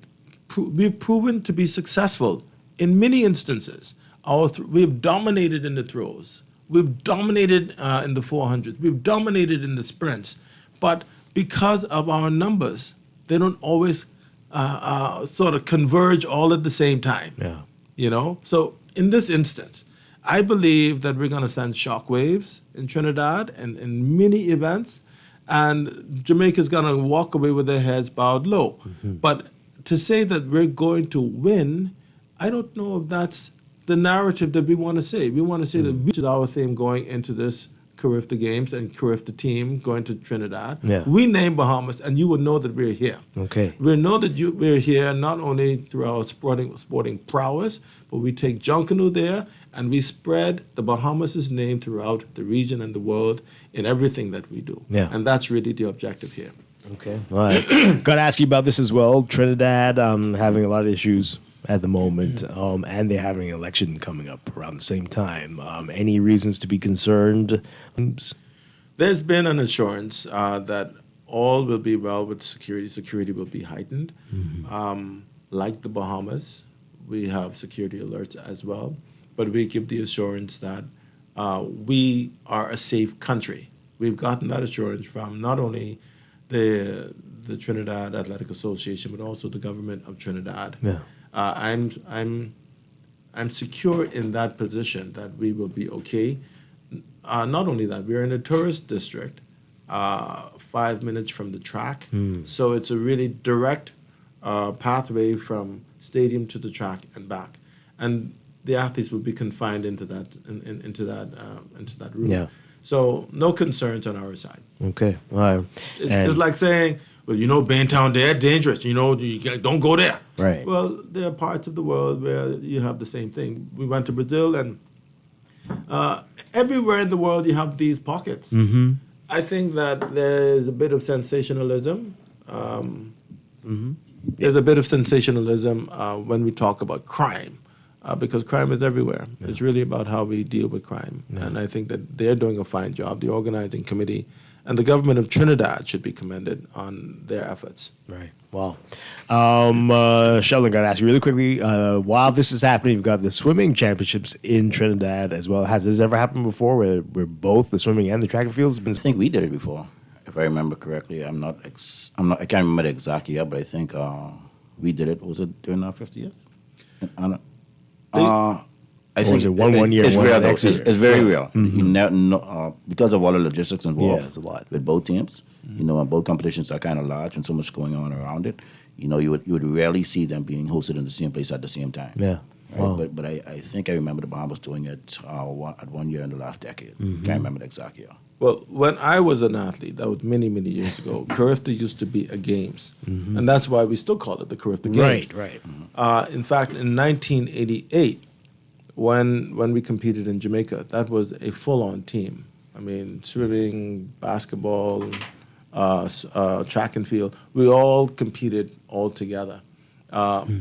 proven to be successful in many instances. We've dominated in the throws. We've dominated in the 400s. We've dominated in the sprints. But because of our numbers, they don't always sort of converge all at the same time. Yeah. You know? So in this instance, I believe that we're going to send shockwaves in Trinidad and in many events, and Jamaica's going to walk away with their heads bowed low. But to say that we're going to win, I don't know if that's the narrative that we want to say. We want to say that which is our theme going into this CARIFTA Games and CARIFTA team going to Trinidad. Yeah. We name Bahamas, and you will know that we're here. Okay. We know that we're here not only through our sporting prowess, but we take Junkanoo there and we spread the Bahamas' name throughout the region and the world in everything that we do. Yeah. And that's really the objective here. Okay. All right. Got to ask you about this as well. Trinidad having a lot of issues at the moment, and they're having an election coming up around the same time. Any reasons to be concerned? There's been an assurance that all will be well with security. Security will be heightened. Like the Bahamas, we have security alerts as well, but we give the assurance that we are a safe country. We've gotten that assurance from not only the Trinidad Athletic Association, but also the government of Trinidad. Yeah. I'm secure in that position that we will be okay. Not only that, we're in a tourist district, 5 minutes from the track, so it's a really direct pathway from stadium to the track and back, and the athletes will be confined into that route. Yeah. So no concerns on our side. Okay. All right. It's like saying, well, you know, Baintown, they're dangerous. You know, don't go there. Right. Well, there are parts of the world where you have the same thing. We went to Brazil, and everywhere in the world you have these pockets. I think that there's a bit of sensationalism. There's a bit of sensationalism when we talk about crime. Because crime is everywhere. Yeah. It's really about how we deal with crime. Yeah. And I think that they're doing a fine job. The organizing committee and the government of Trinidad should be commended on their efforts. Right. Wow. Sheldon, got to ask you really quickly, while this is happening, you've got the swimming championships in Trinidad as well. Has this ever happened before where both the swimming and the track and fields have been... I think we did it before, if I remember correctly. I can't remember the exact year, but I think we did it. Was it during our 50th? I think it one year, it's one real. next year. It's very real. Because of all the logistics involved. Yeah, it's a lot with both teams. You know, and both competitions are kind of large and so much going on around it. You know, you would rarely see them being hosted in the same place at the same time. Yeah. Right? Wow. But I think I remember the Bahamas doing it at 1 year in the last decade. Can't remember the exact year. Well, when I was an athlete, that was many, many years ago, CARIFTA used to be a games. And that's why we still call it the CARIFTA Games. Right. In fact, in 1988, when we competed in Jamaica, that was a full-on team. I mean, swimming, basketball, track and field, we all competed all together.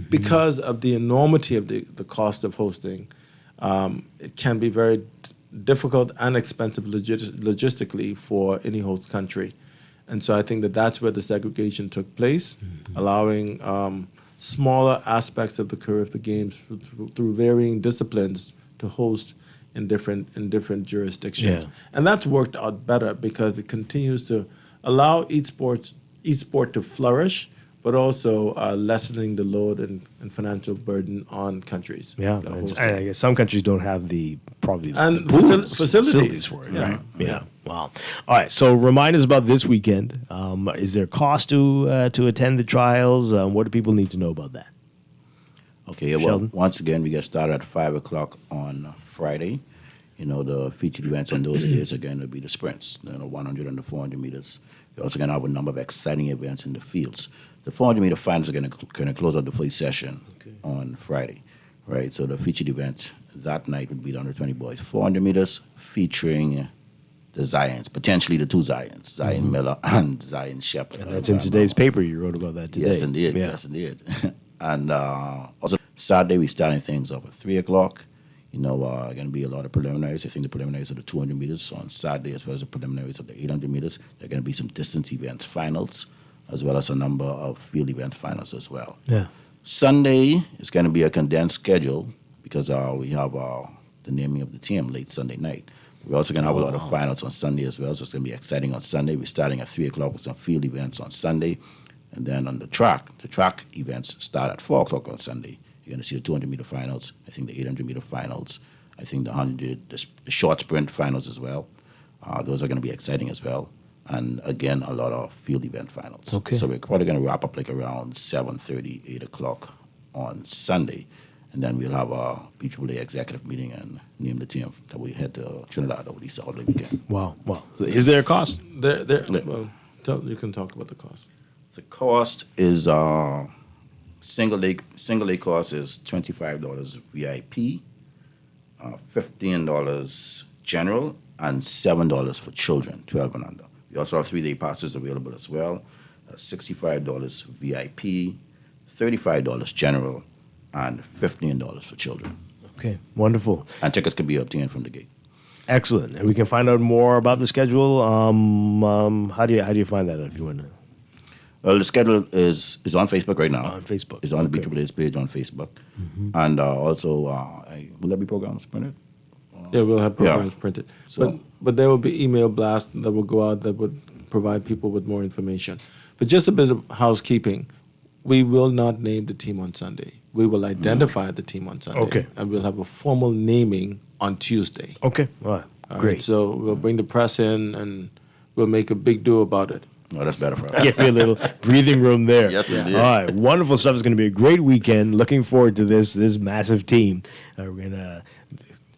Because of the enormity of the cost of hosting, it can be very difficult and expensive logistically for any host country. And so I think that that's where the segregation took place, allowing smaller aspects of the CARIFTA Games through varying disciplines to host in different jurisdictions. Yeah. And that's worked out better because it continues to allow each sport to flourish, but also lessening the load and financial burden on countries. Yeah, I guess some countries don't have the facilities for it. Yeah. Right? Yeah. Wow. All right. So remind us about this weekend. Is there a cost to attend the trials? What do people need to know about that? Okay, well, Sheldon? once again, we get started at 5 o'clock on Friday. The featured events on those days, again, will be the sprints, 100 and the 400 meters. We're also going to have a number of exciting events in the fields. The 400-meter finals are going to close out the first session on Friday, right? So the featured event that night would be the under 20 boys 400 meters featuring the Zions, potentially the two Zions, Zion Miller and Zion Shepherd. And that's in today's paper. You wrote about that today. Yes, indeed. Yeah. Yes, indeed. And also Saturday, we're starting things off at 3 o'clock. Going to be a lot of preliminaries. I think the preliminaries of the 200 meters on Saturday, as well as the preliminaries of the 800 meters. There are going to be some distance events finals, as well as a number of field event finals as well. Yeah. Sunday is going to be a condensed schedule because we have the naming of the team late Sunday night. We're also going to have a lot of finals on Sunday as well, so it's going to be exciting on Sunday. We're starting at 3 o'clock with some field events on Sunday. And then on the track events start at 4 o'clock on Sunday. You're going to see the 200-meter finals, I think the 800-meter finals, I think the 100, the short sprint finals as well. Those are going to be exciting as well. And again, a lot of field event finals. Okay. So we're probably going to wrap up like around 7:30, 8 o'clock on Sunday. And then we'll have a BAA executive meeting and name the team that we head to Trinidad over the holiday weekend. Wow. Is there a cost? Well, you can talk about the cost. The cost is single day cost is $25 VIP, $15 general, and $7 for children 12 and under. We also have 3-day passes available as well. $65 VIP, $35 general, and $15 for children. Okay, wonderful. And tickets can be obtained from the gate. Excellent. And we can find out more about the schedule. How do you find that if you want to? Well, the schedule is on Facebook right now. On Facebook. It's on the BAA's page on Facebook. Mm-hmm. And also, will there be programs printed? Yeah, we'll have programs printed. So, but there will be email blasts that will go out that would provide people with more information. But just a bit of housekeeping. We will not name the team on Sunday. We will identify the team on Sunday. Okay. And we'll have a formal naming on Tuesday. Okay. All right. Great. Right, so we'll bring the press in and we'll make a big do about it. Oh, that's better for us. Give me a little breathing room there. Yes, indeed. All right, wonderful stuff. It's going to be a great weekend. Looking forward to this massive team. We're going to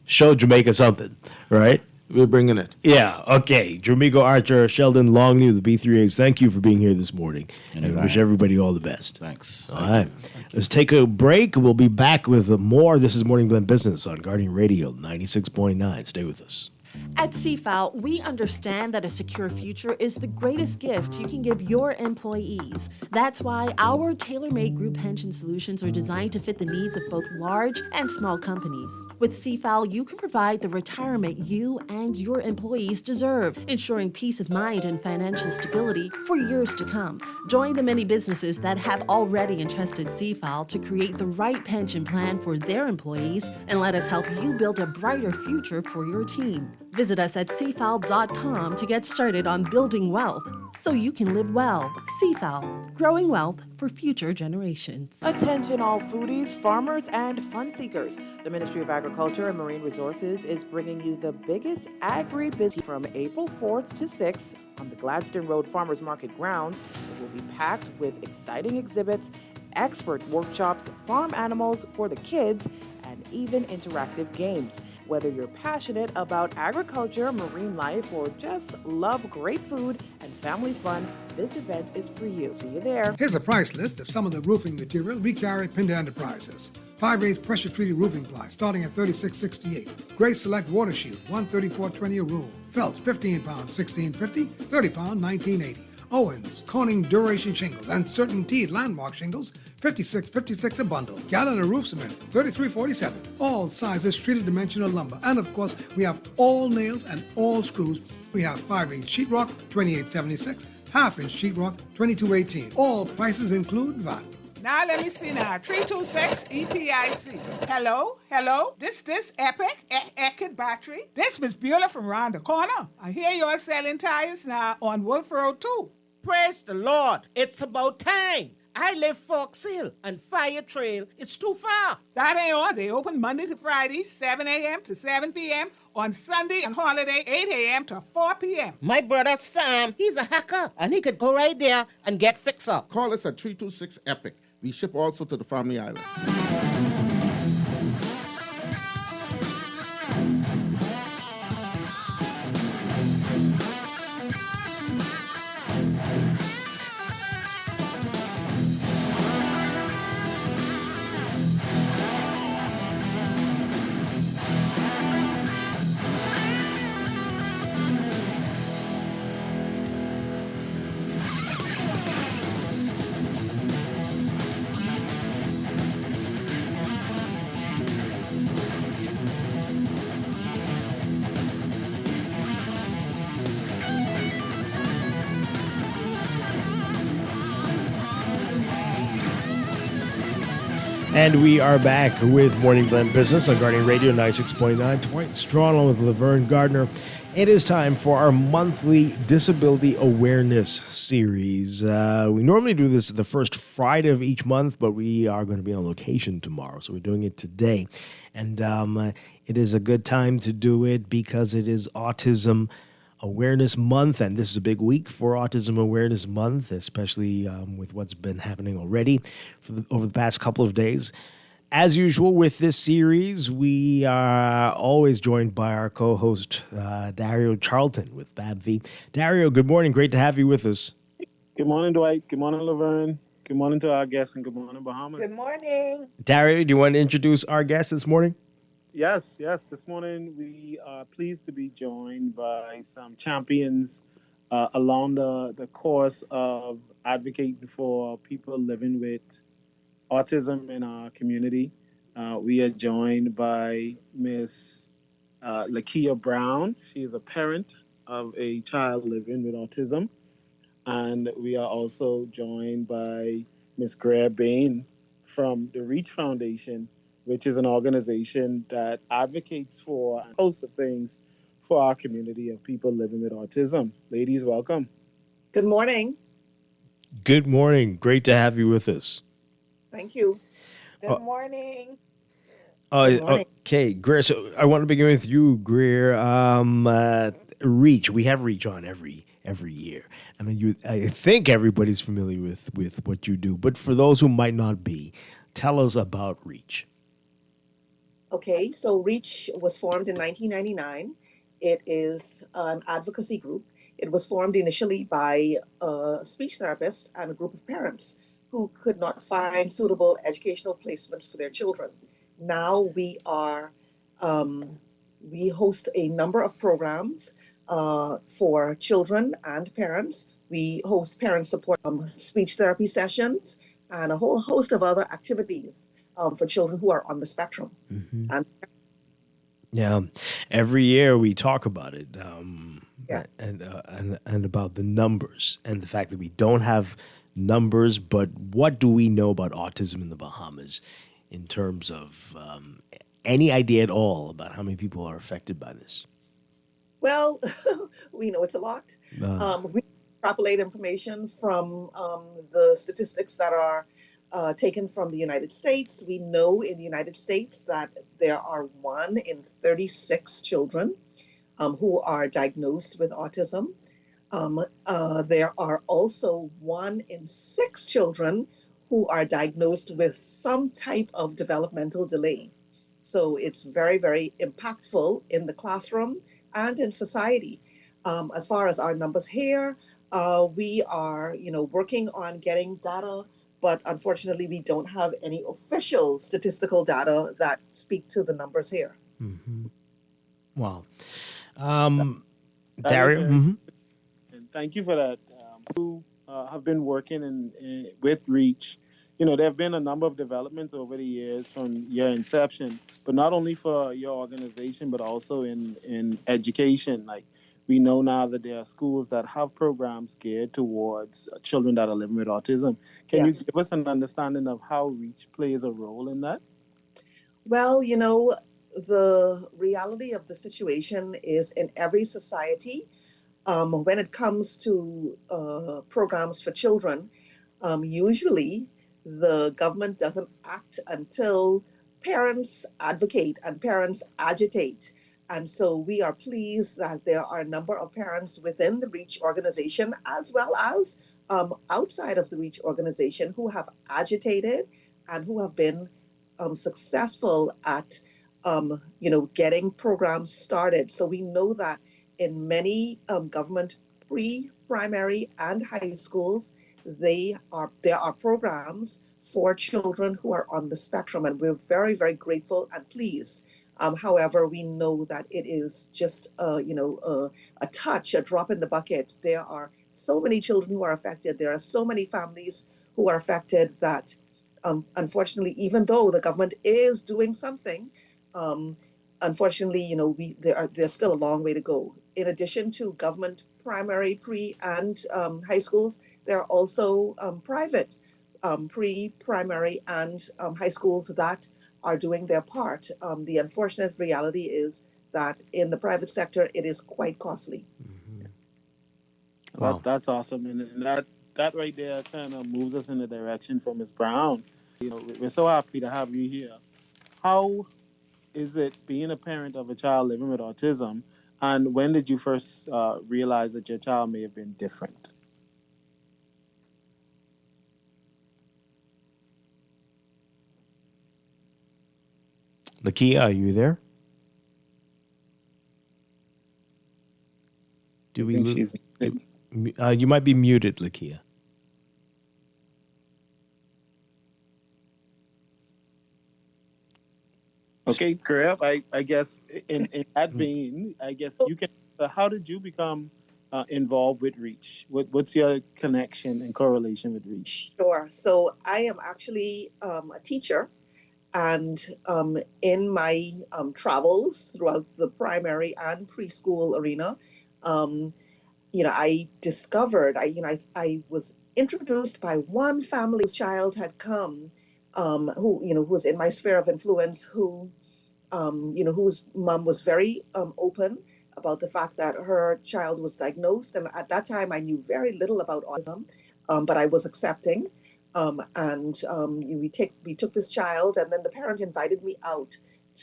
show Jamaica something, right? We're bringing it. Yeah, okay. Dramigo Archer, Sheldon Longnew, the B3As, thank you for being here this morning. And I wish everybody all the best. Thanks. All right. Let's take a break. We'll be back with more. This is Morning Blend Business on Guardian Radio 96.9. Stay with us. At CFAL, we understand that a secure future is the greatest gift you can give your employees. That's why our tailor-made group pension solutions are designed to fit the needs of both large and small companies. With CFAL, you can provide the retirement you and your employees deserve, ensuring peace of mind and financial stability for years to come. Join the many businesses that have already entrusted CFAL to create the right pension plan for their employees, and let us help you build a brighter future for your team. Visit us at cfal.com to get started on building wealth so you can live well. CFAL, growing wealth for future generations. Attention all foodies, farmers, and fun seekers. The Ministry of Agriculture and Marine Resources is bringing you the biggest agri-business from April 4th to 6th on the Gladstone Road Farmers Market grounds. It will be packed with exciting exhibits, expert workshops, farm animals for the kids, and even interactive games. Whether you're passionate about agriculture, marine life, or just love great food and family fun, this event is for you. See you there. Here's a price list of some of the roofing material we carry at Pinda Enterprises. 5/8 pressure-treated roofing ply starting at $36.68. Grace Select Water Shield, $134.20 a roll. Felt, 15 pounds, $16.50. 30 pound, $19.80. Owens, Corning Duration Shingles, and Certainty Landmark Shingles, $56.56 a bundle. Gallon of roof cement, $33.47. All sizes treated dimensional lumber. And of course, we have all nails and all screws. We have 5/8 sheetrock, $28.76. Half-inch sheetrock, $22.18. All prices include VAT. Now let me see now. 326 EPIC. Hello? This Epic battery. This Miss Beulah from around the corner. I hear you're selling tires now on Wolf Road too. Praise the Lord. It's about time. I live Fox Hill and Fire Trail. It's too far. That ain't all. They open Monday to Friday, 7 a.m. to 7 p.m. On Sunday and holiday, 8 a.m. to 4 p.m. My brother Sam, he's a hacker, and he could go right there and get fixed up. Call us at 326 EPIC. We ship also to the Family Island. And we are back with Morning Blend Business on Guardian Radio 96.9. Dwight Strachan with Laverne Gardner. It is time for our monthly Disability Awareness Series. We normally do this the first Friday of each month, but we are going to be on location tomorrow, so we're doing it today. And it is a good time to do it because it is Autism Awareness Month, and this is a big week for Autism Awareness Month, especially with what's been happening already over the past couple of days. As usual with this series, we are always joined by our co-host, Dario Charlton with BABV. Dario, good morning. Great to have you with us. Good morning, Dwight. Good morning, Laverne. Good morning to our guests, and good morning, Bahamas. Good morning. Dario, do you want to introduce our guest this morning? Yes. This morning we are pleased to be joined by some champions along the course of advocating for people living with autism in our community. We are joined by Miss Lakia Brown. She is a parent of a child living with autism. And we are also joined by Miss Greer Bain from the Reach Foundation, which is an organization that advocates for a host of things for our community of people living with autism. Ladies, welcome. Good morning. Good morning. Great to have you with us. Thank you. Good morning. Good morning. Okay, Greer. So I want to begin with you, Greer. Reach. We have Reach on every year. I mean, I think everybody's familiar with what you do, but for those who might not be, tell us about Reach. Okay, so Reach was formed in 1999. It is an advocacy group. It was formed initially by a speech therapist and a group of parents who could not find suitable educational placements for their children. Now we host a number of programs for children and parents. We host parent support speech therapy sessions and a whole host of other activities for children who are on the spectrum. Mm-hmm. And yeah, every year we talk about it, and about the numbers and the fact that we don't have numbers. But what do we know about autism in the Bahamas in terms of any idea at all about how many people are affected by this? well, we know it's a lot. We extrapolate information from the statistics that are taken from the United States. We know in the United States that there are 1 in 36 children who are diagnosed with autism. There are also 1 in 6 children who are diagnosed with some type of developmental delay. So it's very, very impactful in the classroom and in society. As far as our numbers here, we are, working on getting data, but unfortunately, we don't have any official statistical data that speak to the numbers here. Mm-hmm. Wow. That Dario? is Mm-hmm. And thank you for that. Who have been working with Reach. There have been a number of developments over the years from your inception, but not only for your organization, but also in education. Like, we know now that there are schools that have programs geared towards children that are living with autism. Can you give us an understanding of how Reach plays a role in that? Well, the reality of the situation is in every society, when it comes to programs for children, usually the government doesn't act until parents advocate and parents agitate. And so we are pleased that there are a number of parents within the Reach organization, as well as outside of the Reach organization, who have agitated and who have been successful at, getting programs started. So we know that in many government pre-primary and high schools, there are programs for children who are on the spectrum, and we're very, very grateful and pleased. However, we know that it is just, a drop in the bucket. There are so many children who are affected. There are so many families who are affected that, unfortunately, even though the government is doing something, unfortunately, there's still a long way to go. In addition to government primary, pre, and high schools, there are also private pre-primary and high schools that are doing their part. The unfortunate reality is that in the private sector, it is quite costly. Wow. That's awesome, and that right there kind of moves us in the direction for Ms. Brown. You know, we're so happy to have you here. How is it being a parent of a child living with autism, and when did you first realize that your child may have been different? Lakia, are you there? Do we? think she's you might be muted, Lakia. Okay, Grab, I guess in that vein, I guess you can. How did you become involved with Reach? What's your connection and correlation with Reach? Sure. So I am actually a teacher, and in my travels throughout the primary and preschool arena, um, I discovered, I was introduced by one family whose child had come, who was in my sphere of influence, whose mom was very open about the fact that her child was diagnosed. And at that time, I knew very little about autism, but I was accepting. We took this child, and then the parent invited me out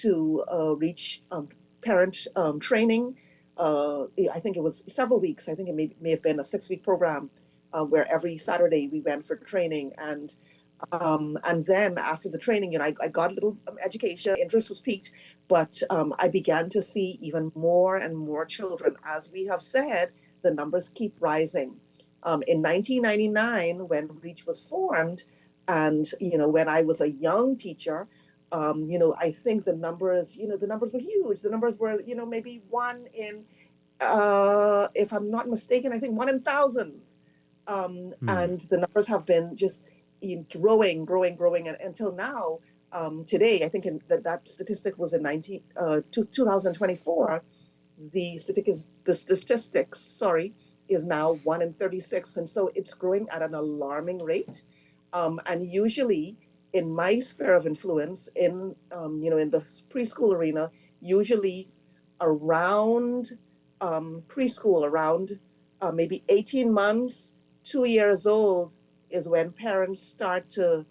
to reach parent training. I think it was several weeks. I think it may have been a 6-week program where every Saturday we went for training. And then after the training, I got a little education, interest was piqued, but I began to see even more and more children. As we have said, the numbers keep rising. In 1999, when Reach was formed, and when I was a young teacher, I think the numbers were huge. The numbers were, maybe one in, if I'm not mistaken, I think one in thousands. And the numbers have been just growing, and until now. Today, I think that statistic was in 2024. The statistics, is now 1 in 36, and so it's growing at an alarming rate. And usually, in my sphere of influence, in the preschool arena, usually around preschool, around maybe 18 months, 2 years old, is when parents start to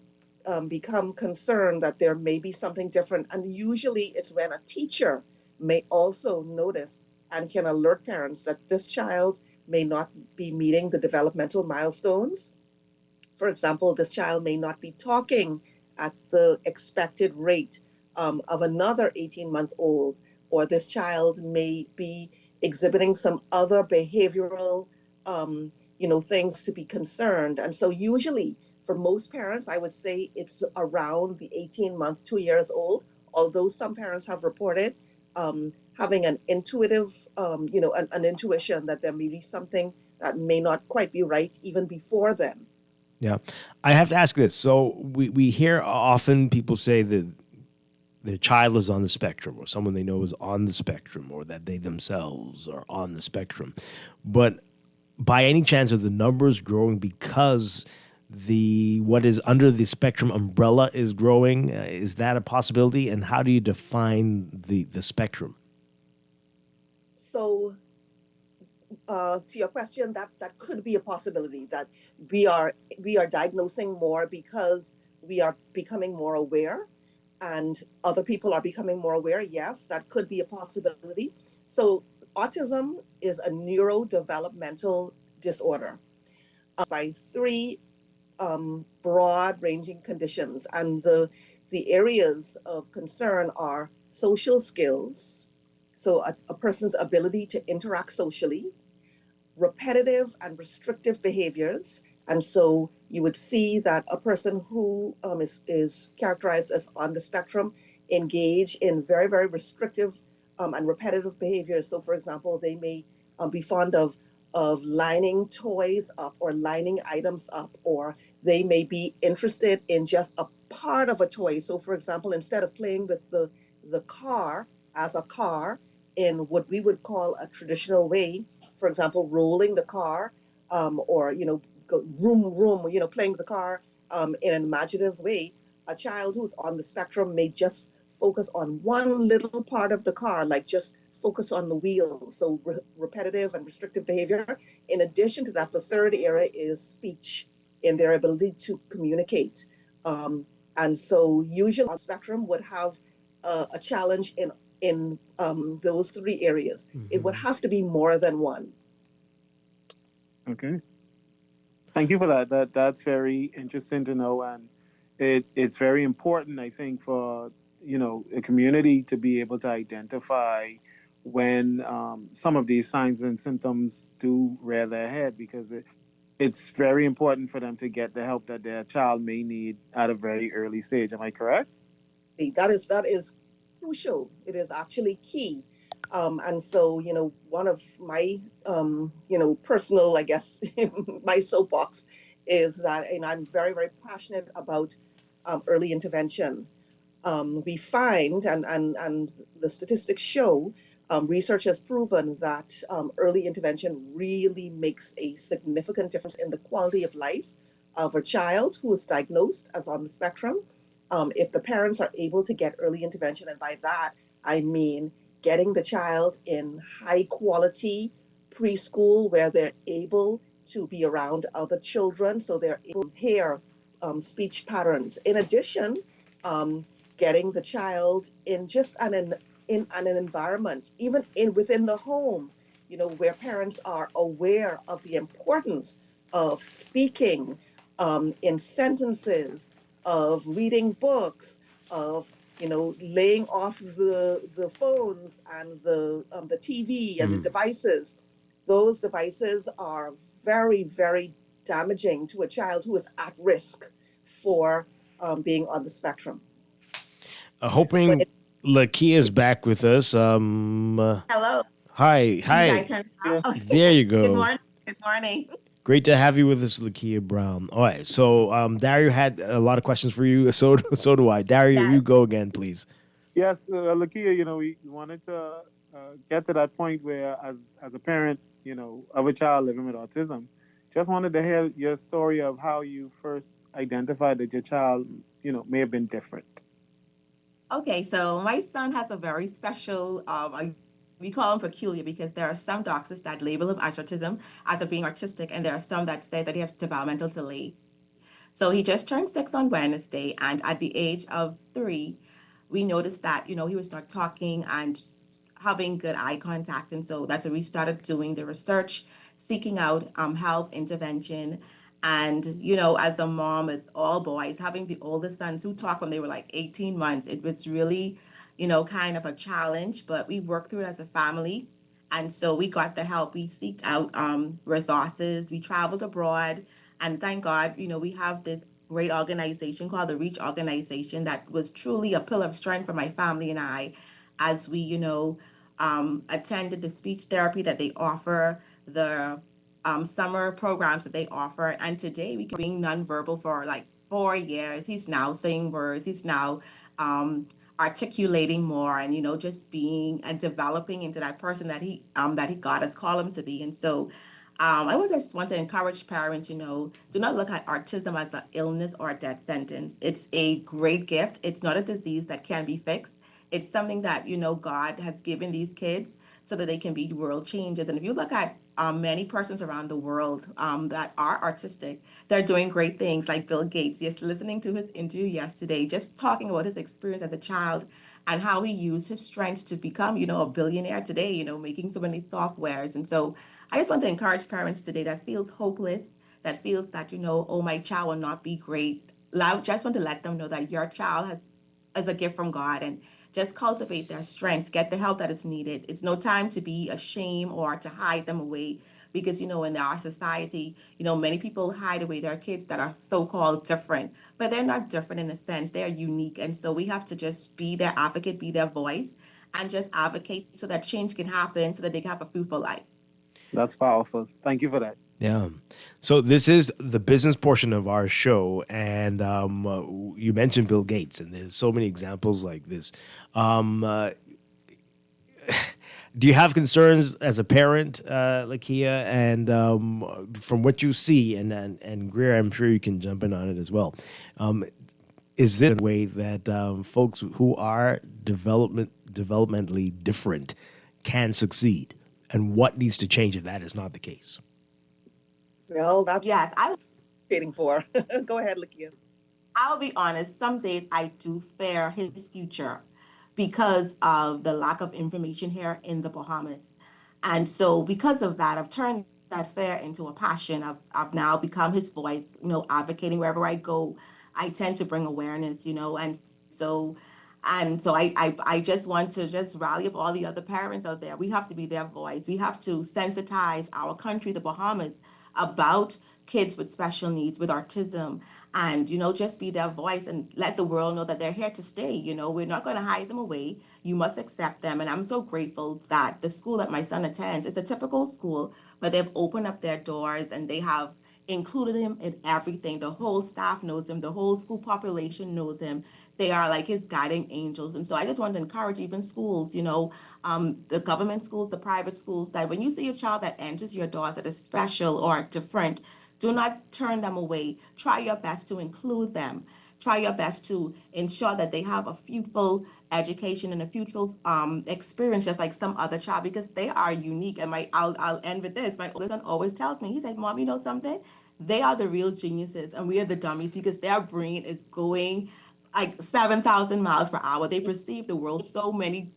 become concerned that there may be something different. And usually it's when a teacher may also notice and can alert parents that this child may not be meeting the developmental milestones. For example, this child may not be talking at the expected rate of another 18-month-old, or this child may be exhibiting some other behavioral things to be concerned. And so usually for most parents, I would say it's around the 18-month, 2 years old, although some parents have reported having an intuitive, an intuition that there may be something that may not quite be right even before then. Yeah. I have to ask this. So we hear often people say that their child is on the spectrum, or someone they know is on the spectrum, or that they themselves are on the spectrum. But by any chance, are the numbers growing because what is under the spectrum umbrella is growing? Is that a possibility? And how do you define the spectrum? So to your question, that could be a possibility, that we are diagnosing more because we are becoming more aware, and other people are becoming more aware. Yes, that could be a possibility. So autism is a neurodevelopmental disorder by 3 broad-ranging conditions, and the areas of concern are social skills, so a person's ability to interact socially, repetitive and restrictive behaviors. And so you would see that a person who is characterized as on the spectrum engage in very, very restrictive and repetitive behaviors. So, for example, they may be fond of lining toys up or lining items up, or they may be interested in just a part of a toy. So, for example, instead of playing with the car as a car in what we would call a traditional way, for example, rolling the car, or go vroom vroom, playing with the car in an imaginative way, a child who's on the spectrum may just focus on one little part of the car, like just focus on the wheel. So repetitive and restrictive behavior. In addition to that, the third area is speech in their ability to communicate. And so usually on spectrum would have a challenge in those three areas. It would have to be more than one. Okay. Thank you for that. That's very interesting to know, and it's very important, I think, for a community to be able to identify when some of these signs and symptoms do rear their head, because it's very important for them to get the help that their child may need at a very early stage. Am I correct? That is crucial. It is actually key. And so, one of my, personal, I guess, my soapbox is that, and I'm very, very passionate about early intervention. We find, and the statistics show, research has proven that early intervention really makes a significant difference in the quality of life of a child who is diagnosed as on the spectrum. If the parents are able to get early intervention, and by that, I mean getting the child in high quality preschool where they're able to be around other children, so they're able to hear speech patterns. In addition, getting the child in just in an environment, even within the home, where parents are aware of the importance of speaking in sentences, of reading books, of laying off the phones and the TV and the devices. Those devices are very, very damaging to a child who is at risk for being on the spectrum. Hoping Lakia is back with us. Hello. Hi. Can you guys hear me now? Oh, There you go. Good morning. Good morning. Great to have you with us, Lakia Brown. All right, so Dario had a lot of questions for you. So do I. Dario, you go again, please. Yes, Lakia, we wanted to get to that point where, as a parent, of a child living with autism, just wanted to hear your story of how you first identified that your child, may have been different. Okay, so my son has a very special, we call him peculiar because there are some doctors that label him as autism, as being artistic, and there are some that say that he has developmental delay. So he just turned 6 on Wednesday, and at the age of 3, we noticed that, he would start talking and having good eye contact. And so that's when we started doing the research, seeking out help, intervention. And, as a mom with all boys, having the oldest sons who talk when they were like 18 months, it was really, kind of a challenge, but we worked through it as a family. And so we got the help. We seeked out resources. We traveled abroad. And thank God, we have this great organization called the Reach Organization that was truly a pillar of strength for my family and I as we, attended the speech therapy that they offer, the summer programs that they offer. And today we can being nonverbal for like 4 years. He's now saying words. He's now articulating more, and just being and developing into that person that he God has called him to be. And so I would just want to encourage parents, do not look at autism as an illness or a death sentence. It's a great gift. It's not a disease that can be fixed. It's something that, God has given these kids so that they can be world changers. And if you look at many persons around the world that are artistic, they're doing great things, like Bill Gates. Yes, listening to his interview yesterday, just talking about his experience as a child and how he used his strengths to become, a billionaire today, making so many softwares. And so I just want to encourage parents today that feels hopeless, that feels that, oh, my child will not be great. I just want to let them know that your child is a gift from God, and just cultivate their strengths, get the help that is needed. It's no time to be ashamed or to hide them away, because, in our society, many people hide away their kids that are so-called different, but they're not different in a sense. They are unique. And so we have to just be their advocate, be their voice, and just advocate so that change can happen so that they can have a fruitful life. That's powerful. Thank you for that. Yeah. So this is the business portion of our show, and you mentioned Bill Gates, and there's so many examples like this. Do you have concerns as a parent, Lakia? And from what you see, and Greer, I'm sure you can jump in on it as well. Is there a way that folks who are developmentally different can succeed? And what needs to change if that is not the case? Well, that's Yes, I waiting for. Go ahead, Lakia. I'll be honest, some days I do fear his future because of the lack of information here in the Bahamas. And so because of that, I've turned that fear into a passion. I've now become his voice, advocating wherever I go. I tend to bring awareness, so and so I just want to just rally up all the other parents out there. We have to be their voice. We have to sensitize our country, the Bahamas, about kids with special needs, with autism, and just be their voice and let the world know that they're here to stay. We're not going to hide them away. You must accept them. And I'm so grateful that the school that my son attends is a typical school, but they've opened up their doors and they have included him in everything. The whole staff knows him, the whole school population knows him. They are like his guiding angels. And so I just want to encourage even schools, the government schools, the private schools, that when you see a child that enters your doors that is special or different, do not turn them away. Try your best to include them. Try your best to ensure that they have a fruitful education and a fruitful experience, just like some other child, because they are unique. And I'll end with this. My oldest son always tells me, he said, "Mom, you know something? They are the real geniuses, and we are the dummies because their brain is going like 7,000 miles per hour. They perceive the world in so many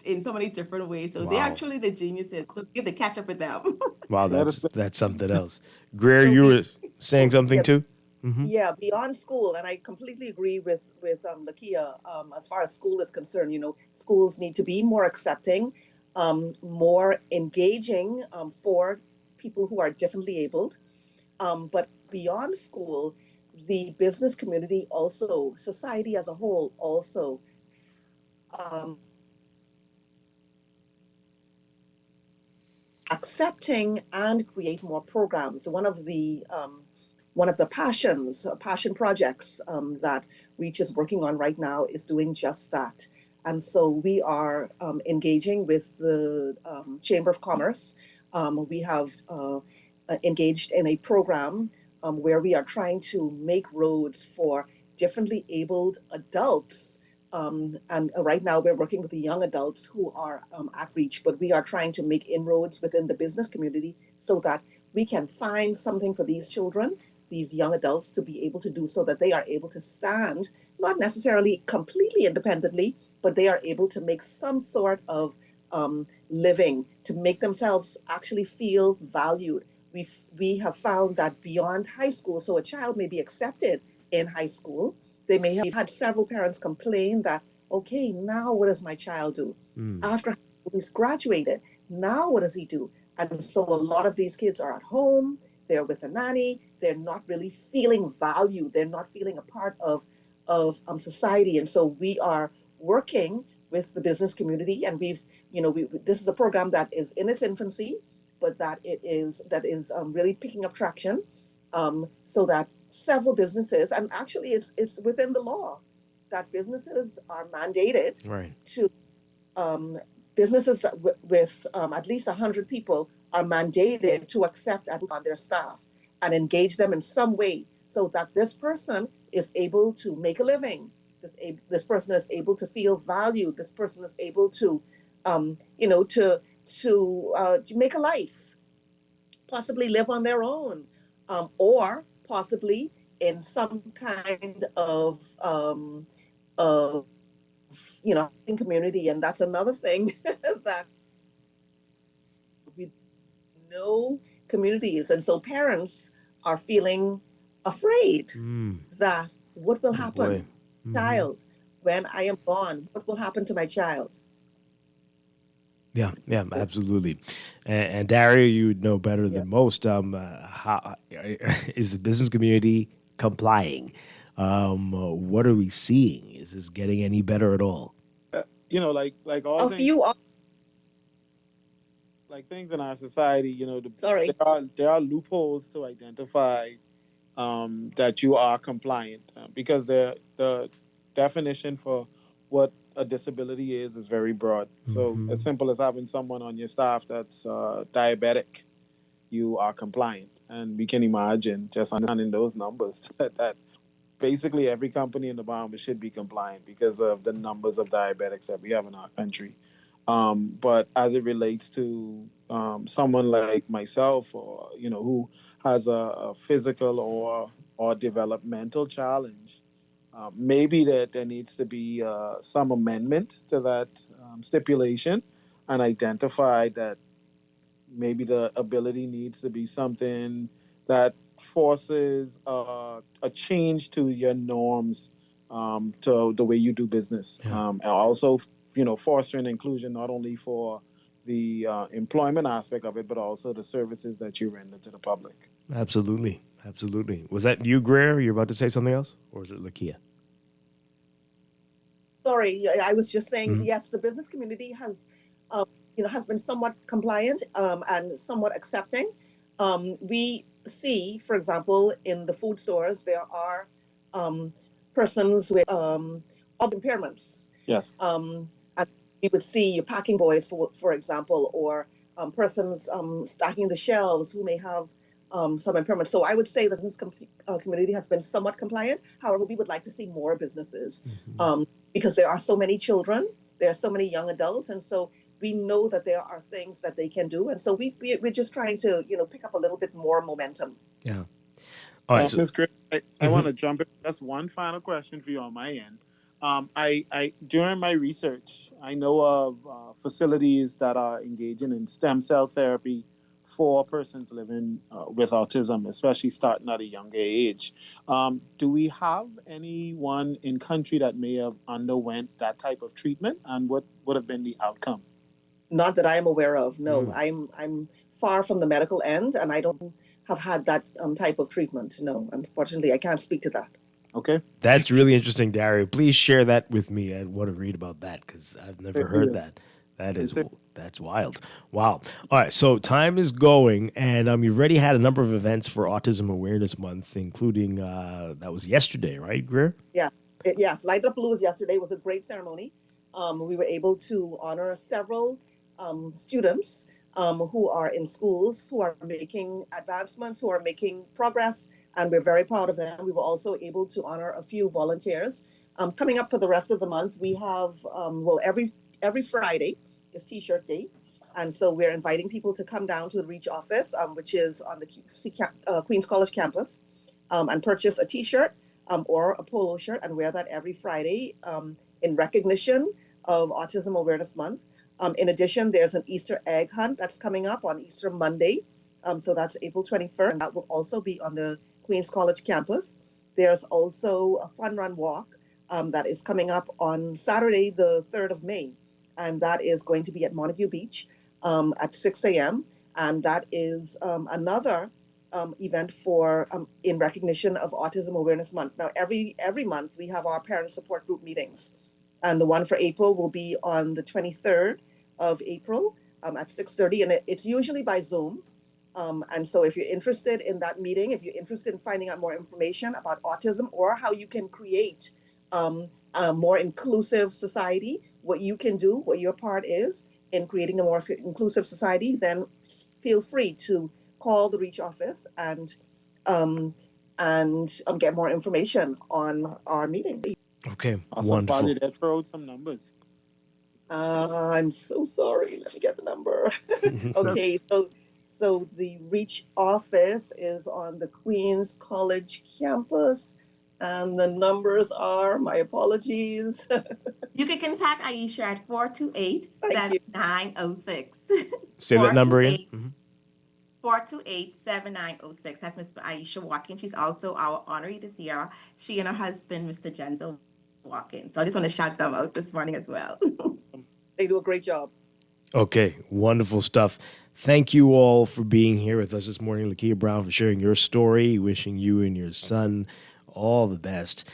different ways. So they are Wow. truly the geniuses. So you have to catch up with them." Wow, Let us that's something else. Greer, So you were saying something yeah, too? Mm-hmm. yeah, beyond school, and I completely agree with Lakia. As far as school is concerned, schools need to be more accepting, more engaging for people who are differently abled. But beyond school, the business community also, society as a whole, also um, accepting and create more programs. One of the passion projects that Reach is working on right now is doing just that. And so we are engaging with the Chamber of Commerce. We have engaged in a program where we are trying to make roads for differently abled adults. And right now we're working with the young adults who are at Reach, but we are trying to make inroads within the business community so that we can find something for these children, these young adults, to be able to do, so that they are able to stand, not necessarily completely independently, but they are able to make some sort of living, to make themselves actually feel valued. We have found that beyond high school, so a child may be accepted in high school. They may have had several parents complain that, okay, now what does my child do? After he's graduated, now what does he do? And so a lot of these kids are at home, they're with a nanny, they're not really feeling valued, they're not feeling a part of society. And so we are working with the business community, and this is a program that is in its infancy, but that is really picking up traction, so that several businesses, and actually it's within the law that businesses are mandated Right. to businesses with at least 100 people are mandated to accept on their staff and engage them in some way so that this person is able to make a living. This person is able to feel valued. This person is able to, to make a life, possibly live on their own, or possibly in some kind of community. And that's another thing that we know communities, and so parents are feeling afraid that what will happen, child, when I am gone? What will happen to my child? Yeah, absolutely. And Dario, you would know better than most. How is the business community complying? What are we seeing? Is this getting any better at all? Like all A things, few are. like things in our society, Sorry. there are loopholes to identify that you are compliant, because the definition for what a disability is very broad. So as simple as having someone on your staff that's diabetic, you are compliant. And we can imagine, just understanding those numbers, that basically every company in the Bahamas should be compliant because of the numbers of diabetics that we have in our country. But as it relates to someone like myself, or who has a physical or developmental challenge, maybe that there needs to be some amendment to that stipulation, and identify that maybe the ability needs to be something that forces a change to your norms, to the way you do business. And also, fostering inclusion not only for the employment aspect of it, but also the services that you render to the public. Absolutely. Absolutely. Was that you, Greer? You're about to say something else? Or was it Lakia? Sorry, I was just saying, yes, the business community has, has been somewhat compliant and somewhat accepting. We see, for example, in the food stores, there are persons with impairments. Yes. And we would see your packing boys, for example, or persons stacking the shelves who may have some impairment. So I would say that this community has been somewhat compliant. However, we would like to see more businesses because there are so many children, there are so many young adults, and so we know that there are things that they can do, and so we're just trying to pick up a little bit more momentum. Yeah. All right. Ms. Gray, I want to jump in. That's one final question for you on my end. I during my research, I know of facilities that are engaging in stem cell therapy for persons living with autism, especially starting at a younger age. Do we have anyone in country that may have underwent that type of treatment, and what would have been the outcome? Not that I am aware of. No, I'm far from the medical end, and I don't have had that type of treatment. No, unfortunately, I can't speak to that. Okay. That's really interesting, Dario. Please share that with me. I want to read about that because I've never heard that. That's wild. Wow. All right. So time is going, and you've already had a number of events for Autism Awareness Month, including that was yesterday, right, Greer? Yeah. Yes. Light Up Blue was yesterday. It was a great ceremony. We were able to honor several students who are in schools, who are making advancements, who are making progress, and we're very proud of them. We were also able to honor a few volunteers. Coming up for the rest of the month, we have, every Friday is T-shirt day. And so we're inviting people to come down to the Reach office, which is on the Queens College campus, and purchase a T-shirt or a polo shirt and wear that every Friday in recognition of Autism Awareness Month. In addition, there's an Easter egg hunt that's coming up on Easter Monday. So that's April 21st. And that will also be on the Queens College campus. There's also a fun run walk that is coming up on Saturday, the 3rd of May. And that is going to be at Montague Beach at 6 a.m. And that is another event for in recognition of Autism Awareness Month. Now, every month we have our parent support group meetings. And the one for April will be on the 23rd of April at 6:30. And it's usually by Zoom. And so if you're interested in that meeting, if you're interested in finding out more information about autism or how you can create a more inclusive society, what you can do, what your part is in creating a more inclusive society, then feel free to call the Reach office and get more information on our meeting. Okay, awesome. Wonderful. Let's throw some numbers. I'm so sorry. Let me get the number. Okay, so the Reach office is on the Queens College campus, and the numbers are, my apologies. You can contact Aisha at 428-7906. Say that number again. 428-7906. That's Miss Aisha Watkins. She's also our honoree this year. She and her husband, Mr. Jenzo Watkins. So I just want to shout them out this morning as well. They do a great job. Okay, wonderful stuff. Thank you all for being here with us this morning. Lakia Brown for sharing your story, wishing you and your son all the best.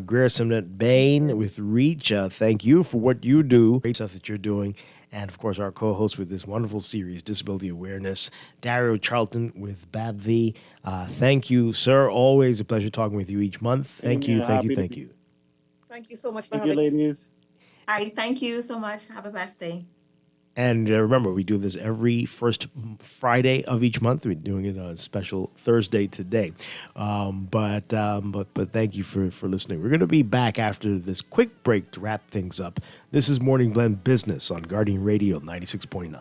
Greer Simnet Bain with Reach, thank you for what you do, great stuff that you're doing. And of course, our co-host with this wonderful series, Disability Awareness, Dario Charlton with BABV. Thank you, sir. Always a pleasure talking with you each month. Thank you. Thank you so much for having me. Ladies. All right. Thank you so much. Have a blessed day. And remember, we do this every first Friday of each month. We're doing it on a special Thursday today. But thank you for listening. We're going to be back after this quick break to wrap things up. This is Morning Blend Business on Guardian Radio 96.9.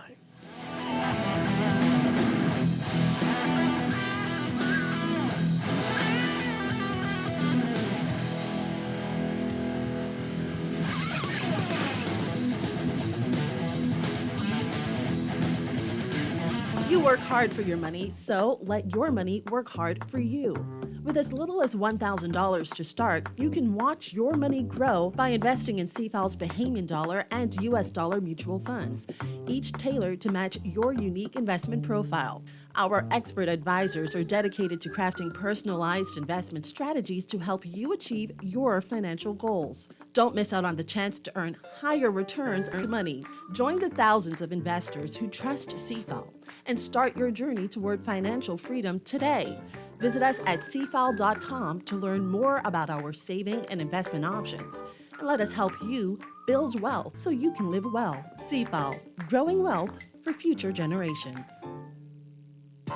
You work hard for your money, so let your money work hard for you. With as little as $1,000 to start, you can watch your money grow by investing in CFAL's Bahamian dollar and US dollar mutual funds, each tailored to match your unique investment profile. Our expert advisors are dedicated to crafting personalized investment strategies to help you achieve your financial goals. Don't miss out on the chance to earn higher returns on money. Join the thousands of investors who trust CFAL and start your journey toward financial freedom today. Visit us at cfal.com to learn more about our saving and investment options. And let us help you build wealth so you can live well. CFAL, growing wealth for future generations.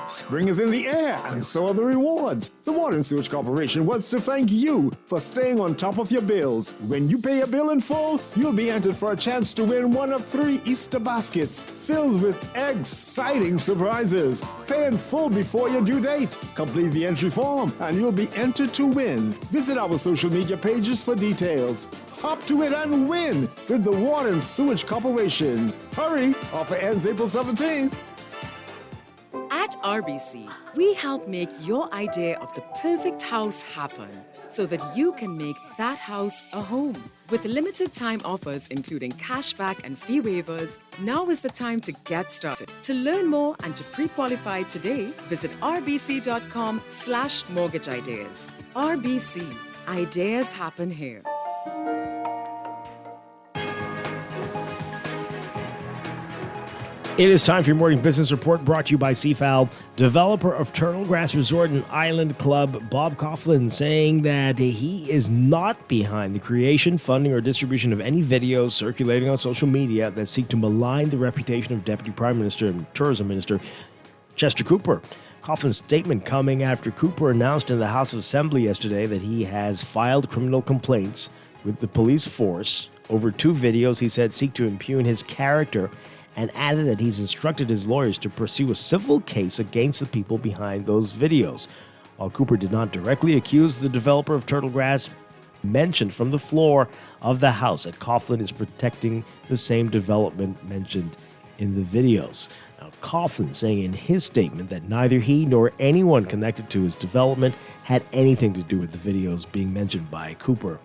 Spring is in the air, and so are the rewards. The Water and Sewage Corporation wants to thank you for staying on top of your bills. When you pay a bill in full, you'll be entered for a chance to win one of 3 Easter baskets filled with exciting surprises. Pay in full before your due date. Complete the entry form, and you'll be entered to win. Visit our social media pages for details. Hop to it and win with the Water and Sewage Corporation. Hurry! Offer ends April 17th. At RBC, we help make your idea of the perfect house happen so that you can make that house a home. With limited time offers including cashback and fee waivers, now is the time to get started. To learn more and to pre-qualify today, visit rbc.com/mortgage ideas. RBC, ideas happen here. It is time for your morning business report brought to you by CFAL. Developer of Turtle Grass Resort and Island Club, Bob Coughlin, saying that he is not behind the creation, funding, or distribution of any videos circulating on social media that seek to malign the reputation of Deputy Prime Minister and Tourism Minister Chester Cooper. Coughlin's statement coming after Cooper announced in the House of Assembly yesterday that he has filed criminal complaints with the police force over 2 videos he said seek to impugn his character, and added that he's instructed his lawyers to pursue a civil case against the people behind those videos. While Cooper did not directly accuse the developer of Turtle Grass, mentioned from the floor of the House that Coughlin is protecting the same development mentioned in the videos. Now, Coughlin saying in his statement that neither he nor anyone connected to his development had anything to do with the videos being mentioned by Cooper.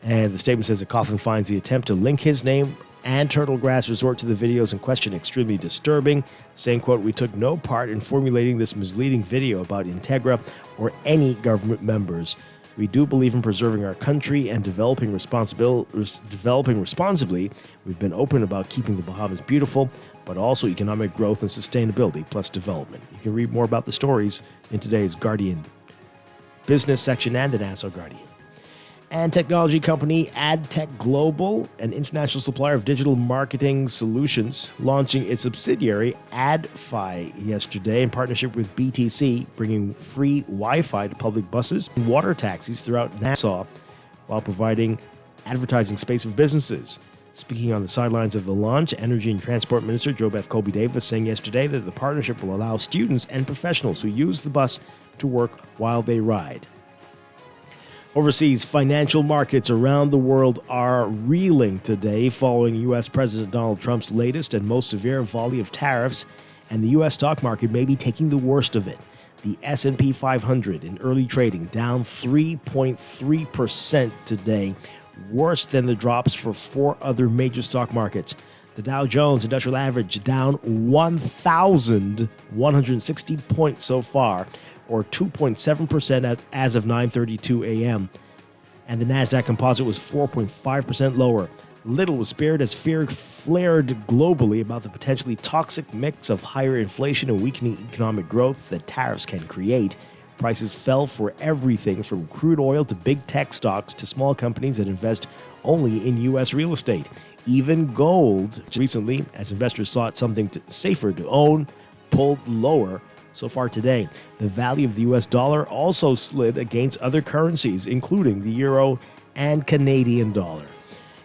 And the statement says that Coughlin finds the attempt to link his name and Turtle Grass Resort to the videos in question extremely disturbing, saying, quote, "We took no part in formulating this misleading video about Integra or any government members. We do believe in preserving our country and developing responsibly. We've been open about keeping the Bahamas beautiful, but also economic growth and sustainability plus development." You can read more about the stories in today's Guardian business section and the Nassau Guardian. And technology company AdTech Global, an international supplier of digital marketing solutions, launching its subsidiary AdFi yesterday in partnership with BTC, bringing free Wi-Fi to public buses and water taxis throughout Nassau while providing advertising space for businesses. Speaking on the sidelines of the launch, Energy and Transport Minister JoBeth Colby-Davis saying yesterday that the partnership will allow students and professionals who use the bus to work while they ride. Overseas, financial markets around the world are reeling today following U.S. President Donald Trump's latest and most severe volley of tariffs, and the U.S. stock market may be taking the worst of it. The S&P 500 in early trading down 3.3% today, worse than the drops for 4 other major stock markets. The Dow Jones Industrial Average down 1,160 points so far, or 2.7% as of 9:32 a.m. And the NASDAQ Composite was 4.5% lower. Little was spared as fear flared globally about the potentially toxic mix of higher inflation and weakening economic growth that tariffs can create. Prices fell for everything from crude oil to big tech stocks to small companies that invest only in U.S. real estate. Even gold recently, as investors sought something safer to own, pulled lower so far today. The value of the U.S. dollar also slid against other currencies, including the euro and Canadian dollar.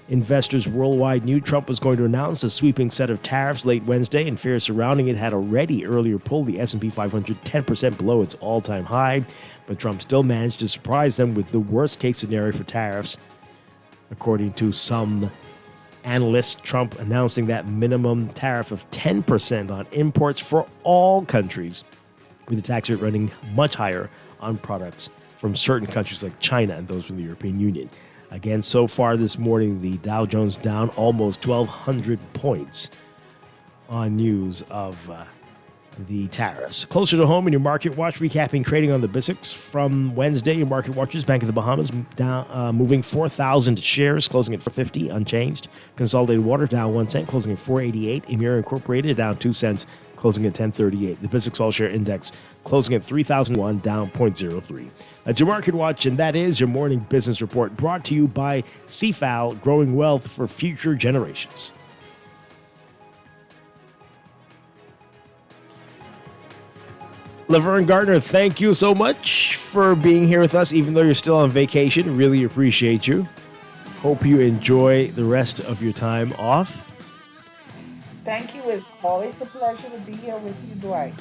Investors worldwide knew Trump was going to announce a sweeping set of tariffs late Wednesday, and fears surrounding it had already earlier pulled the S&P 500 10% below its all-time high, but Trump still managed to surprise them with the worst-case scenario for tariffs. According to some analysts, Trump announcing that minimum tariff of 10% on imports for all countries, with the tax rate running much higher on products from certain countries like China and those from the European Union. Again, so far this morning, the Dow Jones down almost 1,200 points on news of the tariffs. Closer to home in your Market Watch, recapping trading on the BISX from Wednesday. Your Market Watchers, Bank of the Bahamas, down, moving 4,000 shares, closing at 450, unchanged. Consolidated Water down 1 cent, closing at 488. Emira Incorporated down 2 cents, closing at 1038. The BISX All Share Index closing at 3,001, down 0.03. That's your Market Watch, and that is your morning business report, brought to you by CFAL, growing wealth for future generations. Laverne Gardner, thank you so much for being here with us, even though you're still on vacation. Really appreciate you. Hope you enjoy the rest of your time off. Thank you. It's always a pleasure to be here with you, Dwight.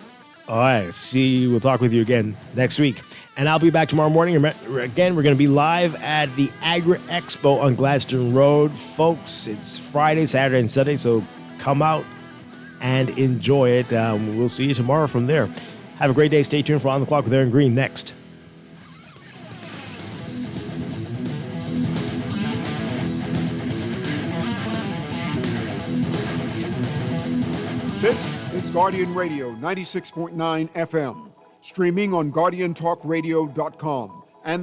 All right. We'll talk with you again next week. And I'll be back tomorrow morning. Again, we're going to be live at the Agri Expo on Gladstone Road. Folks, it's Friday, Saturday, and Sunday, so come out and enjoy it. We'll see you tomorrow from there. Have a great day. Stay tuned for On the Clock with Aaron Green next. This is Guardian Radio 96.9 FM, streaming on GuardianTalkRadio.com.